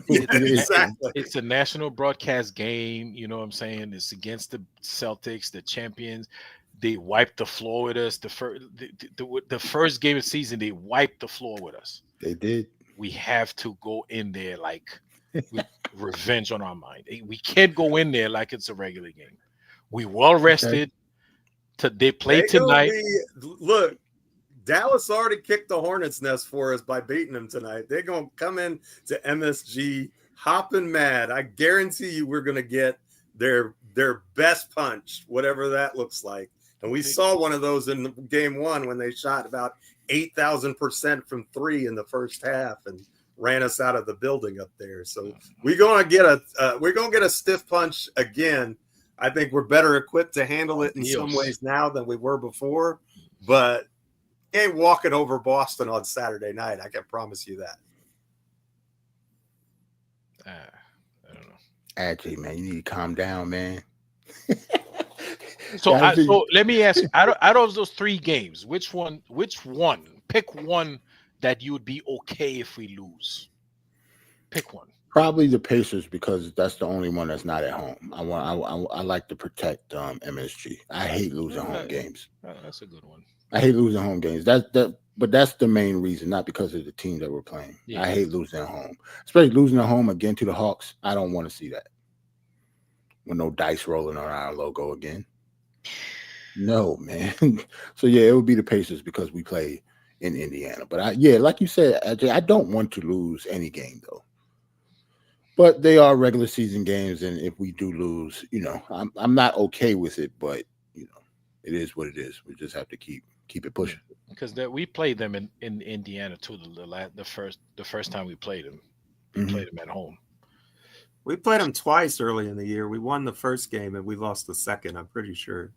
Exactly. It's a national broadcast game. You know what I'm saying? It's against the Celtics, the champions. They wiped the floor with us. The first game of the season, they wiped the floor with us. They did. We have to go in there like with revenge on our mind. We can't go in there like it's a regular game. We well rested. They play tonight. Look. Dallas already kicked the hornet's nest for us by beating them tonight. They're going to come in to MSG hopping mad. I guarantee you we're going to get their best punch, whatever that looks like. And we saw one of those in game 1 when they shot about 8,000% from 3 in the first half and ran us out of the building up there. So we're going to get a stiff punch again. I think we're better equipped to handle it in some ways now than we were before, but ain't walking over Boston on Saturday night. I can promise you that. I don't know. Actually, man, you need to calm down, man. So let me ask you, out of those 3 games, which one, pick one that you would be okay if we lose. Pick one. Probably the Pacers, because that's the only one that's not at home. I like to protect MSG. I hate losing home games. That's a good one. I hate losing home games. But that's the main reason, not because of the team that we're playing. Yeah. I hate losing at home, especially losing at home again to the Hawks. I don't want to see that. With no dice rolling on our logo again. No, man. So yeah, it would be the Pacers because we play in Indiana. But like you said, Ajay, I don't want to lose any game though. But they are regular season games, and if we do lose, I'm not okay with it. But it is what it is. We just have to keep it pushing. Because we played them in Indiana too. The first time we played them, we played them at home. We played them twice early in the year. We won the first game and we lost the second. I'm pretty sure.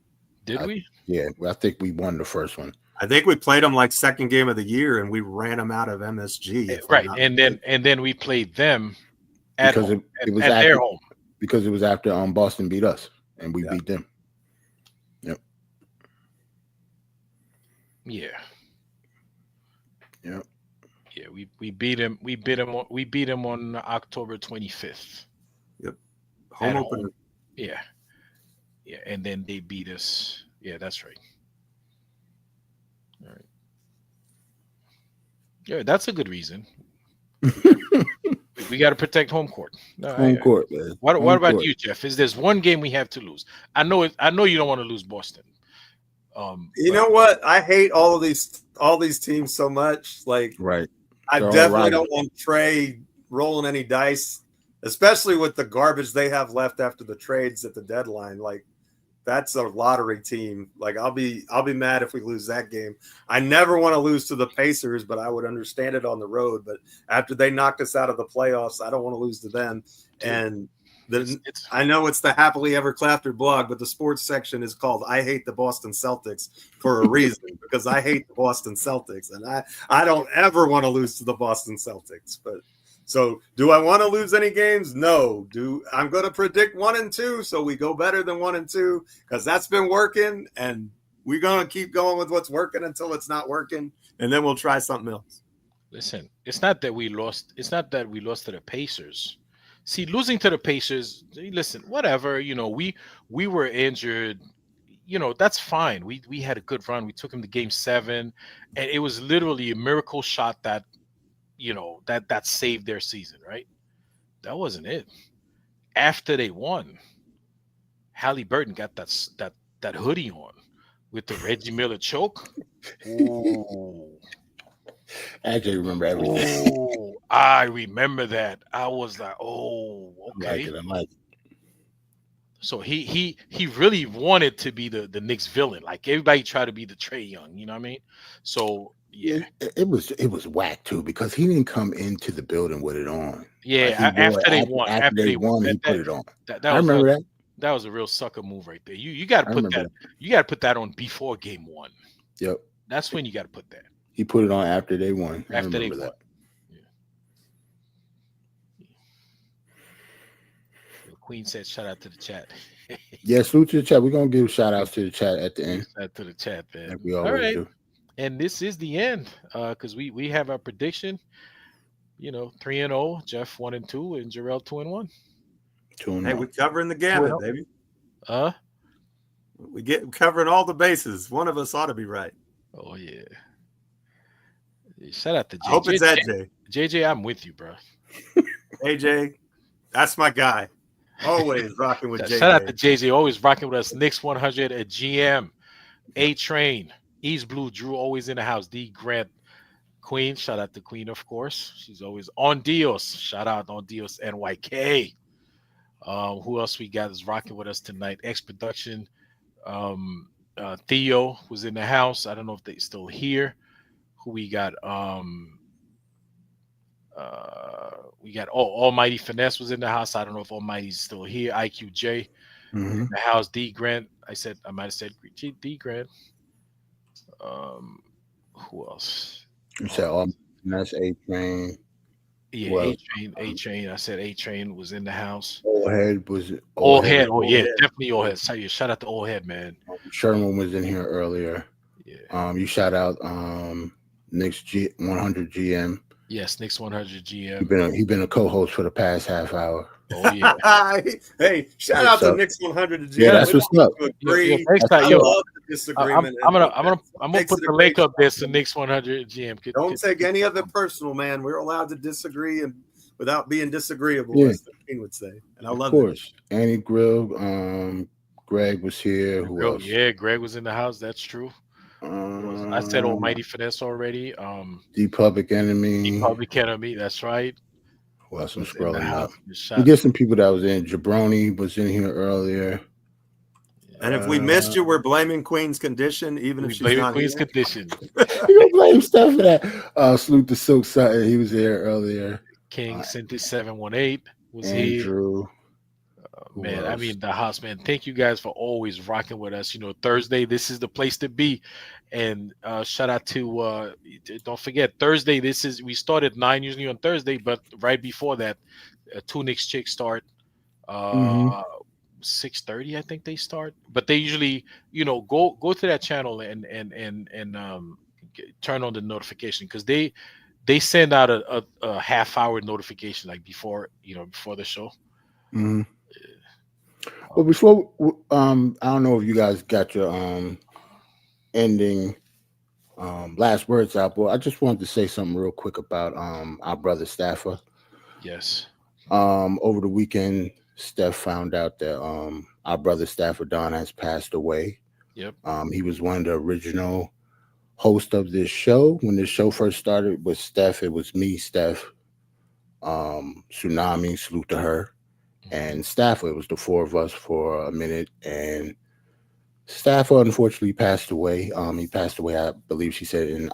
Did we? Yeah, I think we won the first one. I think we played them like second game of the year, and we ran them out of MSG. Right, and then we played them at because home, it was at their home, because it was after Boston beat us and we beat them. Yep. Yeah. Yep. Yeah, we beat him. We beat him on October 25th. Yep. Home opener. Home. Yeah. Yeah, and then they beat us. Yeah, that's right. All right. Yeah, that's a good reason. We got to protect home court. Home court, man. What about you, Geoff? There's one game we have to lose. I know you don't want to lose Boston. You know what? I hate all these teams so much. Like, right. I definitely don't want Trey rolling any dice, especially with the garbage they have left after the trades at the deadline. Like, that's a lottery team. Like, I'll be mad if we lose that game. I never want to lose to the Pacers, but I would understand it on the road. But after they knocked us out of the playoffs, I don't want to lose to them. And I know it's the Happily Ever Klafter blog, but the sports section is called "I Hate the Boston Celtics" for a reason, because I hate the Boston Celtics, and I don't ever want to lose to the Boston Celtics. But so, do I want to lose any games? No. I'm going to predict 1 and 2, so we go better than 1 and 2, because that's been working, and we're going to keep going with what's working until it's not working, and then we'll try something else. Listen, it's not that we lost. It's not that we lost to the Pacers. See, losing to the Pacers, listen, whatever, we were injured, that's fine. We had a good run. We took him to game 7, and it was literally a miracle shot that, that saved their season, right? That wasn't it. After they won, Halliburton got that hoodie on with the Reggie Miller choke. Ooh. I actually remember everything. Oh, I remember that. I was like, oh, okay. I like it. So he really wanted to be the Knicks villain. Like, everybody tried to be the Trae Young, you know what I mean? So yeah, it was whack too, because he didn't come into the building with it on. Yeah, after they won, he put it on. That I remember that. That was a real sucker move right there. You got to put that. You got to put that on before game 1. Yep. That's when you got to put that. He put it on after they won. After they won. Yeah. Queen said, "Shout out to the chat." Yeah, salute to the chat. We're gonna give shout outs to the chat at the end. Shout out to the chat, man. Like we always do. And this is the end, because we have our prediction. 3-0, Geoff 1-2, and Jerrell 2-1. Hey, we're covering the gamut, baby. We get covering all the bases. One of us ought to be right. Oh yeah. Shout out to JJ. I hope it's AJ. JJ, I'm with you, bro. AJ, that's my guy. Always rocking with JJ. Shout out to JJ, always rocking with us. Knicks 100 at GM. A Train, East Blue, Drew always in the house. D Grant, Queen. Shout out to Queen, of course. She's always on Dios. Shout out on Dios NYK. Who else we got is rocking with us tonight? X Production. Theo was in the house. I don't know if they're still here. Who we got? We got Almighty Finesse was in the house. I don't know if Almighty's still here. IQJ in the house. D Grant. I might have said D Grant. Who else? You said Finesse, A Train. Yeah, well, A Train. I said A Train was in the house. Old Head was Old Head. Oh yeah, definitely Old Head. Shout out to Old Head, man. Sherman was in here earlier. Yeah. You shout out Knicks 100 GM. Yes, Knicks 100 GM. He's been a co-host for the past half hour. Oh yeah. Hey, shout out to Knicks 100 GM. Yeah, that's what's up. Yeah, next time, I'm gonna put the link up there to Knicks 100 GM. Don't take any of it personal, man. We're allowed to disagree and without being disagreeable, as the king would say. And I love it. Of course. Annie Grill, Greg was here. Who else? Yeah, Greg was in the house. That's true. I said Almighty Finesse already. The Public Enemy. That's right. Who else? I'm scrolling up. We get some people that was in. Jabroni was in here earlier. And if we missed you, we're blaming Queen's condition, even if she's not Queen's condition. You don't blame stuff for that. Salute to Silk Sutton. He was there earlier. King Cinti 718 was Andrew. here. Man, I mean the house, man. Thank you guys for always rocking with us. Thursday, this is the place to be. And shout out to don't forget Thursday. We start at 9 usually on Thursday, but right before that, 2 Knicks chicks start 6:30, I think they start. But they usually, go to that channel and turn on the notification, because they send out a half-hour notification like before the show. Mm-hmm. Well, before I don't know if you guys got your ending last words out, but I just wanted to say something real quick about our brother Staffer. Yes. Over the weekend, Steph found out that our brother Staffer Don has passed away. Yep. He was one of the original hosts of this show. When this show first started with Steph, it was me, Steph, Tsunami, salute to her, and Staffer. It was the 4 of us for a minute, and Staffer unfortunately passed away. He passed away, I believe she said, in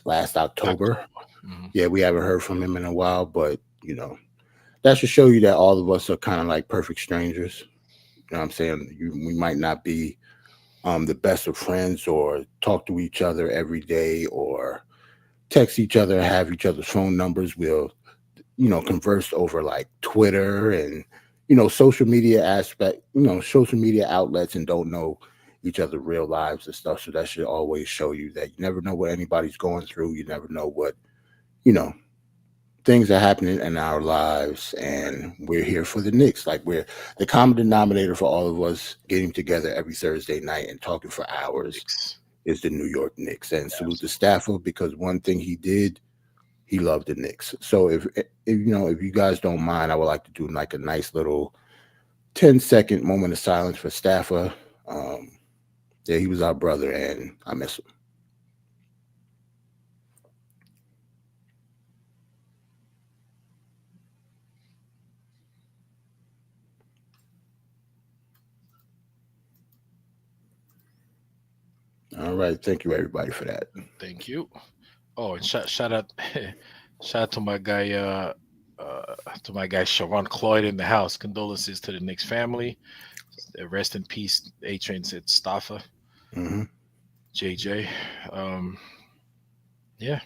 last October. Mm-hmm. Yeah, we haven't heard from him in a while, but that should show you that all of us are kind of like perfect strangers. You know what I'm saying? We might not be the best of friends or talk to each other every day or text each other, have each other's phone numbers. We'll, converse over like Twitter and, social media social media outlets, and don't know each other's real lives and stuff. So that should always show you that you never know what anybody's going through. You never know what, things are happening in our lives, and we're here for the Knicks. Like, we're the common denominator for all of us getting together every Thursday night and talking for hours is the New York Knicks. And salute to Staffer, because one thing he did, he loved the Knicks. So if you guys don't mind, I would like to do like a nice little 10-second moment of silence for Staffer. Yeah, he was our brother, and I miss him. All right, thank you everybody for that. Thank you. Oh, and shout out to my guy To my guy Sharon Cloyd in the house, condolences to the Knicks family. Rest in peace. A-Train said Staffa. JJ. Yeah.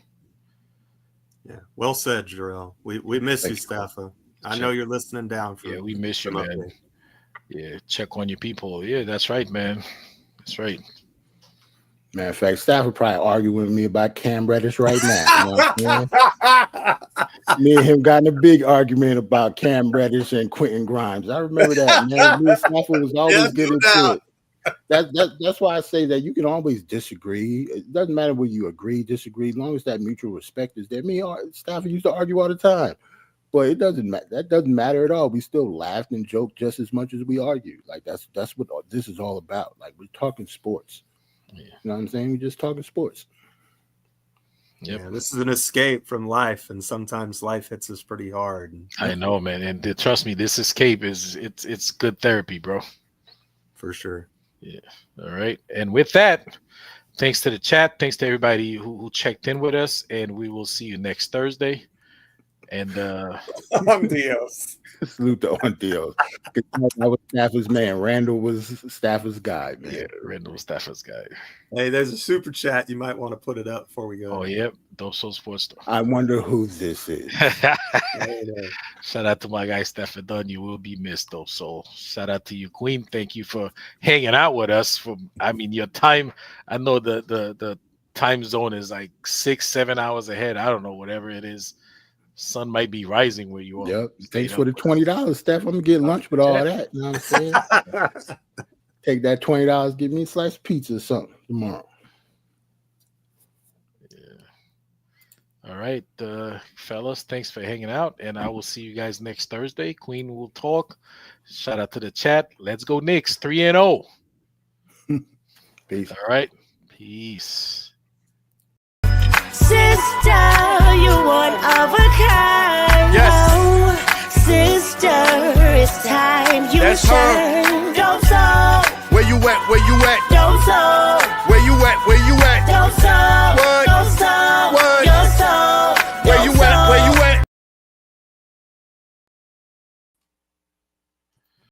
Well said, Jerrell. We miss you, Staffa. I know you're listening down. We miss you, man. Yeah, check on your people. Yeah, that's right, man. That's right. Matter of fact, Staff would probably argue with me about Cam Reddish right now. You know what I'm saying? Me and him got in a big argument about Cam Reddish and Quentin Grimes. I remember that, man. Me and Stafford was always good into it. That's why I say that you can always disagree. It doesn't matter whether you agree, disagree, as long as that mutual respect is there. Me and Stafford used to argue all the time. But it doesn't matter. That doesn't matter at all. We still laughed and joked just as much as we argued. Like that's what this is all about. Like we're talking sports. Yeah. You know what I'm saying? We're just talking sports. Yep. Yeah, this is an escape from life, and sometimes life hits us pretty hard. I know, man, and trust me, this escape it's good therapy, bro. For sure. Yeah. All right. And with that, thanks to the chat, thanks to everybody who checked in with us, and we will see you next Thursday. And on Dios. Salute to on Dios. I was Stafford's man. Randall was Stafford's guy, man. Yeah, Randall was Stafford's guy. Hey, there's a super chat. You might want to put it up before we go. Oh, yep. DopeSoulSports. I wonder who this is. Shout out to my guy Stafford Dunn. You will be missed, though. So shout out to you, Queen. Thank you for hanging out with us. Your time. I know the time zone is like 6-7 hours ahead. I don't know, whatever it is. Sun might be rising where you are. Yep. Thanks for the $20, Steph. I'm gonna get lunch with all that. You know what I'm saying? Take that $20, give me a slice of pizza or something tomorrow. Yeah. All right, fellas. Thanks for hanging out, and I will see you guys next Thursday. Queen will talk. Shout out to the chat. Let's go Knicks 3-0. Peace. All right. Peace. Sister, you're one of a kind. Yes. Oh, sister, it's time you That's shine. Don't so. Where you at? Where you at? Don't so. Where you at? Where you